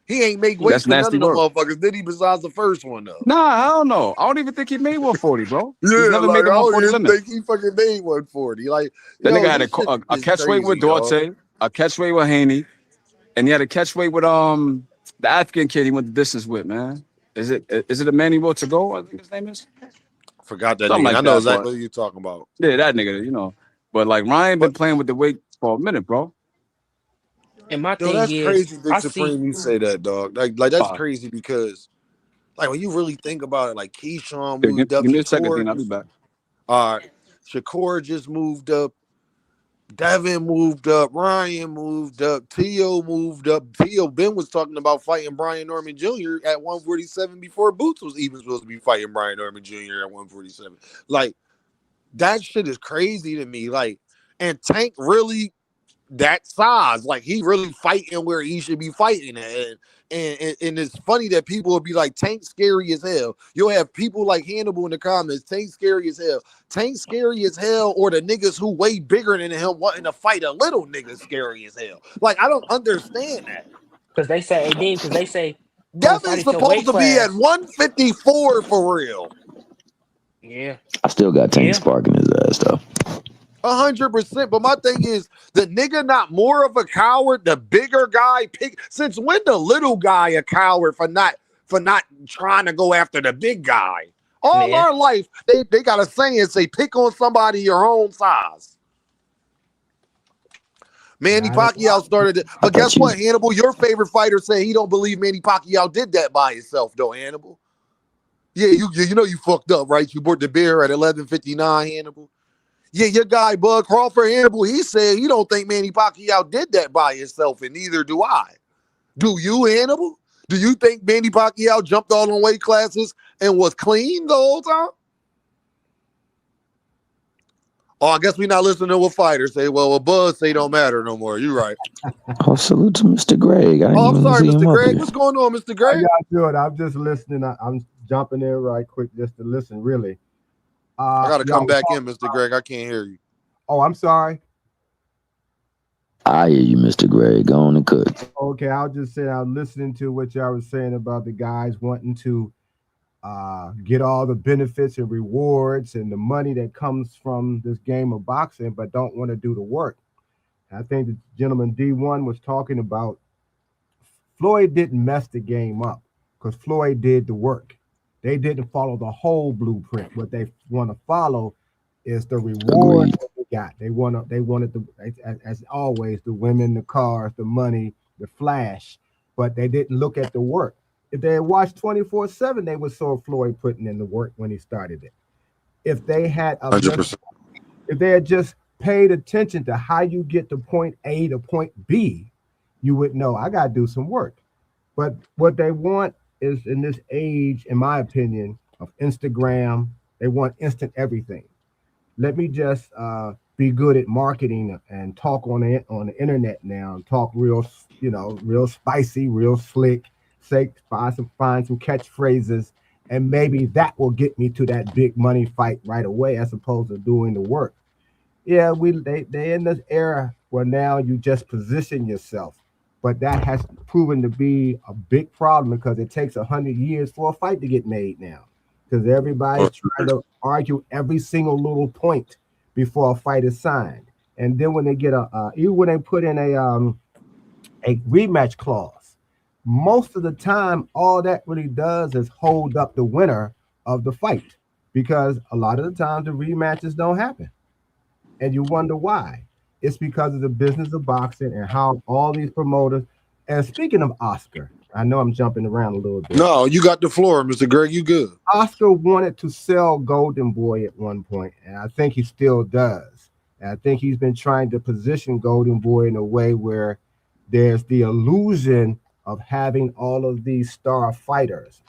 B: He ain't make weight
H: That's
B: for none
H: nasty
B: of them
H: work.
B: motherfuckers, did he, besides the first one, though?
H: Nah, I don't know. I don't even think he made 140, bro. He's
B: Yeah,
H: never
B: like,
H: made the
B: I don't
H: 140
B: even
H: limit.
B: think he fucking made 140. Like,
H: That
B: yo,
H: nigga had
B: this shit
H: a
B: is
H: catchweight with
B: crazy, dog.
H: Duarte, a catchweight with Haney, and he had a catchweight with the African kid he went the distance with, man. Is it Emmanuel to go? I think his name is
B: Forgot that
H: something
B: nigga.
H: like
B: I know
H: that. But
B: exactly what you're talking about.
H: yeah, that nigga, But like Ryan been
B: But,
H: playing with the weight for a minute, bro.
E: And my
B: yo,
E: thing
B: that's
E: is,
B: crazy, Big
E: I see.
B: Supreme, you say that, dog. Like that's
H: Uh,
B: crazy because, like, when you really think about it, like, Keyshawn
H: give,
B: moved up,
H: give me a second, Dean. I'll be back.
B: Shakur just moved up, Devin moved up, Ryan moved up, Tio moved up. Tio Ben was talking about fighting Brian Norman Jr. at 147 before Boots was even supposed to be fighting Brian Norman Jr. at 147. Like, that shit is crazy to me. Like, and Tank really that size, like he really fighting where he should be fighting at. And it's funny that people will be like, Tank scary as hell. You'll have people like Hannibal in the comments, Tank scary as hell. Tank scary as hell, or the niggas who way bigger than him wanting to fight a little nigga scary as hell. Like, I don't understand that.
E: Because they say, Againnn, because they say, oh, fight
B: Devin's
E: at your
B: supposed
E: weight
B: to be at
E: class.
B: 154 for real.
E: Yeah.
I: I still got Tank sparking his ass though.
B: 100%. But my thing is, the nigga not more of a coward. The bigger guy pick. Since when the little guy a coward for not trying to go after the big guy? All our life, they got a saying say, pick on somebody your own size. Manny Pacquiao started it. But guess what, Hannibal? Your favorite fighter said he don't believe Manny Pacquiao did that by himself, though, Hannibal. Yeah, you know you fucked up, right? You bought the beer at 11:59, Hannibal. Yeah, your guy Bud Crawford, Hannibal, he said he don't think Manny Pacquiao did that by himself, and neither do I. Do you, Hannibal? Do you think Manny Pacquiao jumped all in weight classes and was clean the whole time? Oh, I guess we're not listening to what fighters say. Well, what Buzz say don't matter no more. You're right.
I: Oh, salute to Mr. Greg.
B: I'm sorry, Mr. Greg. What's going on, Mr. Greg?
K: How y'all doing? I'm just listening. I'm jumping in right quick just to listen, really.
B: I got to come back in, Mr. Greg. I can't hear you.
K: Oh, I'm sorry.
I: I hear you, Mr. Greg. Go on and cook.
K: Okay, I'll just say I'm listening to what y'all was saying about the guys wanting to get all the benefits and rewards and the money that comes from this game of boxing, but don't want to do the work. I think the gentleman D1 was talking about Floyd didn't mess the game up because Floyd did the work. They didn't follow the whole blueprint. What they want to follow is the reward that they got. They wanted as always, the women, the cars, the money, the flash, but they didn't look at the work. If they had watched 24/7, they would saw Floyd putting in the work when he started it. If they had if they had just paid attention to how you get to point A to point B, you would know I got to do some work. But what they want is, in this age, in my opinion, of Instagram, they want instant everything. Let me just be good at marketing and talk on the internet now and talk real spicy, real slick. Find some catchphrases, and maybe that will get me to that big money fight right away, as opposed to doing the work. Yeah, they in this era where now you just position yourself, but that has proven to be a big problem because it takes 100 years for a fight to get made now, because everybody's trying to argue every single little point before a fight is signed, and then when they get even when they put in a rematch clause. Most of the time, all that really does is hold up the winner of the fight, because a lot of the times the rematches don't happen. And you wonder why. It's because of the business of boxing and how all these promoters, and speaking of Oscar, I know I'm jumping around a little bit.
B: No, you got the floor, Mr. Greg. You good.
K: Oscar wanted to sell Golden Boy at one point, and I think he still does. And I think he's been trying to position Golden Boy in a way where there's the illusion of having all of these star fighters.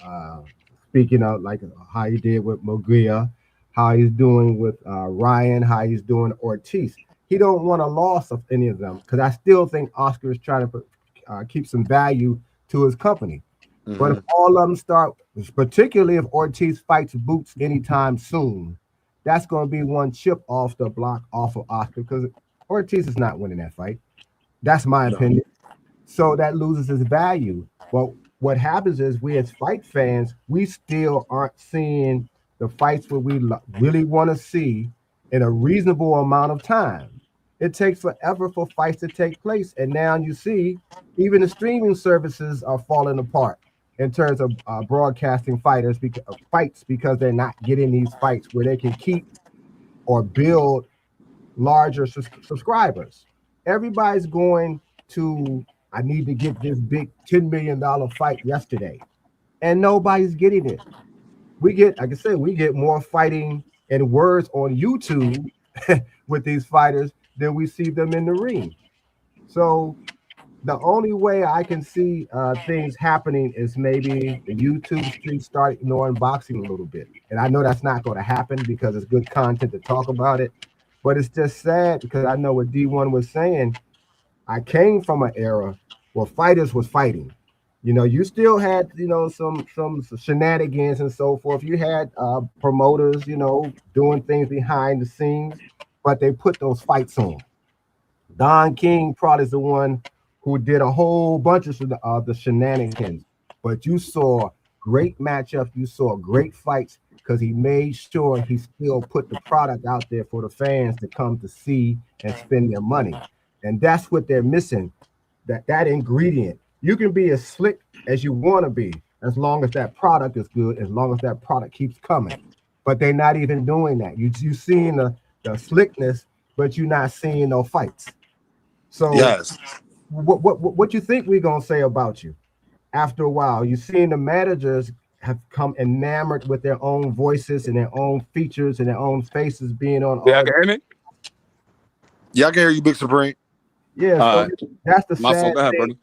K: Speaking of like how he did with Mugria, how he's doing with Ryan, how he's doing Ortiz. He don't want a loss of any of them, because I still think Oscar is trying to keep some value to his company. Mm-hmm. But if all of them start, particularly if Ortiz fights Boots anytime soon, that's going to be one chip off the block off of Oscar, because Ortiz is not winning that fight. That's my opinion. So that loses its value. Well, what happens is we as fight fans, we still aren't seeing the fights where we really want to see in a reasonable amount of time. It takes forever for fights to take place. And now you see even the streaming services are falling apart in terms of broadcasting fights because they're not getting these fights where they can keep or build larger subscribers. Everybody's going to, I need to get this big $10 million fight yesterday. And nobody's getting it. We get, like I said, we get more fighting and words on YouTube with these fighters than we see them in the ring. So the only way I can see things happening is maybe the YouTube streets start ignoring boxing a little bit. And I know that's not going to happen because it's good content to talk about it. But it's just sad because I know what D1 was saying. I came from an era where fighters was fighting. You know, you still had, you know, some shenanigans and so forth. You had promoters, you know, doing things behind the scenes, but they put those fights on. Don King probably is the one who did a whole bunch of the shenanigans, but you saw great matchups. You saw great fights because he made sure he still put the product out there for the fans to come to see and spend their money. And that's what they're missing, that ingredient. You can be as slick as you want to be, as long as that product is good, as long as that product keeps coming. But they're not even doing that. You seeing the slickness, but you're not seeing no fights. So
B: Yes.
K: what you think we're gonna say about you after a while? You seeing the managers have come enamored with their own voices and their own features and their own faces being on
H: Yeah,
K: all.
H: can you hear me?
B: Yeah, I can hear you, Big Supreme.
K: Yeah,
H: All
K: so
H: right.
K: that's the
H: My fault.
K: sad
H: Go ahead,
K: thing
H: brother.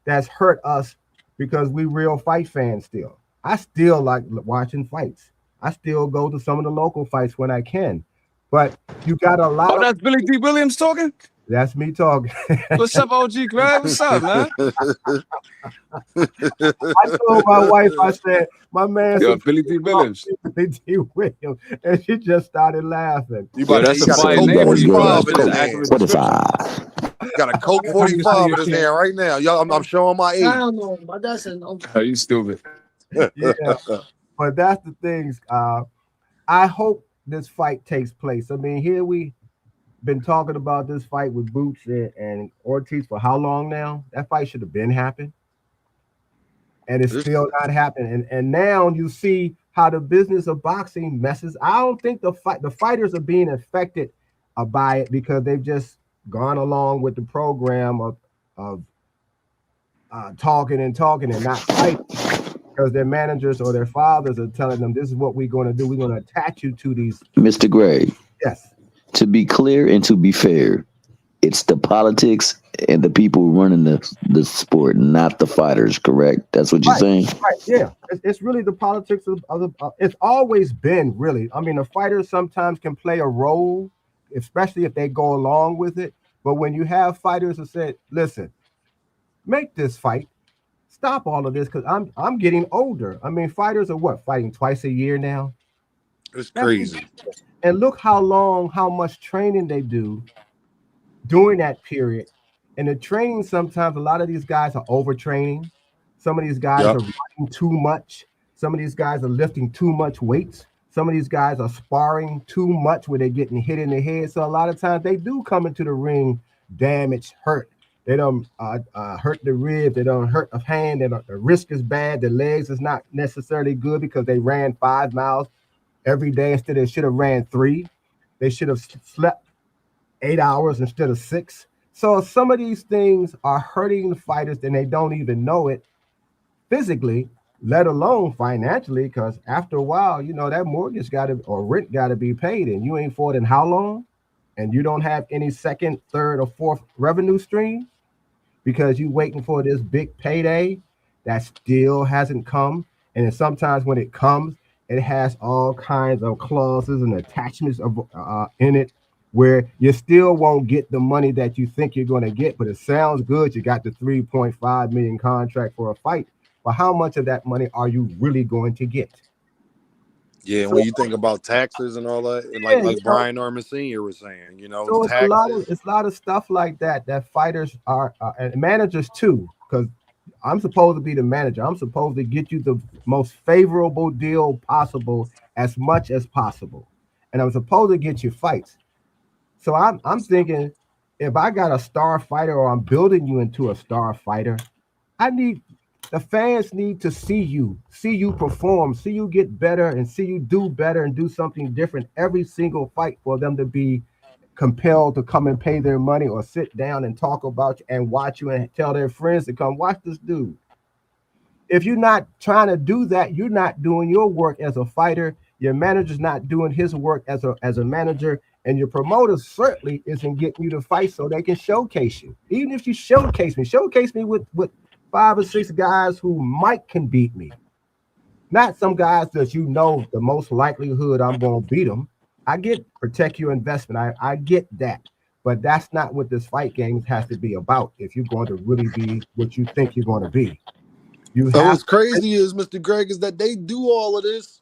K: that's hurt us because we real fight fans still. I still like watching fights. I still go to some of the local fights when I can. But you got a lot
H: Oh,
K: of
H: that's Billy D. Williams talking?
K: that's me talking.
H: What's up, OG Greg? What's up, man?
K: I told my wife, I said, my man
H: Yo,
K: Supreme
H: Billy D.
K: lost
H: Williams.
K: to Billy D. Williams, and she just started laughing.
B: You
H: Yo,
B: about to,
H: that's
B: he
H: a
B: got a
H: fire
I: He
B: Coke
H: name
I: better
H: for you, bro.
I: get
H: That
B: 45
I: a
B: in
H: shit
B: his
H: is
I: Coke
B: hand.
H: accurate description.
I: 45.
B: Got a Coke
H: Let me see
B: 45
H: your
B: in his
H: shit.
B: hand right now. Y'all, I'm showing my age.
H: Oh, you stupid.
K: Yeah, but that's the things. I hope this fight takes place. I mean, here we been talking about this fight with Boots and Ortiz for how long now? That fight should have been happened, and it's
B: This-
K: still not happening. And now you see how the business of boxing messes. I don't think the fighters are being affected by it because they've just gone along with the program of talking and talking and not fighting because their managers or their fathers are telling them this is what we're going to do. We're going to attach you to these.
I: Mr. Gray,
K: Yes.
I: to be clear and to be fair, it's the politics and the people running the sport, not the fighters, correct? That's what you're
K: Right.
I: saying?
K: Right. Yeah. It's really the politics of the. It's always been really. I mean, the fighters sometimes can play a role, especially if they go along with it. But when you have fighters who said, "Listen, make this fight, stop all of this," because I'm getting older. I mean, fighters are what fighting twice a year now.
B: It's
K: That's
B: crazy.
K: and look how much training they do during that period. And the training, sometimes a lot of these guys are overtraining. Some of these guys
B: Yep.
K: are running too much. Some of these guys are lifting too much weights. Some of these guys are sparring too much where they're getting hit in the head. So a lot of times they do come into the ring damaged, hurt. They don't hurt the rib. They don't hurt the hand. The wrist is bad. The legs is not necessarily good because they ran 5 miles every day instead they should have ran 3. They should have slept 8 hours instead of 6. So some of these things are hurting the fighters and they don't even know it physically, let alone financially, because after a while, you know, that mortgage got to or rent got to be paid and you ain't fought in how long? And you don't have any second, third, or fourth revenue stream because you waiting for this big payday that still hasn't come. And then sometimes when it comes, it has all kinds of clauses and attachments of in it where you still won't get the money that you think you're going to get, but it sounds good. You got the 3.5 million contract for a fight, but how much of that money are you really going to get?
B: Yeah,
K: So,
B: when you think about taxes and all that, and
K: yeah,
B: like Brian Norman Sr. was saying,
K: so it's
B: taxes.
K: a lot of stuff like that fighters are and managers too, because I'm supposed to be the manager. I'm supposed to get you the most favorable deal possible as much as possible, and I'm supposed to get you fights. So I'm thinking, if I got a star fighter or I'm building you into a star fighter, I need the fans need to see you perform, see you get better, and see you do better and do something different every single fight for them to be compelled to come and pay their money or sit down and talk about you and watch you and tell their friends to come watch this dude. If you're not trying to do that, you're not doing your work as a fighter. Your manager's not doing his work as a manager, and your promoter certainly isn't getting you to fight so they can showcase you. Even if you showcase me with 5 or 6 guys who might can beat me, not some guys that you know the most likelihood I'm going to beat them. I get protect your investment. I get that, but that's not what this fight game has to be about. If you're going to really be what you think you're going to be. You
B: So
K: have
B: what's crazy is, Mr. Greg, is that they do all of this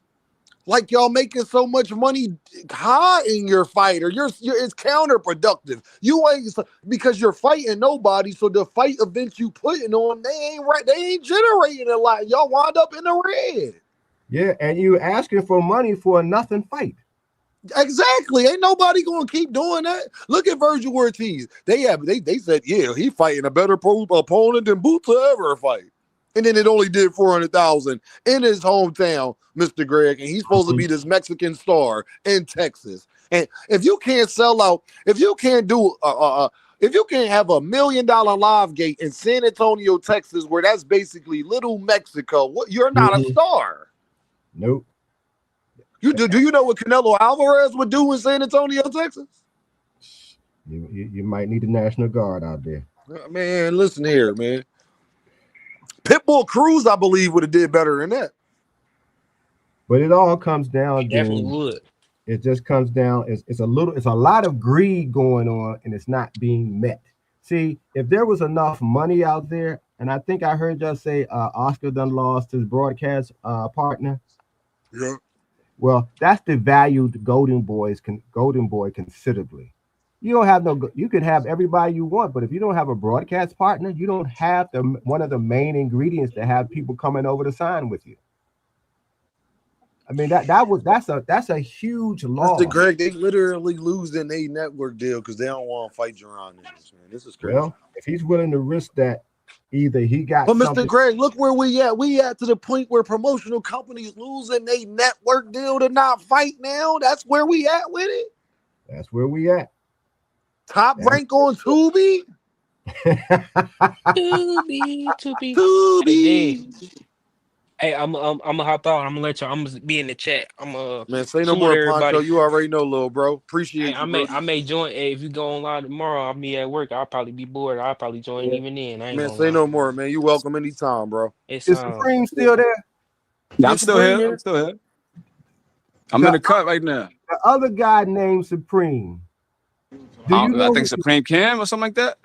B: like y'all making so much money hiding your fighter. You're it's counterproductive. You ain't because you're fighting nobody. So the fight events you putting on, they ain't right. They ain't generating a lot. Y'all wind up in the red.
K: Yeah, and you asking for money for a nothing fight.
B: Exactly. Ain't nobody gonna keep doing that. Look at Virgil Ortiz. They said, yeah, he fighting a better opponent than Boots will ever fight. And then it only did 400,000 in his hometown, Mr. Greg. And he's supposed to be this Mexican star in Texas. And if you can't sell out, if you can't do If you can't have $1 million live gate in San Antonio, Texas, where that's basically little Mexico, you're not a star.
K: Nope.
B: Do you know what Canelo Alvarez would do in San Antonio, Texas?
K: You might need the National Guard out there.
B: Man, listen here, man. Pitbull Cruz, I believe, would have did better than that.
K: But it all comes down.
E: Definitely would.
K: It just comes down. It's a lot of greed going on, and it's not being met. See, if there was enough money out there, and I think I heard y'all say Oscar done lost his broadcast partner.
B: Yeah.
K: Well, that's devalued Golden Boy considerably. You don't have you could have everybody you want, but if you don't have a broadcast partner, you don't have one of the main ingredients to have people coming over to sign with you. I mean, that's a huge loss.
B: Mr. Greg, they literally losing a network deal because they don't want to fight jaronennis, man. This is crazy.
K: Well, if he's willing to risk that, either he got.
B: But Mr. Greg, look where we at. We at to the point where promotional companies losing a network deal to not fight now. That's where we at with it.
K: That's where we at.
B: Top rank on Tubi.
E: Tubi. Hey, I'm gonna hop out. I'm gonna let y'all. I'm gonna be in the chat.
B: Man, say no more, Poncho. You already know, little bro. Appreciate you.
E: I may join. Hey, if you go online tomorrow, I'll be at work. I'll probably be bored. I'll probably join even then.
B: Man, say no more, man. You welcome anytime, bro.
K: Is Supreme still there?
H: Yeah, I'm still here. I'm still here. I'm in the cut right now.
K: The other guy named Supreme.
H: I think Supreme Cam or something like that.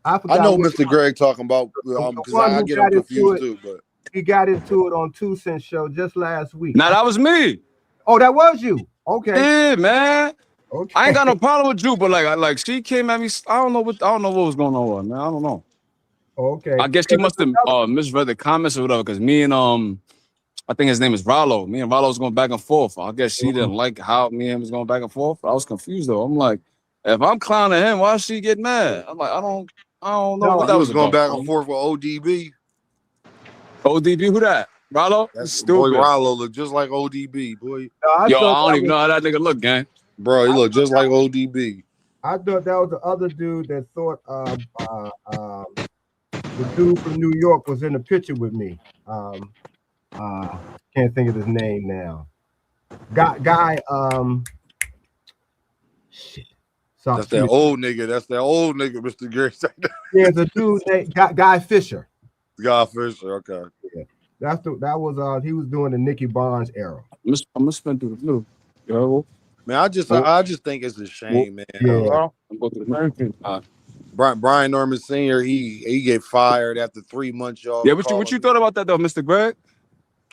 K: I
B: know Mr. Greg talking about because I get him confused too, but.
K: He got into it on 2 Cent show just last week.
H: Now that was me.
K: Oh, that was you. Okay.
H: Yeah, man. Okay. I ain't got no problem with you, but like she came at me. I don't know what was going on, man. I don't know.
K: Okay.
H: I guess she must have misread the comments or whatever. Because me and I think his name is Rollo. Me and Rollo was going back and forth. I guess she didn't like how me and him was going back and forth. I was confused though. I'm like, if I'm clowning him, why she get mad? I'm like, I don't know what that was
B: going back and forth with ODB.
H: ODB, who that? Rollo?
B: That's stupid. Boy, Rollo look just like ODB, boy.
H: I don't even know how that nigga look, gang.
B: Bro, he look just like ODB.
K: I thought that was the other dude that thought the dude from New York was in the picture with me. Can't think of his name now. Guy, shit.
B: That's that old nigga. That's that old nigga, Mr. Gary.
K: Yeah, the dude named Guy Fisher.
B: Guy Fisher, okay.
K: Yeah. That was he was doing the Nicky Barnes era.
H: I'm gonna spend through the middle. Yo.
B: Man, I just think it's a shame, man.
K: Yeah.
H: I'm going to the American.
B: Brian Norman Sr. He get fired after 3 months, y'all.
H: Yeah, what you thought about that though, Mr. Greg?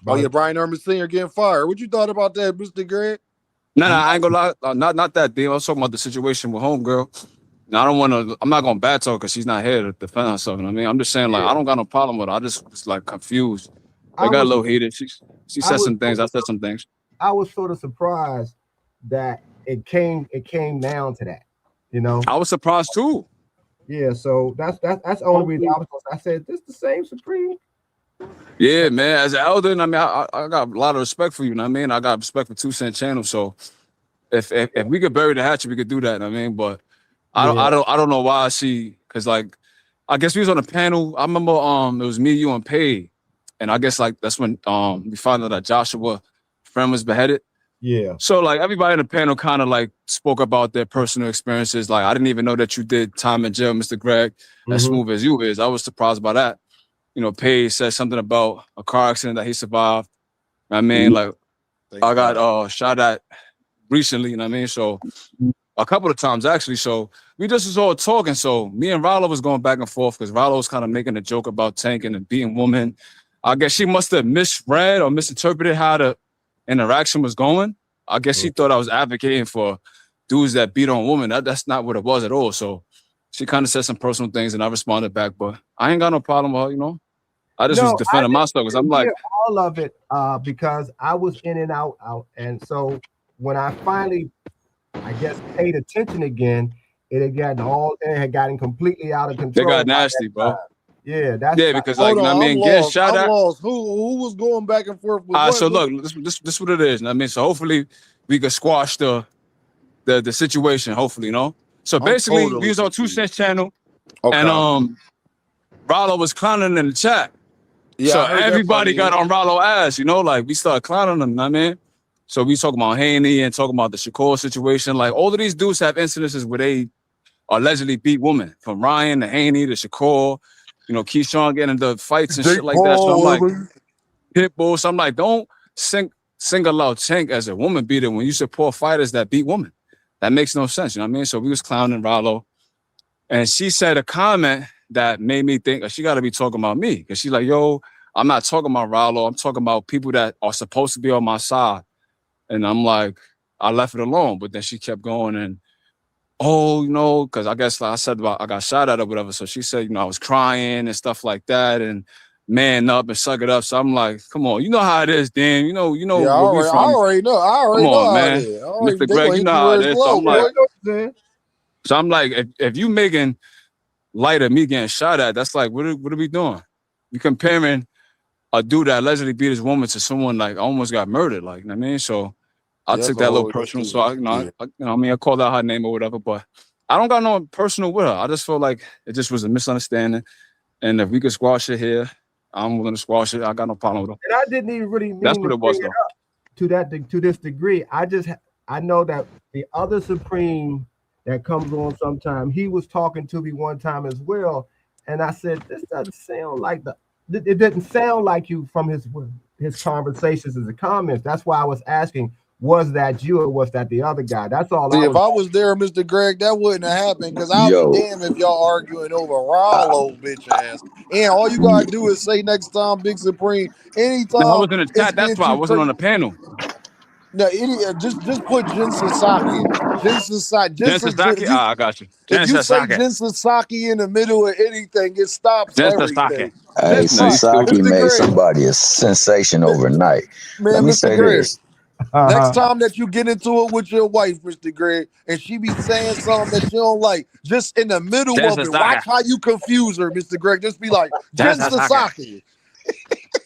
B: Oh yeah, Brian Norman Sr. getting fired. What you thought about that, Mr. Greg?
H: No, I ain't gonna lie. Not that deal. I was talking about the situation with homegirl. Now, I'm not gonna bad talk because she's not here to defend herself. You know what I mean? I'm just saying, like, I don't got no problem with her. I just was like confused. I got a little heated. She said some things. I said some things.
K: I was sort of surprised that it came down to that. You know,
H: I was surprised too.
K: Yeah, so that's the only reason I said this the same Supreme.
H: Yeah, man. As an elder, I mean, I got a lot of respect for you. You know what I mean? I got respect for 2 Cent channel. So if we could bury the hatchet, we could do that. You know what I mean? But I don't know why because like I guess we was on a panel. I remember it was me, you, and Pay, and I guess like that's when we found out that Joshua friend was beheaded.
K: Yeah.
H: So like everybody in the panel kind of like spoke about their personal experiences. Like I didn't even know that you did time in jail, Mr. Greg, as smooth as you is. I was surprised by that. You know, Pay said something about a car accident that he survived. I mean, like I got shot at recently. You know what I mean? So. A couple of times, actually. So we just was all talking. So me and Rollo was going back and forth because Rollo was kind of making a joke about tanking and beating women. I guess she must have misread or misinterpreted how the interaction was going. I guess she thought I was advocating for dudes that beat on women. That's not what it was at all. So she kind of said some personal things and I responded back. But I ain't got no problem with her, you know. I just was defending my stuff because I'm like
K: all of it because I was in and out. And so when I finally I guess paid attention again, it had gotten completely out of control.
H: They got nasty, bro.
K: Yeah, that's
H: because like I mean, get shot at.
B: Who was going back and forth with
H: so look, this what it is. I mean, so hopefully we could squash the situation. Hopefully, you know. So
B: I'm
H: basically,
B: totally
H: we was on 2
B: confused.
H: Cents channel,
B: Okay.
H: and Rollo was clowning in the chat.
B: Yeah,
H: So
B: I heard that part
H: everybody
B: of
H: got
B: it.
H: on Rollo ass, you know, like we started clowning him, you know what I mean? So we talking about Haney and talking about the Shakur situation. Like all of these dudes have incidences where they allegedly beat women, from Ryan to Haney to Shakur, you know, Keyshawn getting into fights and
B: Jake
H: shit like that. So I'm
B: Paul,
H: like,
B: whatever.
H: Pitbull. So I'm like, don't single out Tank as a woman beater when you support fighters that beat women. That makes no sense, you know what I mean? So we was clowning Rollo. And she said a comment that made me think she got to be talking about me. Because she's like, yo, I'm not talking about Rollo. I'm talking about people that are supposed to be on my side. And I'm like, I left it alone. But then she kept going and, oh, you know, because I guess like I said about I got shot at or whatever. So she said, you know, I was crying and stuff like that and man up and suck it up. So I'm like, come on, you know how it is, Dan. You know
B: Yeah,
H: where we
B: I
H: from.
B: already know. I
H: Come
B: already know
H: on,
B: how it
H: man.
B: is.
H: Mr.
B: They
H: Greg,
B: gonna
H: you
B: hit
H: know
B: you
H: how
B: where
H: it
B: it's
H: is. So
B: low,
H: I'm like,
B: boy.
H: if you making light of me getting shot at, that's like, what are we doing? You comparing a dude that allegedly beat his woman to someone like almost got murdered, like, you know what I mean? So I
B: Yeah, that's
H: took
B: a
H: that little
B: whole.
H: personal. So I called out her name or whatever, but I don't got no personal with her. I just feel like it just was a misunderstanding. And if we could squash it here, I'm willing to squash it. I got no problem with her.
K: And I didn't even really
H: That's
K: mean
H: what
K: to
H: it
K: bring
H: was,
K: it
H: though.
K: up to this degree. I know that the other Supreme that comes on sometime, he was talking to me one time as well, and I said, this doesn't sound like it didn't sound like you from his conversations and the comments. That's why I was asking, was that you or was that the other guy? That's all
B: See,
K: I
B: if
K: was.
B: I was there, Mr. Greg, that wouldn't have happened because I'll be
I: Yo,
B: damned if y'all arguing over Rollo, bitch ass. And all you gotta do is say next time, Big Supreme,
H: No, I
B: anytime
H: was in the
B: it's
H: chat. That's
B: getting
H: why I
B: too
H: wasn't on
B: crazy.
H: the panel.
B: No, just put Jen Sasaki. Jen Sasaki.
H: Jen Sasaki? I got you.
B: If
H: Jen
B: you say
H: Sasaki.
B: Jen Sasaki in the middle of anything, it stops
H: Jen
B: everything.
H: Sasaki.
I: hey,
B: Just
H: No, you
B: watch,
I: Sasaki
H: stupid.
B: Mr.
I: made
B: Greg.
I: somebody a sensation overnight. Let
B: Man,
I: me
B: Mr.
I: say
B: Greg.
I: this.
B: Next time that you get into it with your wife, Mr. Greg, and she be saying something that you don't like, just in the middle
H: Jen
B: of it,
H: Sasaki.
B: watch how you confuse her, Mr. Greg. Just be like,
H: Jen
B: Jen
H: Sasaki.
B: Sasaki.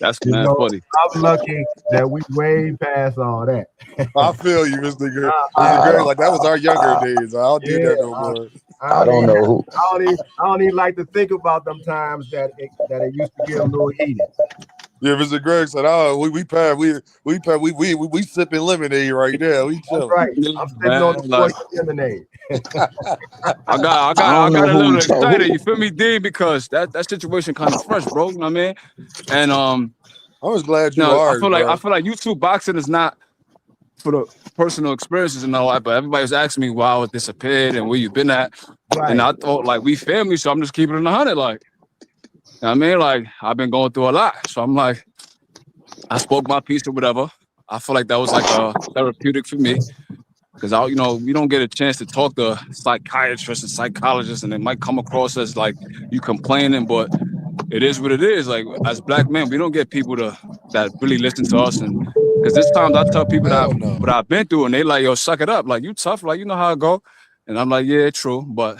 H: That's
K: You
H: mad
K: know,
H: funny.
K: I'm lucky that we way past all that.
B: I feel you, Mr. Greg. Mr.
I: I
B: Greg,
I: don't,
B: like that was our younger days. I don't do
K: Yeah,
B: that no more.
I: I don't know who.
K: I don't even like to think about them times that it used to get a little heated.
B: Yeah, Mr. Greg said, "Oh, we sipping lemonade right now. We
K: That's
B: chilling."
K: right.
H: Yeah,
K: I'm sipping on the
H: man. Like,
K: portion lemonade.
I: I
H: I
I: don't know
H: got a
I: who
H: little
I: told
H: excited.
I: who.
H: You feel me, D? Because that situation kind of fresh, bro. You know what I mean? And
B: I was glad you
H: no,
B: ours,
H: I
B: bro.
H: feel like YouTube boxing is not for the personal experiences and all that. But everybody was asking me why I was disappeared and where you been at. And
K: Right.
H: I thought like we family, so I'm just keeping it 100. Like, you know what I mean? Like I've been going through a lot, so I'm like, I spoke my piece or whatever. I feel like that was like a therapeutic for me. Because we don't get a chance to talk to psychiatrists and psychologists, and it might come across as like you complaining, but it is what it is. Like as black men, we don't get people that really listen to us, and because this times I tell people that
B: Hell no.
H: what I've been through, and they like, yo, suck it up, like you tough, like you know how it go, and I'm like, yeah, true, but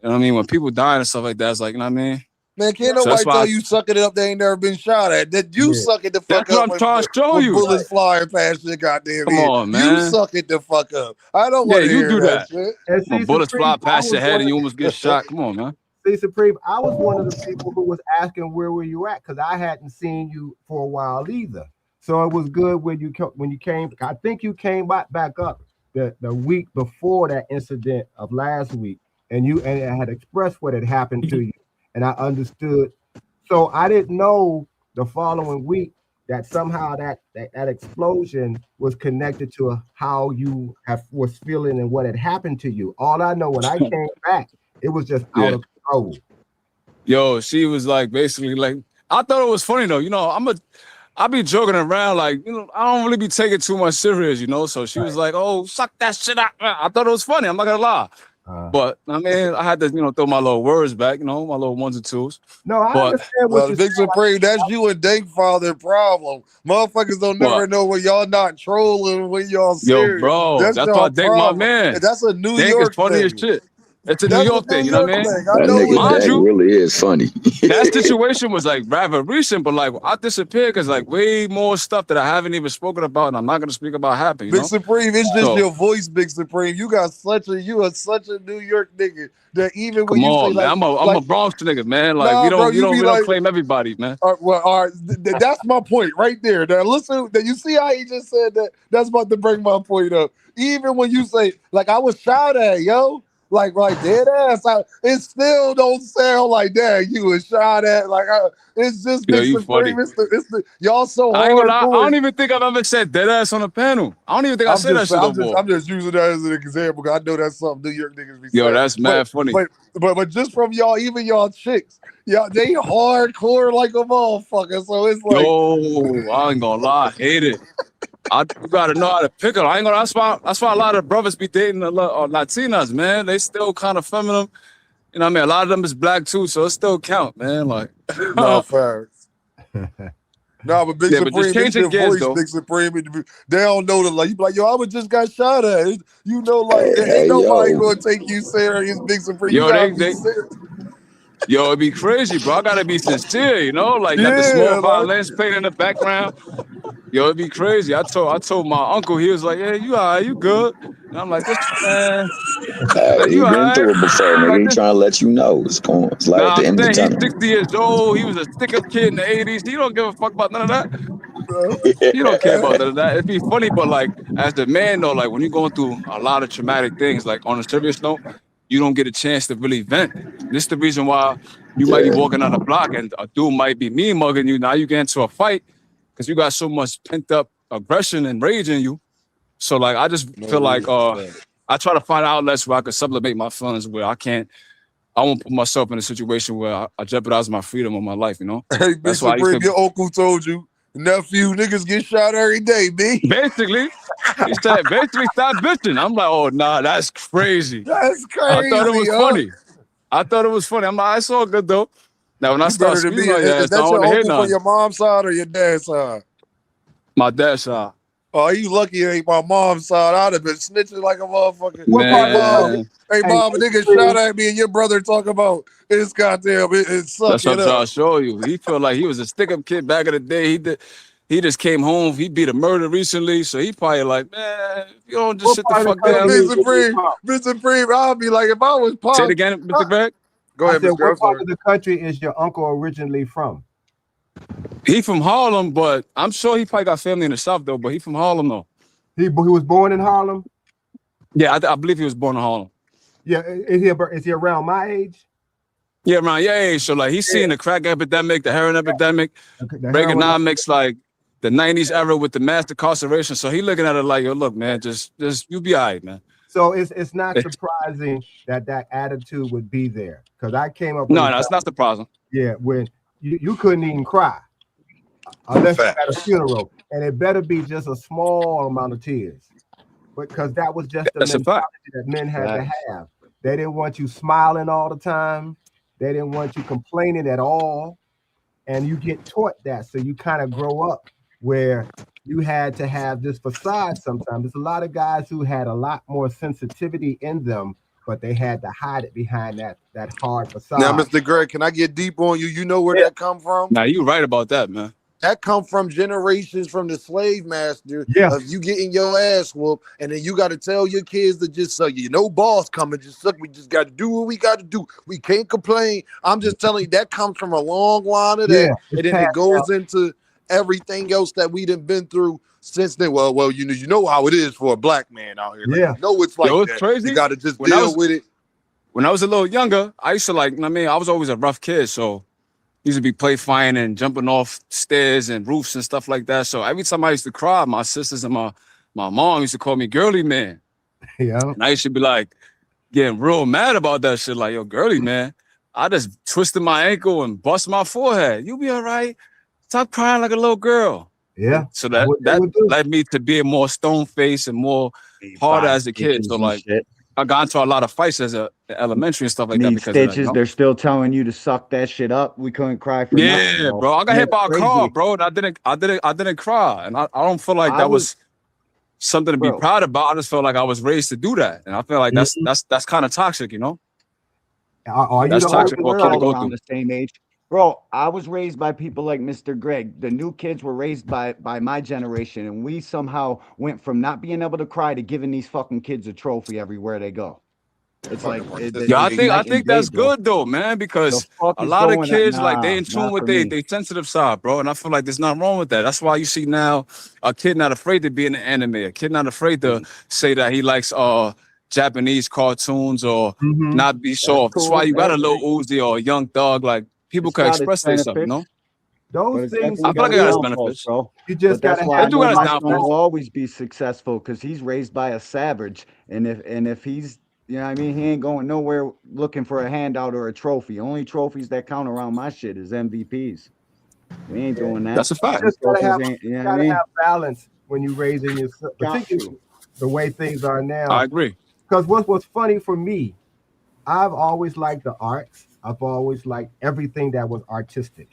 H: you know what I mean. When people die and stuff like that, it's like, you know what I mean.
B: Man, can't
H: So that's
B: nobody
H: why
B: tell you sucking it up they ain't never been shot at. That you
K: Yeah.
B: suck it the fuck
H: that's what
B: up
H: I'm trying to show
B: when
H: you.
B: bullets flying past your goddamn
H: Come
B: head.
H: on,
B: You
H: man.
B: suck it the fuck up. I don't
H: Yeah,
B: want to
H: you
B: hear
H: do
B: that
H: that.
B: shit.
K: And
H: When
K: see,
H: bullets
K: Supreme,
H: fly
K: I
H: past
K: was
H: your head
K: one
H: and
K: of
H: you almost get shot. Come on, man.
K: See, Supreme, I was one of the people who was asking where were you at because I hadn't seen you for a while either. So it was good when you came. I think you came back up the week before that incident of last week, and I had expressed what had happened to you, and I understood. So I didn't know the following week that somehow that explosion was connected to how you was feeling and what had happened to you. All I know when I came back, it was just out
H: Yeah.
K: of control.
H: Yo, she was like basically like I thought it was funny though. I be joking around like, I don't really be taking too much serious, So she was like, "Oh, suck that shit out." I thought it was funny. I'm not gonna lie. But I mean, I had to, throw my little words back, my little ones and twos.
K: No, I
H: But
K: understand what you're
B: Big
K: saying.
B: Supreme, that's you and Dank Father problem. Motherfuckers don't never
H: but
B: know when y'all not trolling, when y'all
H: yo,
B: serious.
H: bro,
B: That's
H: that's why I
B: y'all
H: think my
B: problem.
H: man,
B: That's a New
H: Dank is
B: York
H: funny as
B: thing.
H: shit. It's a New
B: That's a
H: York
B: New
H: thing, you know
B: York
H: what I mean?
B: thing. I
I: That
B: know
I: nigga
B: it
H: Mind
I: Dak
B: is.
H: you,
I: really is funny.
H: that situation was like rather recent, but like I disappeared because like way more stuff that I haven't even spoken about, and I'm not gonna speak about happened, you
B: Big
H: know?
B: Supreme, it's just
H: So
B: your voice, Big Supreme. You are such a New York nigga that even when
H: come
B: you say
H: on, man. I'm a Bronx nigga, man. Like
B: nah, bro, you
H: we
B: be
H: don't
B: like,
H: claim everybody, man.
B: all right, that's my point right there. Now listen, that you see how he just said that. That's about to bring my point up. Even when you say like I was shot at, yo, like dead ass, it still don't sound like that. You was shot at, it's just
H: Yo,
B: Big
H: you funny.
B: Supreme. It's the y'all so
H: I ain't gonna lie. I
B: hardcore.
H: don't even think I've ever said dead ass on a panel. I don't even think I said that shit no more.
B: I'm just using that as an example because I know that's something New York niggas be
H: Yo,
B: saying.
H: that's
B: But
H: mad funny.
B: but just from y'all, even y'all chicks, y'all they hardcore like a motherfucker. So it's like
H: Yo, I ain't gonna lie. I hate it. You gotta know how to pick them. I ain't gonna. That's why a lot of brothers be dating a lot Latinas, man. They still kind of feminine. You know what I mean? A lot of them is black too, so it still count, man. Like,
B: no facts. No, but Big
H: yeah, but just
B: Supreme, it's
H: changing
B: your
H: gears
B: voice,
H: though.
B: Big Supreme. They don't know the like. You be like, yo, I was just got shot at. You know, like
I: Hey,
B: ain't
I: hey,
B: nobody
I: yo,
B: gonna take you serious, Big Supreme. You
H: Yo,
B: gotta be serious.
H: yo, it'd be crazy, bro. I gotta be sincere, you know. Like, got the small
B: Yeah, like
H: violins playing in the background. Yo, it'd be crazy. I told my uncle, he was like, "Yeah, you all right, you good?" And I'm like, "This man,
I: he
H: you all
I: been
H: right?"
I: through it before,
H: I'm
I: nigga.
H: like,
I: He trying to let you know it's going. It's light at
H: nah,
I: the
H: I'm
I: end of the
H: saying he's
I: tunnel.
H: 60 years old. He was a stick-up kid in the 80s. He don't give a fuck about none of that.
B: uh,
H: He don't care about none of that. It'd be funny, but like as the man though, like when you're going through a lot of traumatic things, like on a serious note, you don't get a chance to really vent. This is the reason why you might be
I: Yeah,
H: walking on the block and a dude might be mean mugging you. Now you get into a fight because you got so much pent up aggression and rage in you. So like I just
B: no
H: feel like
B: real shit.
H: I try to find outlets where I can sublimate my feelings where I won't put myself in a situation where I jeopardize my freedom or my life, you know?
B: Hey, Big
H: That's why I used
B: Supreme,
H: to
B: your uncle told you, nephew, niggas get shot every day, B.
H: basically he said basically stop bitching. I'm like, oh nah, that's crazy.
B: That's
H: I thought it
B: crazy,
H: was
B: huh?
H: funny. I thought it was funny. I'm like, it's all good though. Now when I
B: You
H: start
B: better than
H: screaming
B: me.
H: on your
B: Is
H: ass, I
B: that
H: don't want
B: your
H: to hear
B: uncle from
H: none.
B: your mom's side or your dad's side?
H: My dad's side.
B: Oh, you lucky it ain't my mom's side. I'd have been snitching like a motherfucker.
K: What
B: Hey,
K: part of the country?
B: mom.
H: Man,
B: Hey,
K: Hey,
B: mom, a
K: Big
B: nigga shot
K: Supreme.
B: at me and your brother talk about it's goddamn, it
H: that's what
B: sucking
H: I'm trying
B: up.
H: to show you. He felt like he was a stick-up kid back in the day. He just came home. He beat a murder recently, so he probably like, man, if you don't just
K: What
H: sit the
K: part of
H: fuck
K: the
B: Hey,
K: country
H: down.
B: Big
K: is where you
B: Supreme,
K: from?
B: Big Supreme, I'll be like, if I was
H: Say it
B: Pop,
H: again,
B: I,
H: Mr. Greg.
B: go
K: I
B: ahead,
K: said,
B: Mr.
K: what
B: I'm
K: part
B: sorry.
K: of the country is your uncle originally from?
H: He from Harlem, but I'm sure he probably got family in the South though. But he from Harlem though.
K: He was born in Harlem.
H: Yeah, I believe he was born in Harlem.
K: Yeah, is he around my age?
H: Yeah, man. Yeah. So like he's
K: Yeah.
H: seeing the crack epidemic, the heroin epidemic,
K: Okay, the heroin.
H: Reaganomics, like the '90s era with the mass incarceration. So he looking at it like, yo, look, man, just you be all right, man.
K: So it's not
H: It's,
K: surprising that attitude would be there because I came up with
H: no,
K: a
H: no,
K: time,
H: it's not surprising.
K: yeah, when you couldn't even cry unless you had a
B: Facts.
K: funeral, and it better be just a small amount of tears, because that was just the
H: That's a fact.
K: mentality that men had to
G: Facts.
K: have. They didn't want you smiling all the time. They didn't want you complaining at all, and you get taught that, so you kind of grow up where you had to have this facade. Sometimes there's a lot of guys who had a lot more sensitivity in them, but they had to hide it behind that hard
B: Now,
K: facade.
B: Mr. Greg, can I get deep on you? You know where
K: Yeah,
B: that come from?
H: Now you right about that, man.
B: That come from generations from the slave master
K: yeah,
B: of you getting your ass whooped, and then you got to tell your kids to just suck. You know, boss coming, just suck. We just got to do what we got to do. We can't complain. I'm just telling you that comes from a long line of
K: yeah.
B: that,
K: It's
B: and then it
K: passed down.
B: goes into everything else that we done been through since then. Well, you know how it is for a black man out here. Like
K: Yeah,
B: you know it's like
H: Yo, it's
B: that. You
H: crazy.
B: got to just
H: When I
B: deal
H: was
B: with it.
H: when I was a little younger, I used to like. I mean, I was always a rough kid, so used to be play fighting and jumping off stairs and roofs and stuff like that. So every time I used to cry, my sisters and my mom used to call me girly man.
K: yeah,
H: And I used to be like getting real mad about that shit. Like, yo, girly man, I just twisted my ankle and bust my forehead. You be all right. Stop crying like a little girl.
K: yeah.
H: So
K: That's what they
H: that
K: would do.
H: led me to being more stone faced and more harder
G: Five
H: as a kid.
G: stitches
H: So
G: and
H: like
G: shit.
H: I got into a lot of fights as a elementary and stuff like that
G: Need
H: because of that, you
G: stitches.
H: know?
G: They're still telling you to suck that shit up. We couldn't cry for nothing,
H: Yeah,
G: bro.
H: bro. I got
G: And
H: hit
G: it's
H: by a car,
G: crazy.
H: bro, and I didn't cry. And I don't feel like
G: I
H: that
G: was,
H: was something to be
G: bro.
H: proud about. I just felt like I was raised to do that. And I feel like
G: Mhm.
H: that's kind of toxic, you know?
K: Are you
H: That's
K: the
G: We're,
K: oldest
H: toxic for a
G: we're
H: kid to
K: son?
G: all
H: go
G: around
H: through.
G: the same age. Bro, I was raised by people like Mr. Greg. The new kids were raised by my generation, and we somehow went from not being able to cry to giving these fucking kids a trophy everywhere they go. It's
C: Fucking
G: like
H: Yeah,
C: participate.
G: it's
H: I
G: night and
H: think
G: day,
H: that's
G: bro.
H: good though, man,
G: The
H: because
G: fuck
H: a
G: is
H: lot of
G: going on?
H: kids like they
G: Nah,
H: in tune
G: not
H: with
G: for me.
H: they sensitive side, bro. And I feel like there's nothing wrong with that. That's why you see now a kid not afraid to be in the anime, a kid not afraid to say that he likes Japanese cartoons or
K: Mm-hmm.
H: not be
G: That's
H: soft. That's why
G: cool.
H: you got a
G: That,
H: little Uzi or a young thug. Like people
G: it's
H: can
G: got its
H: express themselves, you
G: benefits,
H: know?
K: Those
G: but it's
K: things
H: I
G: definitely
H: feel
K: you
H: like
G: got
H: it
G: its
H: got its
K: still,
G: downfalls,
H: benefits.
G: bro.
K: you just
G: But that's
K: gotta
G: why
H: It
K: have
G: I
H: do
K: the
G: know
H: got its
G: my
K: right
G: son will
H: downfalls.
K: balance.
G: always be successful because he's raised by a savage. And if he's, you know what I mean, he ain't going nowhere looking for a handout or a trophy. Only trophies that count around my shit is MVPs. We ain't
K: Yeah.
G: doing that.
H: That's a
K: You
H: fact.
G: Them
K: just
G: trophies ain't, you know what I
K: gotta
G: mean?
K: have balance when you're raising your son,
G: Got
K: particularly
G: to.
K: the way things are
H: I
K: now.
H: agree.
K: Because what's funny for me, I've always liked the arts. I've always liked everything that was artistic.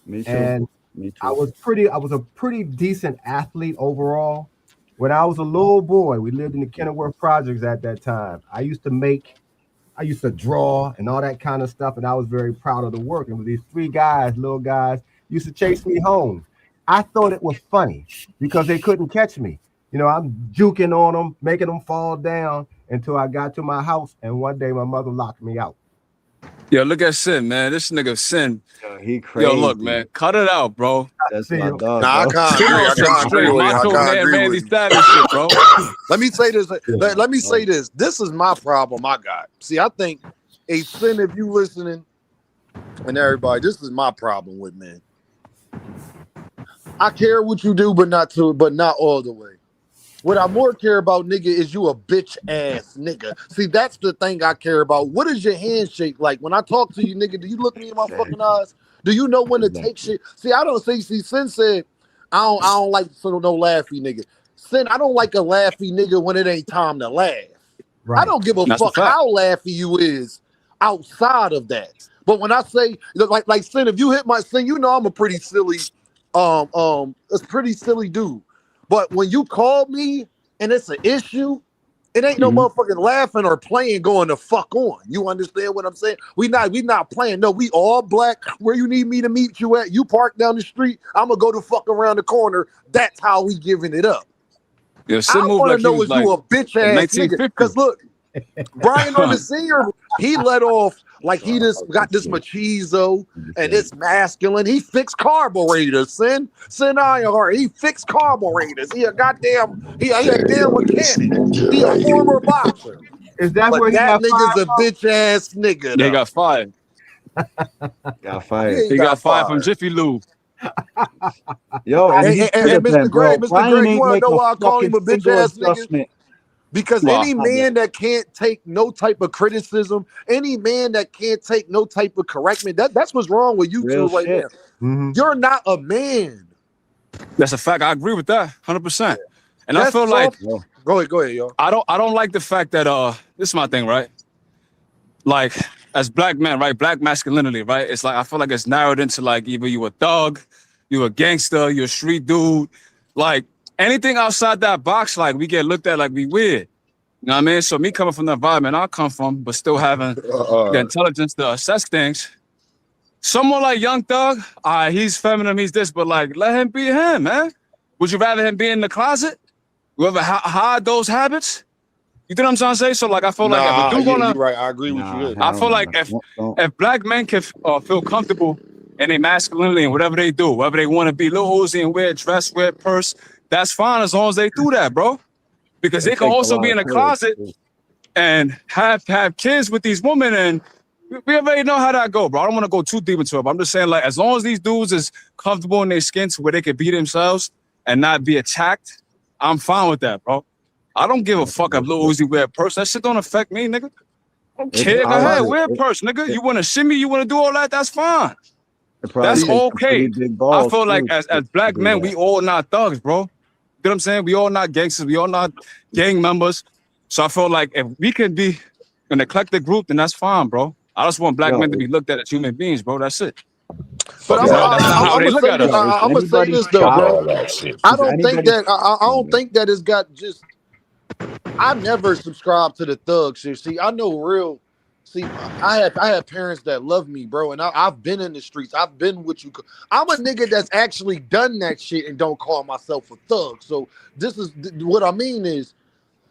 G: Me too.
K: And
G: Me
K: I
G: too.
K: was a pretty decent athlete overall. When I was a little boy, we lived in the Kenilworth projects at that time. I used to draw and all that kind of stuff, and I was very proud of the work. And with these three guys, little guys, used to chase me home. I thought it was funny because they couldn't catch me. I'm juking on them, making them fall down until I got to my house. And one day my mother locked me out.
H: Yo, look at Sin, man. This nigga Sin.
G: Yo, he
H: Yo, look,
G: crazy.
H: man. Cut it out, bro.
G: That's
K: See
G: my
K: you.
G: dog,
C: Nah, I
G: bro.
C: can't
H: Sin
C: agree.
H: on
C: I
H: some
C: can't agree
H: straight
C: with you. I
H: macho
C: can't
H: man,
C: agree
H: Randy
C: with you.
H: Savage shit, bro.
C: Let me say this. Let me say
G: Oh,
C: this. This is my problem. I got. See, I think a sin. If you listening and everybody, this is my problem with men. I care what you do, but not all the way. What I more care about, nigga, is you a bitch ass nigga. See, that's the thing I care about. What is your handshake like? When I talk to you, nigga, do you look me in my fucking
G: exactly.
C: eyes? Do you know when to take
G: Exactly.
C: shit? See, I don't see. See, Sin said, I don't like no laughy nigga. Sin, I don't like a laughy nigga when it ain't time to laugh. I
K: Right.
C: don't give a
H: That's a
C: fuck
H: fact.
C: how laughy you is outside of that. But when I say like Sin, if you hit my Sin, you know I'm a pretty silly, a pretty silly dude. But when you call me and it's an issue, it ain't no
G: Mhm.
C: motherfucking laughing or playing going to fuck on. You understand what I'm saying? We not playing. No, we all black. Where you need me to meet you at? You park down the street. I'm gonna go to fuck around the corner. That's how we giving it up.
H: Yo,
C: I
H: Sin moved
C: want to
H: like he
C: know
H: was
C: is you
H: like
C: a bitch
H: in
C: ass nigga?
H: 1950.
C: Cause look, Brian on the senior, he let off like he just got this
G: Shit.
C: machismo
G: You
C: and
G: said
C: this masculine. He fixed carburetors, Sin Ironheart. He fixed carburetors. He a damn mechanic. He a former boxer.
K: Is that
C: But
K: where he
C: that
K: got
C: nigga's
K: fired
C: a bitch ass nigga
H: He
C: though.
H: got fired.
G: got
C: He
G: fired.
C: ain't
H: He got
C: got
H: fired from
C: fired.
H: Jiffy Lube.
G: Yo, and he should
C: And
G: have
C: Mr.
G: been,
C: Greg,
G: bro.
C: Mr.
G: Brian
C: Greg, you
G: ain't
C: wanna
G: make
C: know
G: a
C: why I call
G: fucking
C: him a bitch
G: single
C: ass nigga?
G: adjustment.
C: Because
H: Wow.
C: any man that can't take no type of criticism, any man that can't take no type of correction, that's what's wrong with you two
G: Real
C: right
G: shit.
C: now.
K: hmm
C: You're not a man.
H: That's a fact. I agree with that 100%. And I
C: That's
H: feel like
C: soft.
G: Yo,
C: Go ahead, y'all.
H: I don't like the fact that this is my thing, right? Like as black men, right? Black masculinity, right? It's like I feel like it's narrowed into like either you a thug, you a gangster, you a street dude. Like anything outside that box, like we get looked at like we weird. You know what I mean? So me coming from the environment I come from, but still having the intelligence to assess things. Someone like Young Thug, he's feminine, he's this, but like let him be him, man. Would you rather him be in the closet? Whoever hide those habits? You know what I'm trying to say? So like I feel like if a
C: Nah,
H: dude
C: yeah,
H: gonna
C: you're right. I agree with you
G: nah,
C: there.
H: I
G: hell
H: feel like
G: no. Don't.
H: if black men can feel comfortable in their masculinity and whatever they do, whatever they want to be, little Uzi and wear dress, wear purse, that's fine as long as they do that, bro. Because they
G: It
H: can
G: takes a
H: also be
G: lot
H: in
G: of
H: the
G: courage.
H: closet and have kids with these women, and we already know how that go, bro. I don't want to go too deep into it, but I'm just saying, like, as long as these dudes is comfortable in their skin to where they can be themselves and not be attacked, I'm fine with that, bro. I don't give a
G: That's
H: fuck if
G: real
H: Lil
G: shit.
H: Uzi wear a purse. That shit don't affect me, nigga. Don't
G: It
H: care. Go
G: probably
H: ahead,
G: take
H: wear a purse, nigga.
G: it,
H: You want to shimmy, you want to do all that, that's fine.
G: it probably
H: That's
C: See,
G: takes some pretty
H: okay.
G: big
H: I
G: balls
H: feel like
G: too
H: as
G: to
H: black
G: do
H: men,
G: that.
H: we all not thugs, bro. You know what I'm saying? We all not gangsters. We all not gang members. So I feel like if we can be an eclectic group, then that's fine, bro. I just want black
G: Yo,
H: men to be looked at as human beings, bro. That's it.
C: but
H: You
C: I'm
H: know, that's not how
C: I'm
H: they
C: gonna
H: look
C: say
H: at
C: this.
H: us.
G: is
C: I'm gonna say
G: anybody
C: this though,
L: Fuck
G: shocked?
C: bro.
L: all that shit.
C: I
G: Is
C: don't think
G: anybody?
C: that I don't think that it's got just. I never subscribe to the thug shit. See, I know real.
L: See, I had parents that love me, bro, and I've been in the streets. I've been what you. I'm a nigga that's actually done that shit and don't call myself a thug. So this is what I mean is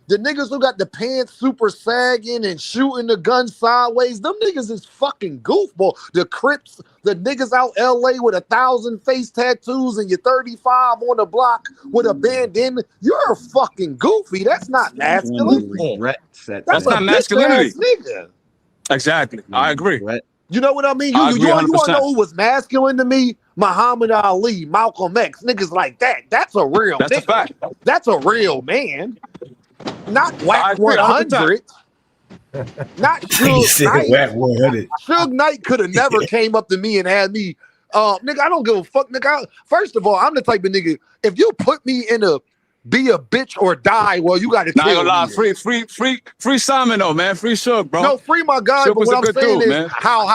L: the niggas who got the pants super sagging and shooting the gun sideways. Them niggas is fucking goofball. The Crips, the niggas out LA with 1,000 face tattoos and you're 35 on the block with a bandana. You're fucking goofy. That's not masculine.
H: That's not masculinity.
L: Nigga.
H: Exactly. I agree.
L: You know what I mean?
H: I agree
L: You want to
H: 100%.
L: know who was masculine to me? Muhammad Ali, Malcolm X, niggas like that. That's a real
H: That's
L: nigga.
H: a fact.
L: That's a real man. Not
H: I
L: Whack
H: agree
L: 100. Not Suge Knight.
M: Whack 100.
L: Suge Knight could have never came up to me and had me, nigga, I don't give a fuck, nigga. First of all, I'm the type of nigga, if you put me in a be a bitch or die, well, you got to kill me.
H: Nah, free Simon though, man. Free Suge, bro.
L: No, free my guy,
H: Suge
L: but
H: was
L: what
H: a
L: I'm
H: good
L: saying
H: dude,
L: is
H: man.
L: how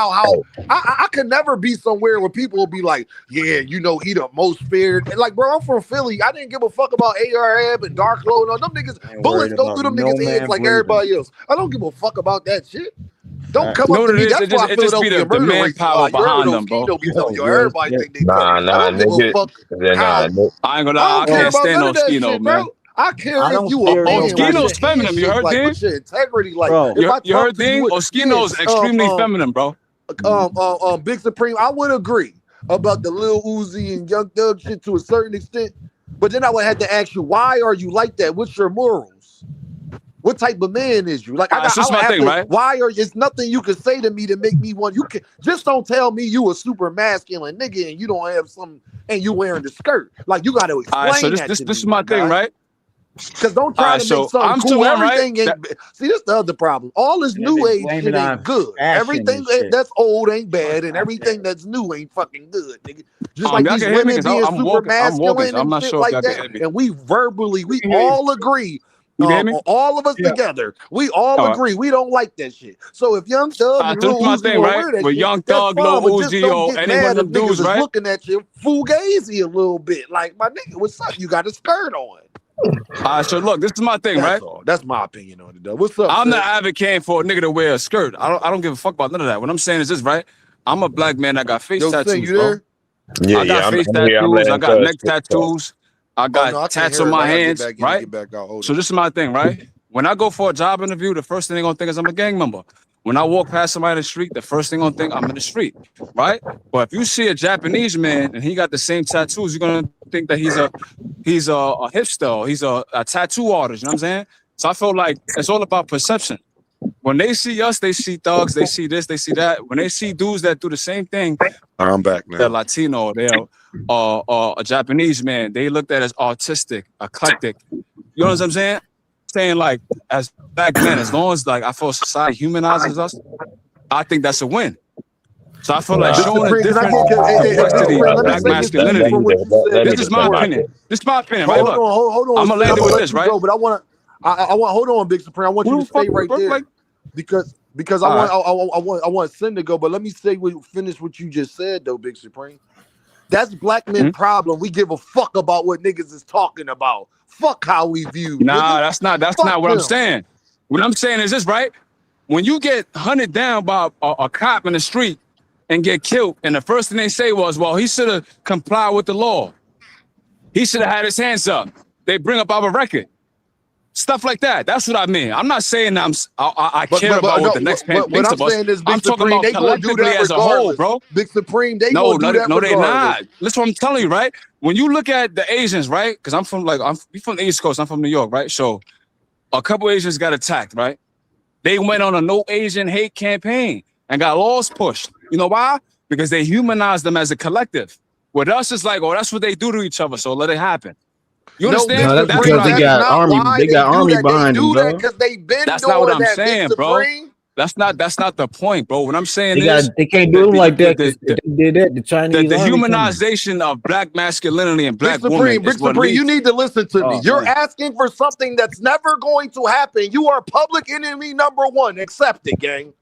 L: I could never be somewhere where people will be like, yeah, you know, he the most feared. And like, bro, I'm from Philly. I didn't give a fuck about ARAB and Dark Lord. No, them niggas, bullets go through them niggas' heads like everybody else. I don't give a fuck about that shit. Don't come up to me. That's why
H: it just be the manpower behind them, bro.
L: Everybody think they
C: Nah,
L: I don't give a fuck how.
H: I ain't gonna lie, I can't stand no Skino, man.
L: I care
G: I
L: if
G: don't
L: you
G: care
L: a man.
G: no
H: Skino's feminine, you heard,
L: like,
H: Dean?
L: what's your integrity like?
G: Bro,
L: If I
H: You heard,
L: talk to you
H: Dean? Skino's extremely feminine, bro.
L: Big Supreme, I would agree about the Lil Uzi and Young Thug shit to a certain extent, but then I would have to ask you, why are you like that? What's your morals? What type of man is you? Like,
H: That's just my thing, right?
L: Why are it's nothing you can say to me to make me want? You can just don't tell me you a super masculine nigga and you don't have some and you wearing the skirt. Like, you got to explain
H: All right, so
L: that
H: this
L: to
H: is
L: me,
H: my thing,
L: guy.
H: right?
L: Because don't try to make something
H: I'm
L: cool.
H: still one, right?
L: Everything ain't. See, this the other problem. All this new age shit ain't good. Everything that's old ain't bad, and everything that's new ain't fucking good, nigga. Just like these women being super masculine and shit like that. And we verbally, we all agree. All of us together, we all agree we don't like that shit. So if Young Thug and Lil Uzi will wear that
H: with
L: shit,
H: Young
L: that's
H: Thug,
L: fine,
H: Lil
L: but just
H: Uzi,
L: don't
H: or
L: get
H: any one
L: mad
H: of
L: if
H: them
L: niggas
H: dudes,
L: is
H: right?
L: looking at you fugazi a little bit. Like, my nigga, what's up? You got a skirt on.
H: So look, this is my thing,
L: That's
H: right?
L: all. That's my opinion on it, though. What's up?
H: I'm
L: sis?
H: not advocating for a nigga to wear a skirt. I don't give a fuck about none of that. What I'm saying is this, right? I'm a black man that got face tattoos,
L: you
H: bro.
L: there?
H: I got face tattoos. I got neck tattoos. I got tats on my hands, right? So this is my thing, right? When I go for a job interview, the first thing they're gonna think is I'm a gang member. When I walk past somebody in the street, the first thing they're gonna think I'm in the street, right? But if you see a Japanese man and he got the same tattoos, you're gonna think that he's a hipster, or he's a tattoo artist. You know what I'm saying? So I feel like it's all about perception. When they see us, they see thugs, they see this, they see that. When they see dudes that do the same thing,
B: I'm back now.
H: they're Latino, they're a Japanese man, they looked at as artistic, eclectic. You know what I'm saying? Saying like, as black men, as long as like I feel society humanizes us, I think that's a win. So I feel like showing a different complexity of black masculinity. This is my opinion. This is my opinion, right? Look,
L: hold on.
H: I'm gonna land it with this, right?
L: But I want hold on, Big Supreme. I want you to stay right there because I want Sin to go. But let me finish what you just said though, Big Supreme. That's black men problem. We give a fuck about what niggas is talking about. Fuck how we view.
H: Nah,
L: niggas.
H: that's not what I'm saying. What I'm saying is this, right? When you get hunted down by a cop in the street and get killed, and the first thing they say was, well, he should have complied with the law. He should have had his hands up. They bring up our record. Stuff like that. That's what I mean. I'm not saying I care about what the next man thinks of us. I'm talking about collectively as a whole, bro.
L: Big Supreme, they
H: no,
L: do that
H: they're not. That's what I'm telling you, right? When you look at the Asians, right? Because I'm from the East Coast. I'm from New York, right? So a couple Asians got attacked, right? They went on a no Asian hate campaign and got laws pushed. You know why? Because they humanized them as a collective. With us, it's like, oh, that's what they do to each other, so let it happen. You understand?
M: No, that's because they got army. They got army behind them, bro.
H: That's not what I'm saying, bro. That's not the point, bro. What I'm saying is
M: they can't do them like that. They did that. The Chinese
H: the humanization of black masculinity and black women.
L: Big Supreme, you need to listen to me. You're asking for something that's never going to happen. You are public enemy number one. Accept it, gang.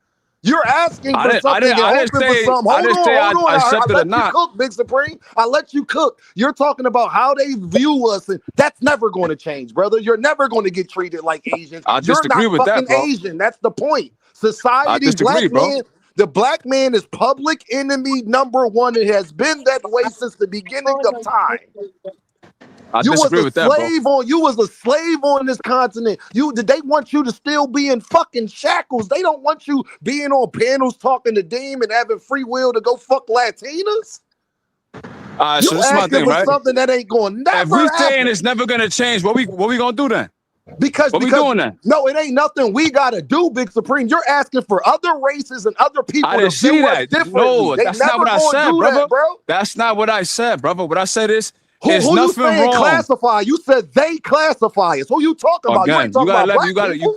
L: You're asking for something and hoping for something. Hold on. I let you cook, Big Supreme. I let you cook. You're talking about how they view us, and that's never going to change, brother. You're never going to get treated like Asians. You're not fucking Asian. That's the point. Society, black man. The black man is public enemy number one. It has been that way since the beginning of time. You was a slave on this continent. They want you to still be in fucking shackles. They don't want you being on panels talking to Deem and having free will to go fuck Latinas.
H: So this is my thing, right?
L: Something that ain't going never.
H: If we saying it's never gonna change, what we gonna do then?
L: Because we doing then? No, it ain't nothing we gotta do, Big Supreme. You're asking for other races and other people
H: I didn't
L: to
H: see that. No,
L: that's
H: not what I said, brother. That's not what I said, brother. What I said is.
L: Who you saying classify? You said they classify us. Who you talking about?
H: Again,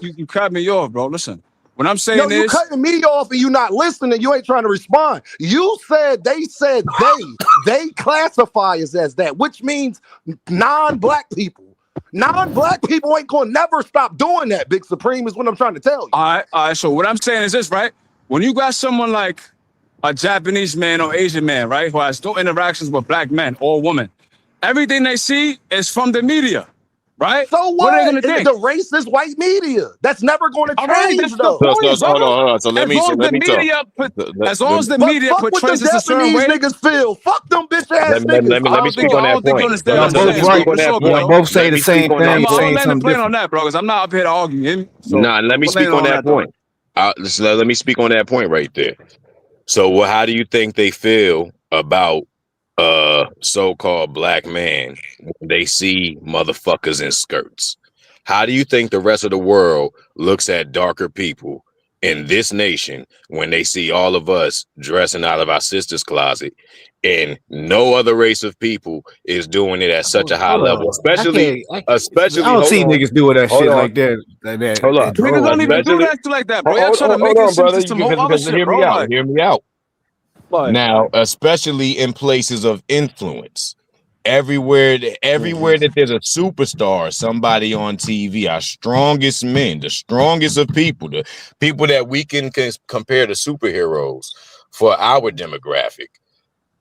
H: you cut me off, bro. Listen, what I'm saying is
L: you cutting me off and you not listening. You ain't trying to respond. You said they classify us as that, which means non-black people. Non-black people ain't gonna never stop doing that. Big Supreme is what I'm trying to tell you.
H: All right. So what I'm saying is this, right? When you got someone like a Japanese man or Asian man, right, who has no interactions with black men or women. Everything they see is from the media, right?
L: So what are they gonna think? The racist white media. That's never going to change, though.
N: Hold on. So let me talk.
H: As long as the media portrays us a certain way,
L: niggas feel. Fuck them bitch ass niggas.
N: Let me speak on that point.
M: Y'all both say the same thing.
H: I'm gonna play on that, bro, because I'm not up here to argue.
N: Let me speak on that point. Let me speak on that point right there. So, how do you think they feel about so-called black man when they see motherfuckers in skirts? How do you think the rest of the world looks at darker people in this nation when they see all of us dressing out of our sister's closet and no other race of people is doing it at such a high level? Especially
M: I don't see niggas doing that shit like that.
N: Hold on.
H: Niggas don't even do that like that, bro. Y'all trying to make it into some whole other shit, bro.
N: Hear me out. Now, especially in places of influence, everywhere that there's a superstar, somebody on TV, our strongest men, the strongest of people, the people that we can compare to superheroes for our demographic,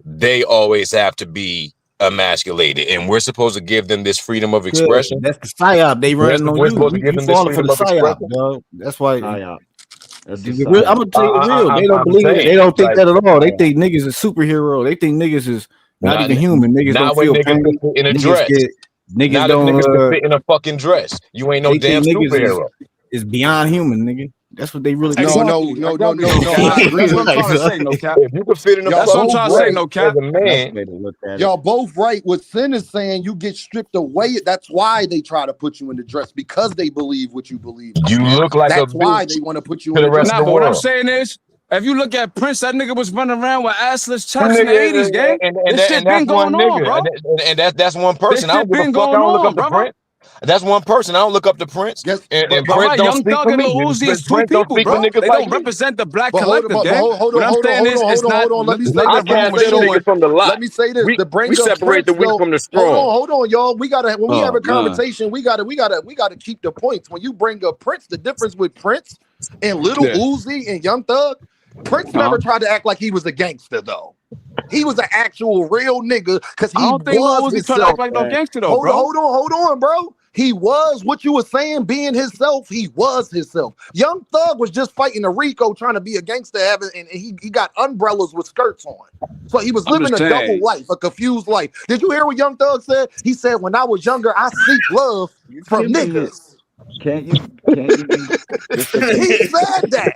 N: they always have to be emasculated, and we're supposed to give them this freedom of expression.
M: That's the psyop they run on you. You falling for the psyop, dog. That's why. I'm gonna tell you the real. They don't believe it. They don't think that at all. They think niggas is superhero. They think niggas is not even human. Niggas don't feel pain.
N: In a dress. Niggas don't fit in a fucking dress. You ain't no damn superhero.
M: It's beyond human, nigga. That's what they really.
L: No.
N: If you can fit in a
H: that's what I'm trying to say. No cap.
N: Man,
L: y'all both right. What Sin is saying, you get stripped away. That's why they try to put you in the dress, because they believe what you believe.
N: You look like
L: that's why they want to put you in the
N: rest
L: dress.
N: of the
H: What
N: world.
H: I'm saying is, if you look at Prince, that nigga was running around with assless chaps in the 80s, gang. This shit been going on, bro.
N: And that's one person. I don't give a fuck. I don't look up to Prince. That's one person. I don't look up to Prince.
L: Yes,
N: and
H: Young
N: Prince
H: Thug and Lil Uzi is two people, bro. They don't represent the black collective, gang.
L: Hold on. Let me say this.
N: We separate the weak from the strong.
L: Hold on, y'all. We gotta when we have a conversation, we gotta keep the points. When you bring up Prince, the difference with Prince and Little Uzi and Young Thug, Prince never tried to act like he was a gangster, though. He was an actual real nigga because he was himself.
H: To act like no gangster, though, bro.
L: Hold on, bro. He was what you were saying, being himself. He was himself. Young Thug was just fighting a Rico, trying to be a gangster, and he got umbrellas with skirts on. So he was living a double life, a confused life. Did you hear what Young Thug said? He said, "When I was younger, I seek love from niggas."
G: Can't you?
L: He said that.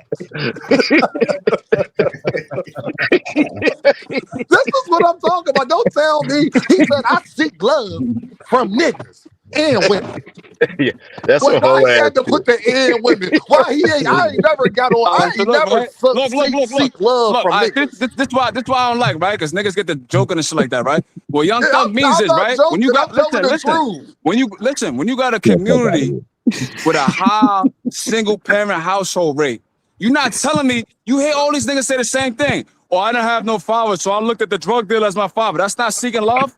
L: This is what I'm talking about. Don't tell me. He said, "I seek love from niggas and women."
N: Yeah, that's
L: why he had to put the "and women"? Why he ain't? I ain't never got on. I ain't never seek love from niggas.
H: This why I don't like, right? Because niggas get the joking and shit like that, right? Well, Young Thug means this, right? When you got when you got a community with a high single parent household rate, you're not telling me. You hear all these niggas say the same thing. Oh, I didn't have no father, so I looked at the drug dealer as my father. That's not seeking love.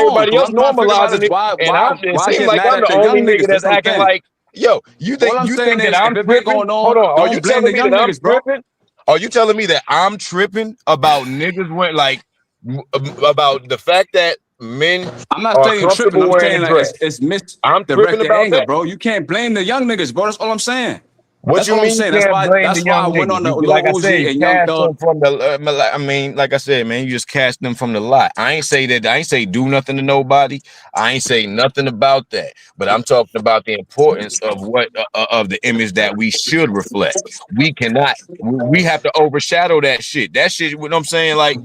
N: everybody
H: bro.
N: else
H: I'm trying to figure out
N: normalizing
H: is
N: it, and it
H: why
N: seems
H: get
N: like
H: mad
N: I'm
H: at
N: the
H: the
N: only
H: young
N: nigga
H: niggas?
N: that's
H: That's what I'm
N: acting
H: saying.
N: like, yo, you
H: All I'm saying
N: think that
H: is,
N: I'm
H: if it been
N: tripping?
H: going on,
N: Hold on, are you
H: don't blame
N: telling
H: the
N: me
H: young
N: that I'm
H: niggas, bro.
N: tripping? Are you telling me that I'm tripping about niggas went like about the fact that men
H: I'm not
N: are
H: saying you're tripping.
N: comfortable
H: I'm
N: wearing a
H: saying like
N: dress?
H: it's
N: I'm tripping
H: misdirected
N: about
H: anger,
N: that.
H: bro. You can't blame the young niggas, bro. That's all I'm saying.
N: What
H: That's
N: you
H: all I'm
N: mean you
H: saying. That's
N: can't
H: why.
N: blame the
H: That's why I
N: young
H: went
N: niggas?
H: on the
N: You,
H: Lil
N: like I
H: Uzi
N: said,
H: and Young
N: cast them
H: Thug.
N: from the. I mean, like I said, man, you just cast them from the lot. I ain't say that. I ain't say do nothing to nobody. I ain't say nothing about that. But I'm talking about the importance of what of the image that we should reflect. We cannot. We have to overshadow that shit. That shit. What I'm saying, like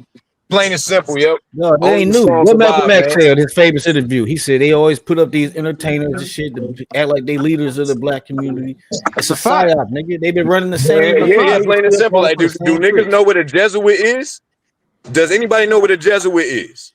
N: plain and simple, yo.
M: No, it
N: Only
M: ain't
N: the
M: new.
N: strong
M: What Malcolm
N: survive,
M: X
N: man.
M: said in his famous interview, he said they always put up these entertainers and shit to act like they leaders of the black community. It's a
D: fact.
M: psyop, nigga. They've been running the
N: Yeah,
M: same
N: yeah, yeah.
M: behavior,
N: Plain and
M: still
N: simple.
M: falling
N: Like,
M: for the
N: do
M: same
N: niggas
M: tricks.
N: know what a Jesuit is? Does anybody know what a Jesuit is?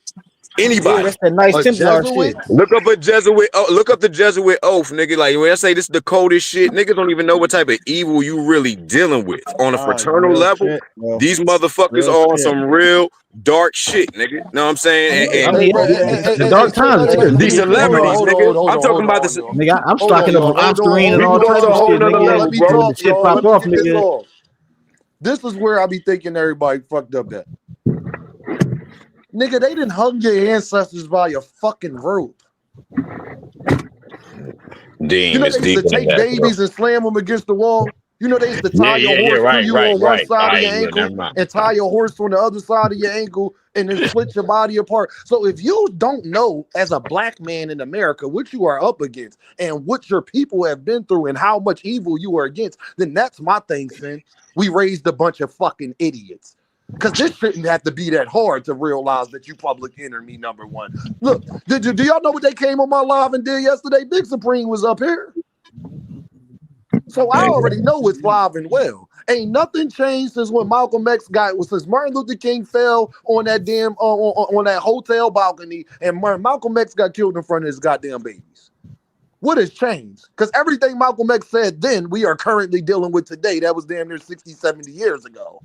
M: Yeah,
N: Anybody?
M: that's that nice
L: A
M: Templar shit.
L: Jesuit?
N: Look up a Jesuit. Oh, look up the Jesuit oath, nigga. Like when I say this is the coldest shit, niggas don't even know what type of evil you really dealing with on a fraternal
G: Real
N: level.
G: shit, bro.
N: These motherfuckers
G: Real
N: are on
G: shit.
N: some real dark shit, nigga. Know what I'm saying?
M: I
L: Hey,
M: And
N: And
L: bro,
M: mean, the
L: hey,
M: dark
L: so
M: times is
L: look,
M: here.
L: look,
N: these
L: look, hold on,
N: celebrities,
L: hold on,
N: nigga.
L: hold
N: I'm
L: on, hold
N: talking
L: on,
N: about
L: hold
N: this.
L: on.
M: Nigga, I'm
L: Hold on,
M: stocking up on
L: y'all. Hold on,
M: Ostarine
L: hold
M: and
L: on,
N: We
M: all
N: going
L: hold
N: to
M: types
N: a
M: of
L: on.
N: whole
M: shit,
N: nother
M: nigga.
L: Let
N: level,
L: me
N: bro.
M: When the
L: talk,
M: shit
L: y'all.
M: pop
L: Let me
M: off,
L: get this
M: nigga.
L: off. This is where I be thinking everybody fucked up at. Nigga, they didn't hung your ancestors by your fucking rope. You
N: Damn,
L: know
N: it's
L: they used to
N: deeper than
L: take
N: that, bro.
L: babies and slam them against the wall. You know they used to
N: Yeah,
L: tie your
N: yeah, yeah.
L: horse to
N: Right,
L: you
N: right,
L: on one
N: right. All
L: side of
N: right,
L: your
N: yeah.
L: ankle
N: Never mind.
L: and tie your horse on the other side of your ankle and then split your body apart. So if you don't know as a black man in America what you are up against and what your people have been through and how much evil you are against, then that's my thing, son. We raised a bunch of fucking idiots. Because this shouldn't have to be that hard to realize that you public enemy number one. Look, do y'all know what they came on my live and did yesterday? Big Supreme was up here. So I
N: Hey,
L: already know it's live and well. Ain't nothing changed since when Malcolm X since Martin Luther King fell on that damn on that hotel balcony and Malcolm X got killed in front of his goddamn babies. What has changed? Because everything Malcolm X said then, we are currently dealing with today. That was damn near 60, 70 years ago.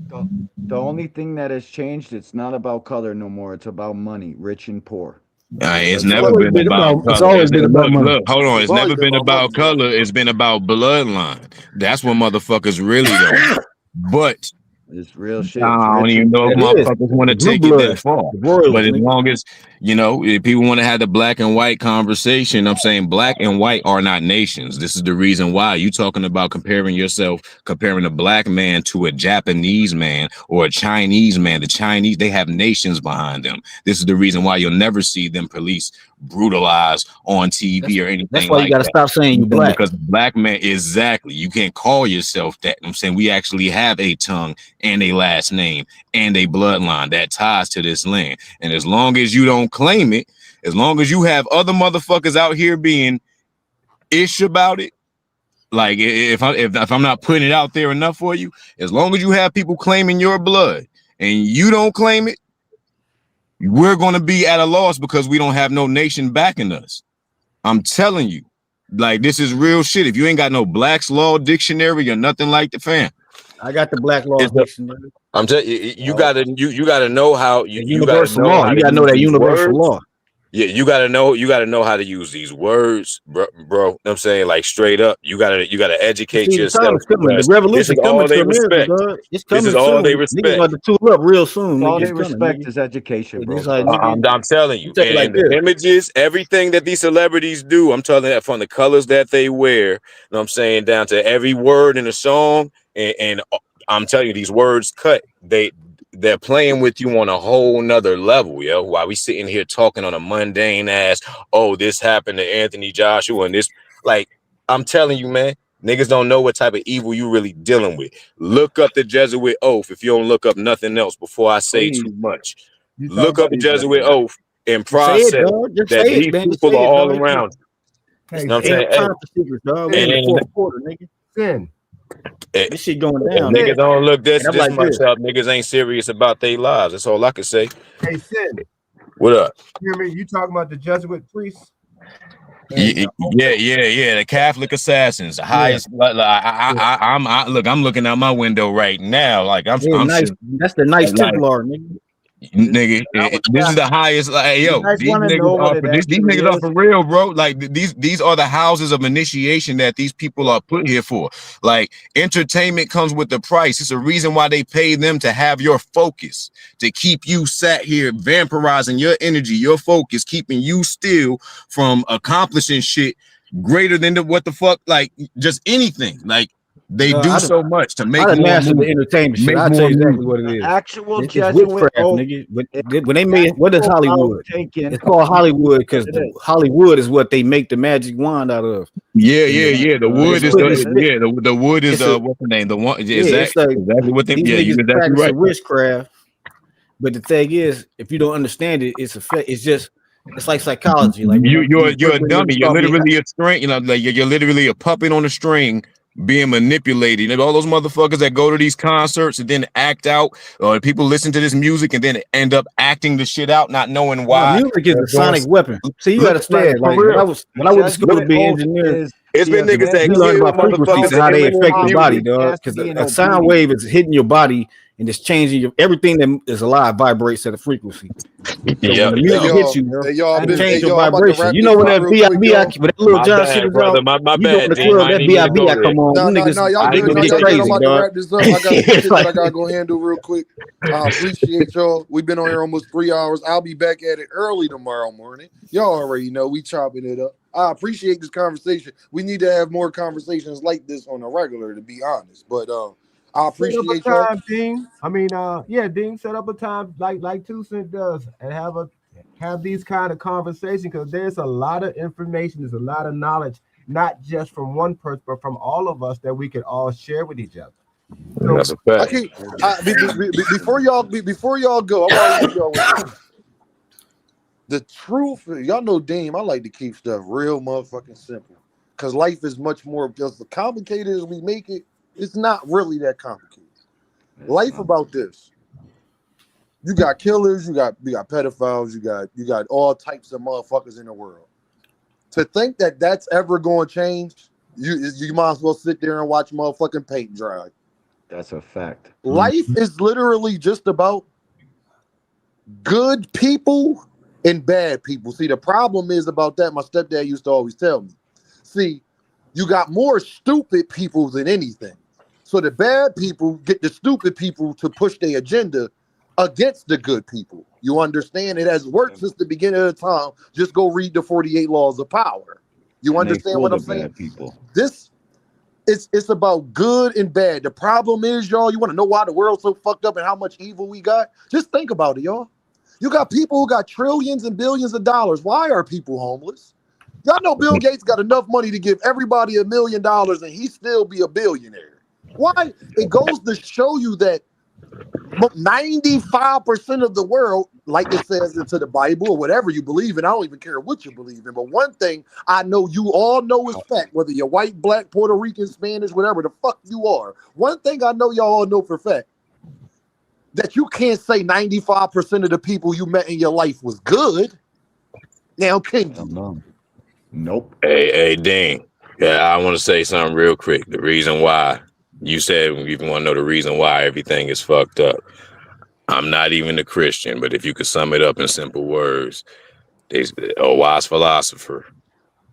G: The only thing that has changed, it's not about color no more. It's about money, rich and poor.
N: It's
M: It's
N: never
M: always
N: been
M: been
N: about
M: about. It's
N: color.
M: always been about
N: Look,
M: money.
N: look, hold on.
L: It's
N: It's
L: always
N: never
L: been
N: been
L: about money,
N: about
L: bro.
N: color. It's been about bloodline. That's what motherfuckers really don't know. But
G: It's real shit. It's
N: I don't
G: rich
N: even
G: and
N: know if
G: poor.
M: It is
N: motherfuckers want
M: the
N: to
M: blue
N: take it that
M: bloods,
N: far.
M: the royals,
N: But as
M: nigga.
N: long as, if people want to have the black and white conversation, I'm saying black and white are not nations. This is the reason why you talking about comparing a black man to a Japanese man or a Chinese man. The Chinese, they have nations behind them. This is the reason why you'll never see them police brutalize on TV or
M: That's
N: anything
M: why you
N: like
M: got to
N: that.
M: stop saying you black.
N: Because black man, exactly. You can't call yourself that. I'm saying we actually have a tongue and a last name and a bloodline that ties to this land. And as long as you don't claim it, as long as you have other motherfuckers out here being ish about it, like if I'm not putting it out there enough for you, as long as you have people claiming your blood and you don't claim it, we're going to be at a loss because we don't have no nation backing us. I'm telling you, like this is real shit. If you ain't got no Black's Law Dictionary or nothing like the fam,
M: I got the Black Law Dictionary.
N: I'm telling you, you gotta know how you gotta
M: Universal
N: know
M: law.
N: how
M: You
N: to
M: got to know
N: use
M: that
N: these
M: universal
N: words.
M: law.
N: Yeah, you gotta know how to use these words, bro. You know what I'm saying, like straight up, you gotta educate
M: See, the time
N: yourself
M: is coming. The
N: because this
M: revolution
N: is all
M: coming
N: they
M: to America,
N: respect.
M: dog. It's
N: This is
M: coming
N: all they
M: soon. Niggas
N: respect.
M: about to tool up real soon.
G: All
M: Nigga,
G: they
M: it's coming,
G: respect
M: nigga.
G: is education, bro.
M: It's like,
G: Trust me.
M: nigga,
N: I'm telling you,
M: you take it like
N: and the
M: this.
N: images, everything that these celebrities do, I'm telling you, from the colors that they wear, you know what I'm saying, down to every word in the song, and I'm telling you, these words cut. They're playing with you on a whole nother level, yo. While we sitting here talking on a mundane ass, oh, this happened to Anthony Joshua and this, like, I'm telling you, man, niggas don't know what type of evil you really dealing with. Look up the Jesuit oath if you don't look up nothing else before I say
K: Please.
N: too much.
K: You talking
N: Look up
K: about
N: the
K: these
N: Jesuit oath and
M: Just say it,
N: process
M: dog. Just
N: that
M: say it,
N: these
M: man. Just
N: people
M: say
N: are
M: it,
N: all
M: dog.
N: around. You
K: hey,
N: know what I'm
M: Ain't
N: saying?
M: no time for secrets, dog. We in the fourth quarter, nigga.
K: Sin.
M: This shit going
N: If
M: down,
N: niggas
M: nigga.
N: don't look
M: And
N: this
M: I'm like
N: much
M: this.
N: up, niggas ain't serious about their lives. That's all I can say.
K: Hey, Sin.
N: What up?
K: You hear me? You talking about the Jesuit priests?
N: Yeah, the Catholic assassins, the highest. I'm looking out my window right now. Like I'm
M: Nice.
N: sure,
M: That's the nice
N: like,
M: Templar, nigga.
N: nigga, this is the highest. Like,
G: You
N: yo,
G: guys
N: these
G: want to know
N: niggas
G: what
N: are
G: it
N: for these
G: actually
N: niggas are
G: is?
N: for real, bro. Like these are the houses of initiation that these people are put here for. Like entertainment comes with the price. It's a reason why they pay them to have your focus, to keep you sat here vampirizing your energy, your focus, keeping you still from accomplishing shit greater than what the fuck, like just anything. Like They do so much to make
M: I done
N: more
M: mastered the
N: movies.
M: entertainment shit.
N: Make
M: I'll tell
N: more
M: you exactly
N: movies.
M: what it is.
G: Actual
M: It's
G: Jesuit
M: witchcraft,
G: oath.
M: nigga. When they made what is Hollywood? It's called Hollywood because Hollywood is what they make the magic wand out of.
N: Yeah. The wood is the wood is what's the name? The one
M: it's like
N: exactly what they
M: these niggas
N: exactly
M: practicing
N: right.
M: witchcraft. But the thing is, if you don't understand it, it's like psychology. Like
N: you're a dummy. You're literally a string. You know, like you're literally a puppet on a string being manipulated. And all those motherfuckers that go to these concerts and then act out, or people listen to this music and then end up acting the shit out, not knowing why.
M: Music is a sonic weapon. See, you understand? Like when I went to school to be an engineer,
N: it's been niggas that
M: we learned about frequencies
N: motherfuckers
M: and how they affect your body,
N: music.
M: dog. Because a sound wave is hitting your body and it's changing everything that is alive vibrates at a frequency. So when the music hits you, it changes your vibration. You know when that B.I.B. when that little John shit is out,
N: my
M: you go in the club, that B.I.B. come on.
L: No, y'all
M: get
L: good.
M: crazy,
L: I'm about to wrap this up. I got some shit
M: like,
L: that I gotta go handle real quick. I appreciate y'all. We've been on here almost 3 hours. I'll be back at it early tomorrow morning. Y'all already know we chopping it up. I appreciate this conversation. We need to have more conversations like this on a regular, to be honest. But I appreciate y'all.
K: Dean. I mean, Dean, set up a time like Two Cent does, and have these kind of conversations, because there's a lot of information, there's a lot of knowledge, not just from one person, but from all of us that we could all share with each other. So,
N: that's a fact.
L: Before y'all go, I want to leave y'all with this. The truth, y'all know Dean, I like to keep stuff real motherfucking simple, because life is much more just as complicated as we make it. It's not really that complicated. Life about this. You got killers, you got pedophiles, you got all types of motherfuckers in the world. To think that that's ever going to change, you might as well sit there and watch motherfucking paint dry.
G: That's a fact.
L: Life is literally just about good people and bad people. See, the problem is about that, my stepdad used to always tell me. See, you got more stupid people than anything. So the bad people get the stupid people to push their agenda against the good people. You understand? It has worked since the beginning of the time. Just go read the 48 Laws of Power. You understand what I'm saying? This it's about good and bad. The problem is, y'all, you want to know why the world's so fucked up and how much evil we got? Just think about it, y'all. You got people who got trillions and billions of dollars. Why are people homeless? Y'all know Bill Gates got enough money to give everybody $1 million and he still be a billionaire. Why? It goes to show you that 95% of the world, like it says into the Bible or whatever you believe in, I don't even care what you believe in, but one thing I know you all know is fact, whether you're white, black, Puerto Rican, Spanish, whatever the fuck you are. One thing I know y'all all know for fact, that you can't say 95% of the people you met in your life was good. Now, can you?
G: Nope.
N: Hey, Dean. Yeah, I want to say something real quick. The reason why you said you want to know the reason why everything is fucked up. I'm not even a Christian, but if you could sum it up in simple words, there's a wise philosopher,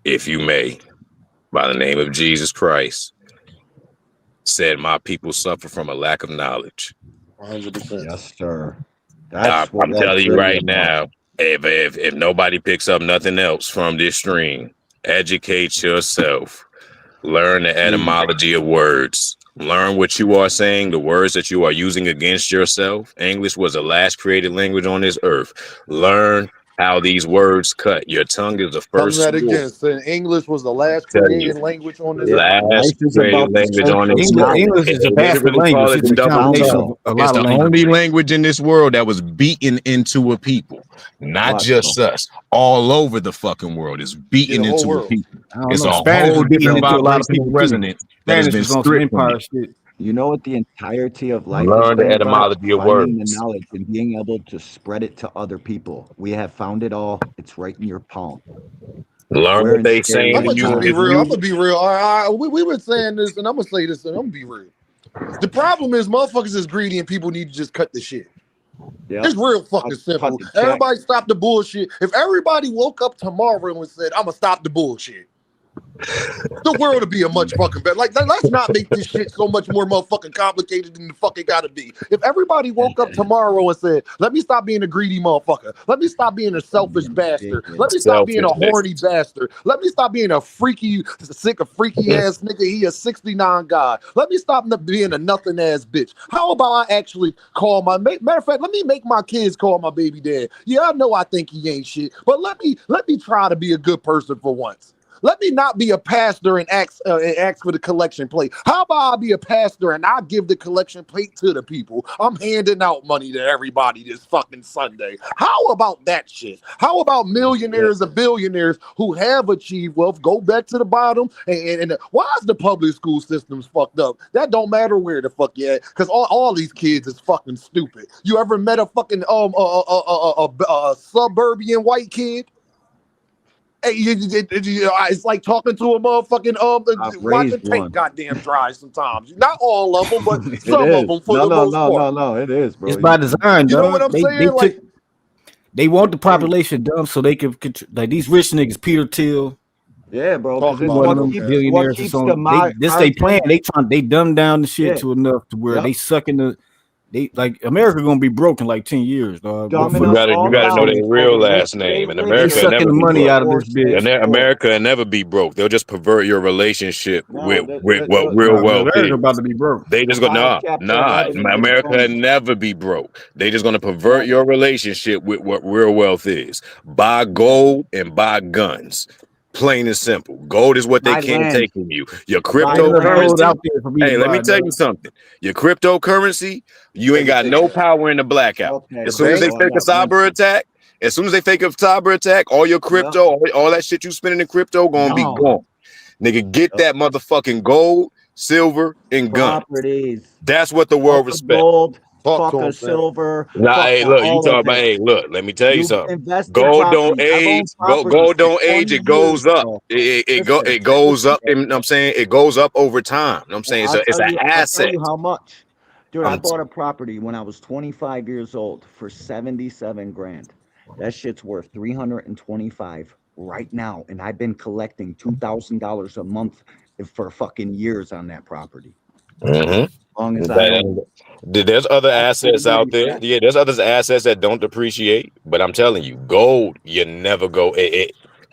N: if you may, by the name of Jesus Christ, said, "My people suffer from a lack of knowledge."
L: 100%.
G: Yes, sir.
N: I'm telling you right now, if nobody picks up nothing else from this stream, educate yourself. Learn the etymology of words. Learn what you are saying, the words that you are using against yourself. English was the last created language on this earth. Learn how these words cut. Your tongue is the first.
L: Tell me that again. So English was the last created language on this
N: earth. Last created language on this earth.
M: English is a bastard language. It's a combination of a lot of languages.
N: It's the only language in this world that was beaten into a people. Not just us. All over the fucking world. It's beaten into a people. It's a whole different vibrational resonance that has been stripped from it.
G: You know what the entirety of life
N: Learn
G: is
N: the etymology of
G: finding
N: words.
G: the knowledge and being able to spread it to other people. We have found it all. It's right in your palm.
N: Learn what they saying.
L: I'm gonna just be real. I'm gonna be real. We were saying this, and I'm gonna say this, and I'm gonna be real. The problem is, motherfuckers is greedy, and people need to just cut the shit. Yep. It's real fucking simple. Everybody stop the bullshit. If everybody woke up tomorrow and said, "I'm gonna stop the bullshit," The world would be a much fucking better. Like, let's not make this shit so much more motherfucking complicated than the fucking gotta be. If everybody woke up tomorrow and said, let me stop being a greedy motherfucker. Let me stop being a selfish bastard. Let me stop being a horny bastard. Let me stop being a freaky, sick of freaky ass nigga. He a 69 guy. Let me stop being a nothing ass bitch. How about I actually call my, matter of fact, let me make my kids call my baby dad. Yeah, I know I think he ain't shit, but let me try to be a good person for once. Let me not be a pastor and ask for the collection plate. How about I be a pastor and I give the collection plate to the people? I'm handing out money to everybody this fucking Sunday. How about that shit? How about millionaires and billionaires who have achieved wealth go back to the bottom? And why is the public school systems fucked up? That don't matter where the fuck you at, because all these kids is fucking stupid. You ever met a fucking suburban white kid? Hey, it's like talking to a motherfucking watching tape goddamn dry sometimes. Not all of them, but some of them for the most part.
G: No, it is, bro.
M: It's by design,
L: you know what I'm saying?
M: They want the population dumb so they can like these rich niggas, Peter Thiel.
G: Yeah, bro.
M: Billionaires or something. They plan. They dumb down the shit to enough to where they sucking the. They like America gonna be broke in like 10 years, dog.
N: You gotta know their real last name. And America
M: sucking the money out of this bitch.
N: And America will never be broke. They'll just pervert your relationship with what real wealth is.
M: About to be broke.
N: They just go America will never be broke. They just gonna pervert your relationship with what real wealth is. Buy gold and buy guns. Plain and simple. Gold is what they can't take from you. Your cryptocurrency. Hey, let me tell you something. Your cryptocurrency, you ain't got no power in the blackout. As soon as they fake a cyber attack, all your crypto, all that shit you spending in crypto gonna be gone. Nigga, get that motherfucking gold, silver, and guns. That's what the world respects.
G: Gold. Fuck a silver.
N: Nah, hey, look, you talking about, hey, look, let me tell you something. Gold don't age. Gold don't age. It goes up. It goes up. You know what I'm saying? It goes up over time. You know what I'm saying? It's an asset.
G: I'll tell you how much. Dude, I bought a property when I was 25 years old for 77 grand. That shit's worth 325 right now. And I've been collecting $2,000 a month for fucking years on that property.
N: Mm-hmm.
G: Long as
N: there's other assets out there. Yeah, there's other assets that don't depreciate. But I'm telling you, gold, you never go.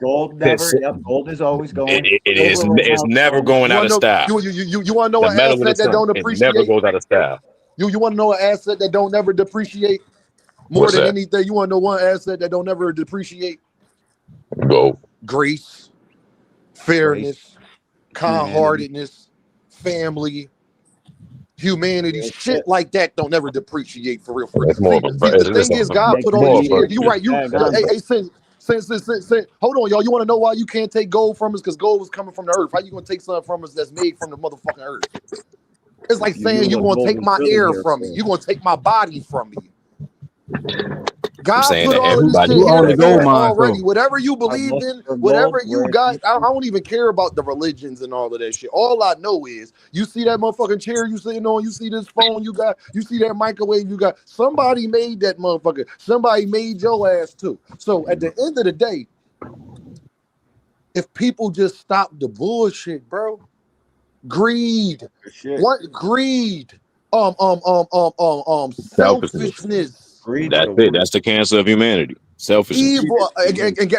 G: Gold never. Gold is always going.
N: It's never going out of style.
L: You want to know an asset that don't depreciate?
N: It never goes out of style.
L: You want to know an asset that don't never depreciate more than anything? You want to know one asset that don't ever depreciate?
N: Gold.
L: Grace, fairness, kind-heartedness, family. Humanity, shit like that don't ever depreciate for real. The thing is, God put all these shit. You right. Hold on, y'all. You want to know why you can't take gold from us? Because gold was coming from the earth. How you gonna take something from us that's made from the motherfucking earth? It's like saying you're gonna take my air from me. You're gonna take my body from me. God put all this shit here already. Whatever you believe in, whatever you got, I don't even care about the religions and all of that shit. All I know is you see that motherfucking chair you sitting on, you see this phone you got, you see that microwave you got. Somebody made that motherfucker. Somebody made your ass too. So at the end of the day, if people just stop the bullshit, bro, greed, greed, selfishness.
N: That's it. That's the cancer of humanity. Selfishness.
L: Evil.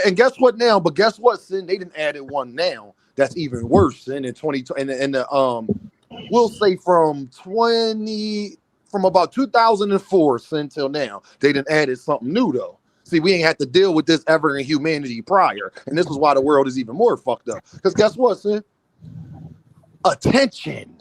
L: And guess what now? But guess what, Sin? They didn't add it one now. That's even worse. Sin in 2020 and we'll say from about 2004 Sin till now, they didn't added something new though. See, we ain't had to deal with this ever in humanity prior, and this is why the world is even more fucked up. Because guess what, Sin? Attention.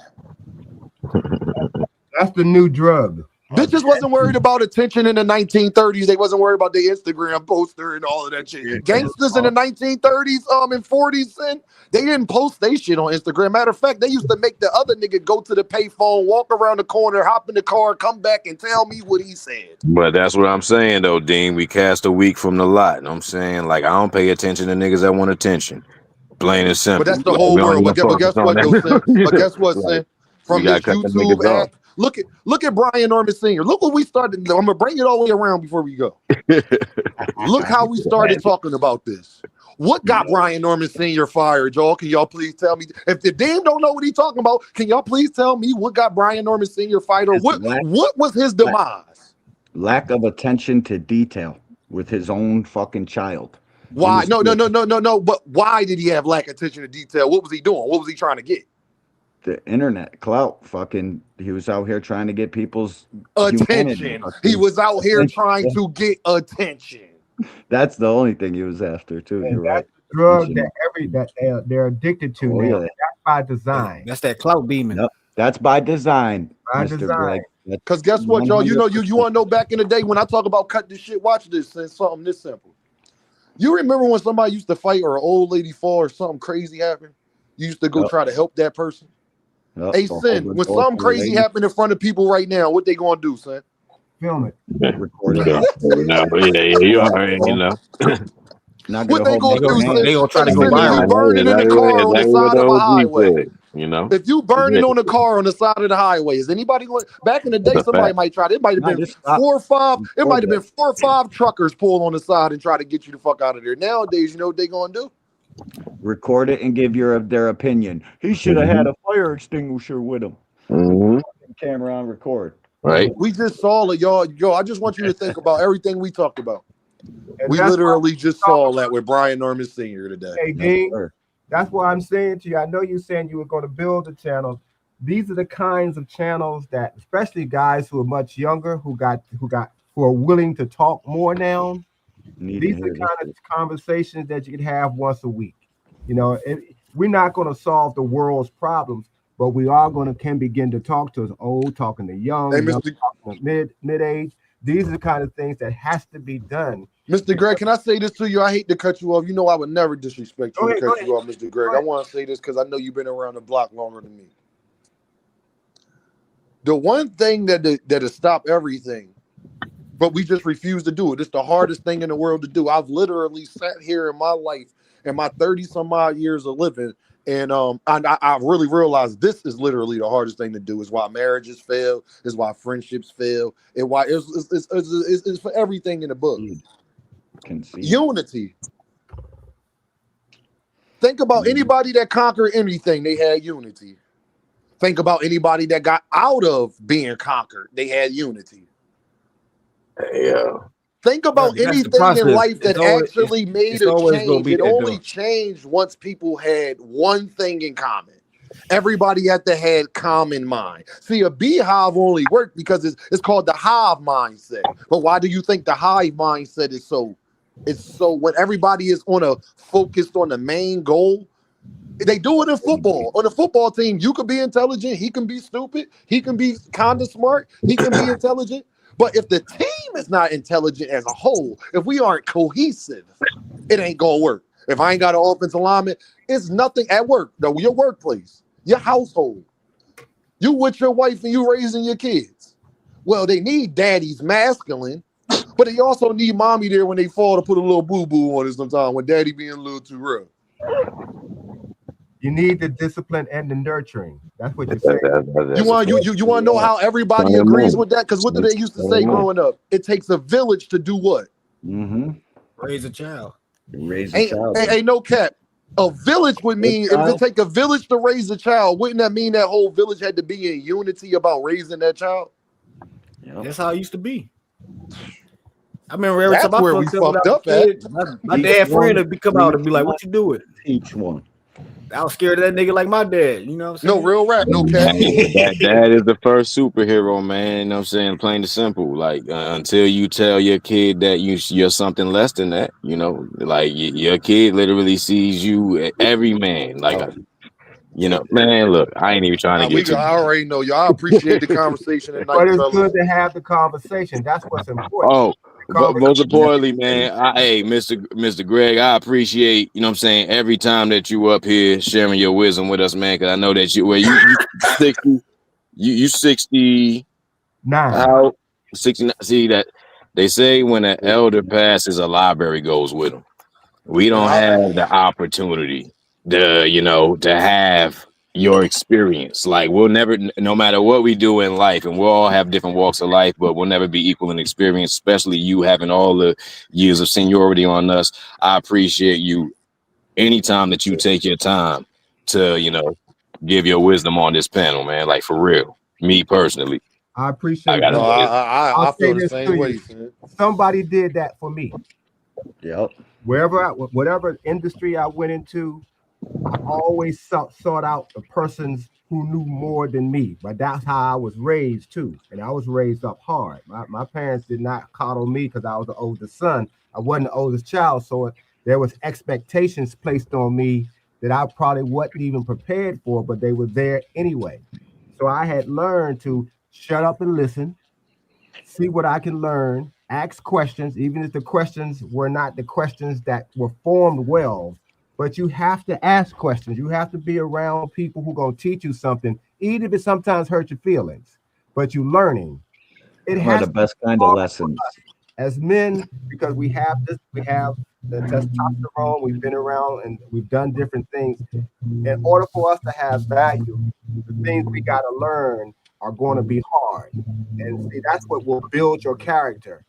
K: That's the new drug.
L: Bitches wasn't worried about attention in the 1930s. They wasn't worried about the Instagram poster and all of that shit. Gangsters in the 1930s, and 40s, and they didn't post they shit on Instagram. Matter of fact, they used to make the other nigga go to the payphone, walk around the corner, hop in the car, come back and tell me what he said.
N: But that's what I'm saying though, Dean. We cast a week from the lot. You know what I'm saying? Like, I don't pay attention to niggas that want attention. Plain and simple.
L: But that's the whole world. But guess what, though, But guess what, Sin? From this YouTube app. Look at briannormansr. Look what we started. I'm gonna bring it all the way around before we go. Look how we started talking about this. What got Brian Norman Sr. fired, y'all? Can y'all please tell me? If the damn don't know what he's talking about, can y'all please tell me what got Brian Norman Sr. fired, or what was his demise?
G: Lack of attention to detail with his own fucking child.
L: Why? No. But why did he have lack of attention to detail? What was he doing? What was he trying to get?
G: The internet clout. Fucking, he was out here trying to get people's
L: attention. He was out here trying to get attention.
G: That's the only thing he was after, too.
K: And
G: you're right.
K: The drug that they're addicted to now.
G: Yeah.
K: That's by design.
M: That's that clout beaming.
G: Yep. That's by design,
K: By
G: Mr.
K: design.
G: Greg.
L: Because guess what, y'all? You want to know back in the day when I talk about cut this shit, watch this, and something this simple. You remember when somebody used to fight or an old lady fall or something crazy happened? You used to go try to help that person? Hey, son, when something crazy happened in front of people right now, what they going to do, son?
K: Film it.
G: Record it.
N: Yeah, you already know.
L: What they going to do, son?
M: They going to try to go
L: You
M: viral.
L: burning in the car on the side of a highway.
N: You know,
L: if you burning on a car on the side of the highway, is anybody going? Back in the day, somebody might try. It might have been 4 or 5. It might have been 4 or 5 truckers pull on the side and try to get you the fuck out of there. Nowadays, you know what they going to do?
G: Record it and give their opinion. He should have had a fire extinguisher with him. Camera on record.
N: Right.
L: We just saw it, y'all. Yo, I just want you to think about everything we talked about. And we literally just saw that with Brian Norman Sr. today.
K: Hey, Dean, that's what I'm saying to you. I know you're saying you were going to build a channel. These are the kinds of channels that, especially guys who are much younger, who are willing to talk more now. These are the kind of conversations that you can have once a week. You know, we're not going to solve the world's problems, but we are can begin to talk to old, talking to young, talking to mid-age. These are the kind of things that has to be done.
L: Mr. Greg, can I say this to you? I hate to cut you off. You know I would never disrespect you and cut you off, Mr. Greg. I want to say this because I know you've been around the block longer than me. The one thing that'll stop everything, but we just refuse to do it. It's the hardest thing in the world to do. I've literally sat here in my life, in my 30-some-odd years of living, and I really realized this is literally the hardest thing to do. Is why marriages fail. Is why friendships fail. And why it's for everything in the book. Unity. Think about anybody that conquered anything. They had unity. Think about anybody that got out of being conquered. They had unity.
N: Yeah.
L: Think about anything in life that actually made a change. It only changed once people had one thing in common. Everybody had to have common mind. See, a beehive only worked because it's called the hive mindset. But why do you think the hive mindset is so? It's so when everybody is focused on the main goal. They do it in football. On a football team, you can be intelligent. He can be stupid. He can be kind of smart. He can be intelligent. But if the team is not intelligent as a whole, if we aren't cohesive, it ain't gonna work. If I ain't got an offensive lineman, it's nothing at work, though. Your workplace, your household, you with your wife and you raising your kids. Well, they need daddy's masculine, but they also need mommy there when they fall to put a little boo-boo on it sometimes when daddy being a little too rough.
K: You need the discipline and the nurturing. That's what you're saying.
L: You want to know how everybody agrees with that? Because what did they used to say growing up? It takes a village to do what?
M: Raise a child.
L: Ain't no cap. A village would mean if it take a village to raise a child, wouldn't that mean that whole village had to be in unity about raising that child?
M: That's how it used to be. I remember every time
L: where we fucked up at.
M: My dad friend would come out and be like, "What you doing?"
G: Each one.
M: I was scared of that nigga like my dad. You know what I'm saying?
L: No real rap, no cap.
N: Dad is the first superhero, man. You know what I'm saying? Plain and simple. Like until you tell your kid that you're something less than that, you know, like your kid literally sees you every man. Like, you know, man, look, I ain't even trying to get you.
L: I already know y'all. I appreciate the conversation tonight.
K: But it's good to have the conversation. That's what's important.
N: Oh. But most importantly, man, hey, Mr. Greg, I appreciate, you know what I'm saying, every time that you up here sharing your wisdom with us, man, because I know that you 60, you 69. How 69? See that they say when an elder passes, a library goes with them. We don't have the opportunity to have your experience. Like we'll never, no matter what we do in life, and we'll all have different walks of life, but we'll never be equal in experience, especially you having all the years of seniority on us. I appreciate you anytime that you take your time to, give your wisdom on this panel, man. Like for real. Me personally.
K: I
N: I
K: appreciate
N: gotta
L: No,
K: that.
N: say it.
L: I
K: I'll say
L: feel the
K: this
L: same
K: to you.
L: way, son.
K: Somebody did that for me.
G: Yep.
K: Whatever industry I went into, I always sought out the persons who knew more than me. But that's how I was raised too. And I was raised up hard. My parents did not coddle me because I was the oldest son. I wasn't the oldest child. So there was expectations placed on me that I probably wasn't even prepared for, but they were there anyway. So I had learned to shut up and listen, see what I can learn, ask questions, even if the questions were not the questions that were formed well. But you have to ask questions. You have to be around people who going to teach you something, even if it sometimes hurt your feelings. But you learning. It
G: Them are
K: has
G: the
K: to be
G: best kind of
K: hard for
G: lessons.
K: us as men because we have the testosterone. We've been around and we've done different things. In order for us to have value, the things we got to learn are going to be hard. And see, that's what will build your character.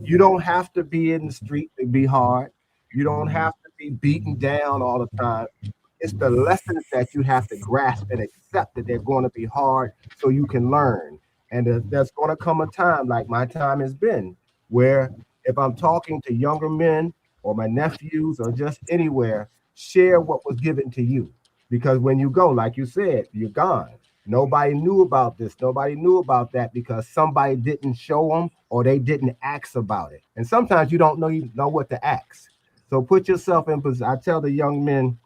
K: You don't have to be in the street to be hard. You don't have to be beaten down all the time. It's the lessons that you have to grasp and accept that they're going to be hard so you can learn. And there's going to come a time, like my time has been, where if I'm talking to younger men or my nephews or just anywhere, share what was given to you. Because when you go, like you said, you're gone. Nobody knew about this. Nobody knew about that because somebody didn't show them or they didn't ask about it. And sometimes you don't know what to ask. So put yourself in position. I tell the young men,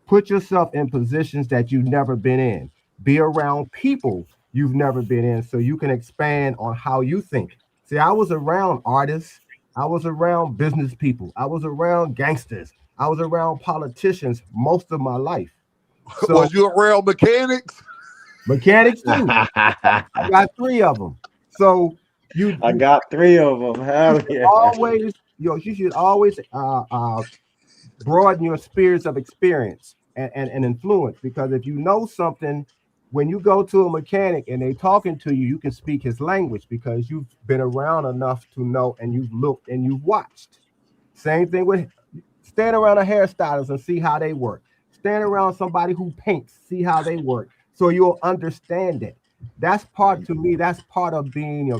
K: put yourself in positions that you've never been in. Be around people you've never been in so you can expand on how you think. See, I was around artists. I was around business people. I was around gangsters. I was around politicians most of my life. So
L: Was you around mechanics?
K: mechanics too. I got three of them. So
G: I got three of them. Hell yeah.
K: you should always broaden your spheres of experience and influence because if you know something, when you go to a mechanic and they talking to you, you can speak his language because you've been around enough to know and you've looked and you've watched. Same thing with stand around a hairstylist and see how they work. Stand around somebody who paints, see how they work, so you'll understand it. That's part to me. That's part of being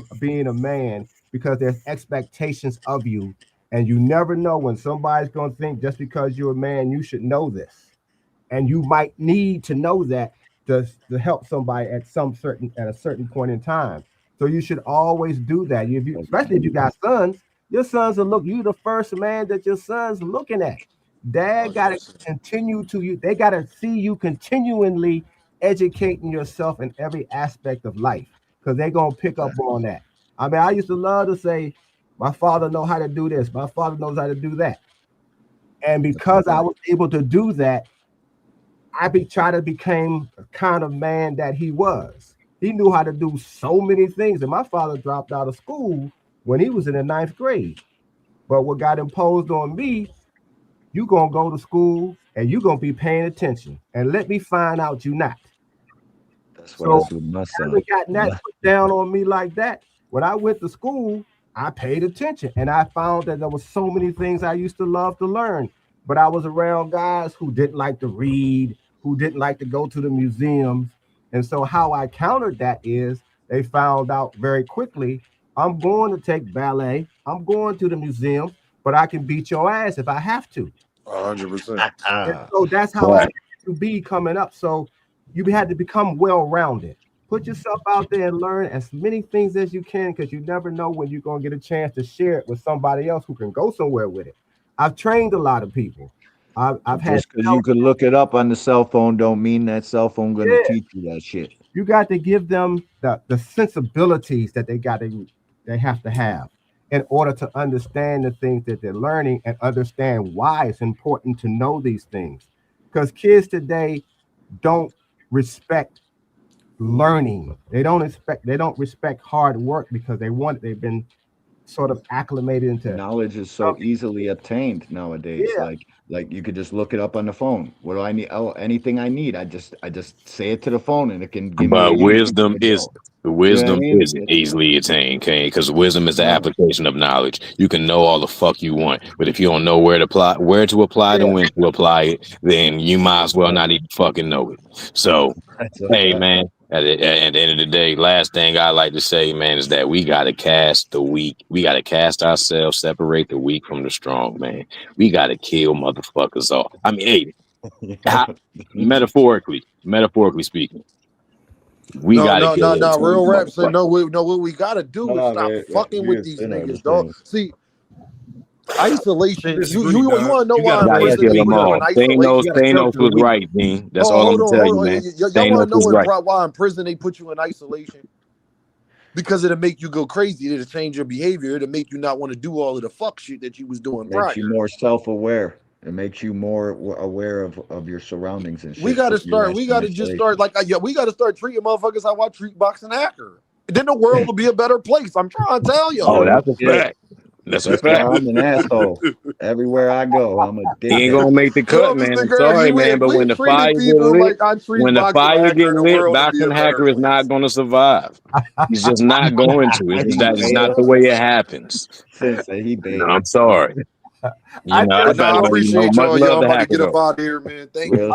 K: a man because there's expectations of you, and you never know when somebody's going to think just because you're a man you should know this, and you might need to know that to help somebody at a certain point in time. So you should always do that. Especially if you got sons, your sons will look you the first man that your sons are looking at. Dad got to
L: 100%.
K: continue to you. They got to see you continually educating yourself in every aspect of life because they're gonna pick up on that. I mean, I used to love to say, "My father know how to do this. My father knows how to do that," and because I was able to do that, try to become the kind of man that he was. He knew how to do so many things, and my father dropped out of school when he was in the ninth grade. But what got imposed on me, you gonna go to school and you gonna be paying attention, and let me find out you not.
G: That's what I
K: So
G: do with my
K: I
G: son.
K: haven't gotten that put down on me like that. When I went to school, I paid attention and I found that there was so many things I used to love to learn. But I was around guys who didn't like to read, who didn't like to go to the museums. And so how I countered that is they found out very quickly, I'm going to take ballet, I'm going to the museums, but I can beat your ass if I have to.
L: 100%.
K: And so that's how I
N: Right.
K: had to be coming up. So you had to become well-rounded. Put yourself out there and learn as many things as you can because you never know when you're going to get a chance to share it with somebody else who can go somewhere with it. I've trained a lot of people. I've had
G: Just because you could look it up on the cell phone don't mean that cell phone gonna
K: yeah,
G: teach you that shit.
K: you got to give them the sensibilities that they have to have in order to understand the things that they're learning and understand why it's important to know these things. Because kids today don't respect learning. They don't respect hard work because they've been sort of acclimated into
G: knowledge is so easily obtained nowadays.
K: Yeah.
G: Like you could just look it up on the phone. What do I need? Oh, anything I need, I just say it to the phone and it can give me a
N: But
G: YouTube
N: wisdom
G: video.
N: is wisdom
G: You know what I mean?
N: is easily attained, okay? Because wisdom is the application of knowledge. You can know all the fuck you want, but if you don't know where to apply it and when to apply it, then you might as well not even fucking know it. So, hey man, at the end of the day, last thing I like to say, man, is that we gotta cast the weak. We gotta cast ourselves, separate the weak from the strong, man. We gotta kill motherfuckers off. I mean, hey, metaphorically speaking. We gotta
L: No. Real rap said no. What we gotta do is stop fucking with these niggas, dog. See, isolation. You want to know why in prison they put you in isolation?
N: Thanos was right, Dean. That's all I'm telling you, man.
L: Y'all want to know why in prison they put you in isolation? Because it'll make you go crazy. It'll change your behavior. It'll make you not want to do all of the fuck shit that you was doing prior.
G: Makes you more self-aware. It makes you more aware of your surroundings and shit.
L: We got to start. We got to just start we got to start treating motherfuckers how I treat boxing hacker. Then the world will be a better place. I'm trying to tell you.
N: Oh, that's a fact. That's a fact.
G: I'm an asshole. Everywhere I go, I'm a dick.
N: He ain't gonna make the cut, man. I'm sorry, man. But when the fire get lit, boxing hacker is not gonna survive. He's just not going to. That's not the way it happens. No, I'm sorry.
L: I appreciate y'all. Y'all about to get up out of here, man. Thank you.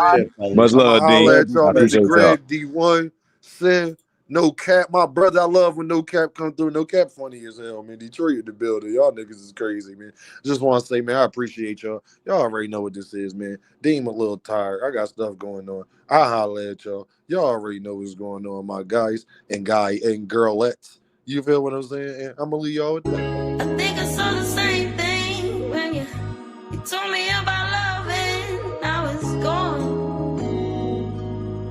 N: Much love, Dean.
L: I appreciate y'all. D1, Sin, No Cap. My brother, I love when No Cap come through. No Cap funny as hell, man. Detroit in the building. Y'all niggas is crazy, man. Just want to say, man, I appreciate y'all. Y'all already know what this is, man. Dean a little tired. I got stuff going on. I holla at y'all. Y'all already know what's going on, my guys and girlettes. You feel what I'm saying? And I'm gonna leave y'all with that.
O: I think I saw the same thing when you told me about love, and now it's gone.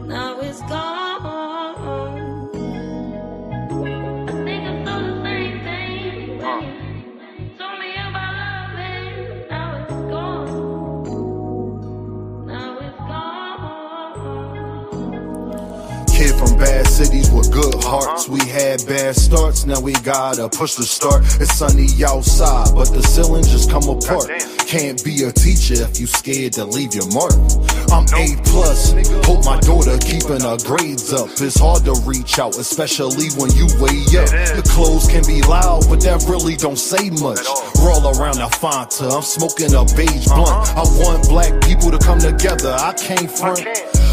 O: Now it's gone. I think I saw the same thing when you told me about love, and now it's gone. Now it's gone.
A: Kid from bad cities with good hearts. We had bad starts, now we gotta push the start. It's sunny outside, but the ceiling just come apart. Can't be a teacher if you scared to leave your mark. I'm A+, hope my daughter keeping her grades up. It's hard to reach out, especially when you way up. The clothes can be loud, but that really don't say much. Roll around the Fanta, I'm smoking a beige blunt. I want black people to come together, I can't front.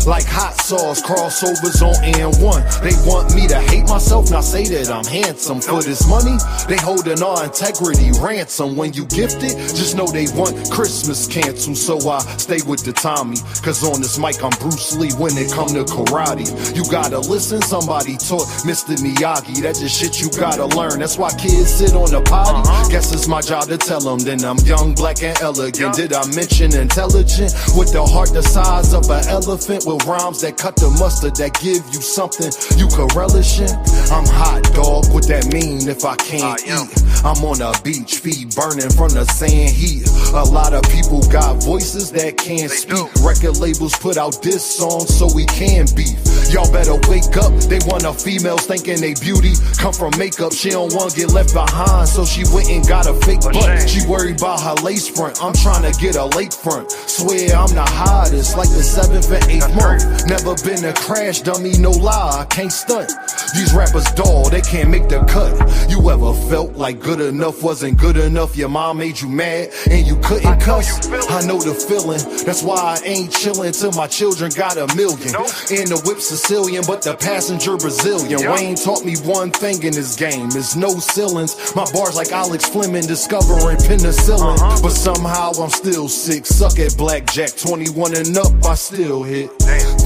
A: Like hot sauce, crossovers on N1. They want me to hate myself, not say that I'm handsome. For this money, they holding our integrity ransom. When you gift it, just know they want Christmas canceled. So I stay with the Tommy, cause on this mic I'm Bruce Lee when it come to karate. You gotta listen, somebody taught Mr. Miyagi. That's just shit you gotta learn. That's why kids sit on the potty. Guess it's my job to tell them. Then I'm young, black, and elegant. Did I mention intelligent? With the heart the size of an elephant, with rhymes that cut the mustard, that give you something you can relish in. I'm hot, dog. What that mean if I can't eat? I'm on a beach, feet burning from the sand heat. A lot of people got voices that can't speak. Record labels put out diss songs so we can beef. Y'all better wake up. They want a female thinking they beauty come from makeup. She don't want to get left behind, so she went and got a fake butt. She worried about her lace front. I'm trying to get a lake front. Swear I'm the hottest, like the 7th and 8th month. Never been a crash dummy, no lie, I can't stunt. These rappers dull, they can't make the cut. You ever felt like good enough wasn't good enough? Your mom made you mad and you couldn't cuss? I know the feeling, that's why I ain't chillin' till my children got $1 million. And the whip Sicilian, but the passenger Brazilian. Wayne taught me one thing in this game, is no ceilings. My bars like Alex Fleming discovering penicillin. But somehow I'm still sick, suck at blackjack. 21 and up, I still hit.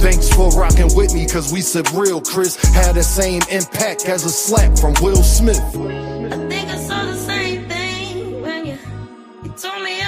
A: Thanks for rocking with me, cause we said real Chris had the same impact as a slap from Will Smith.
O: I think I saw the same thing when you told me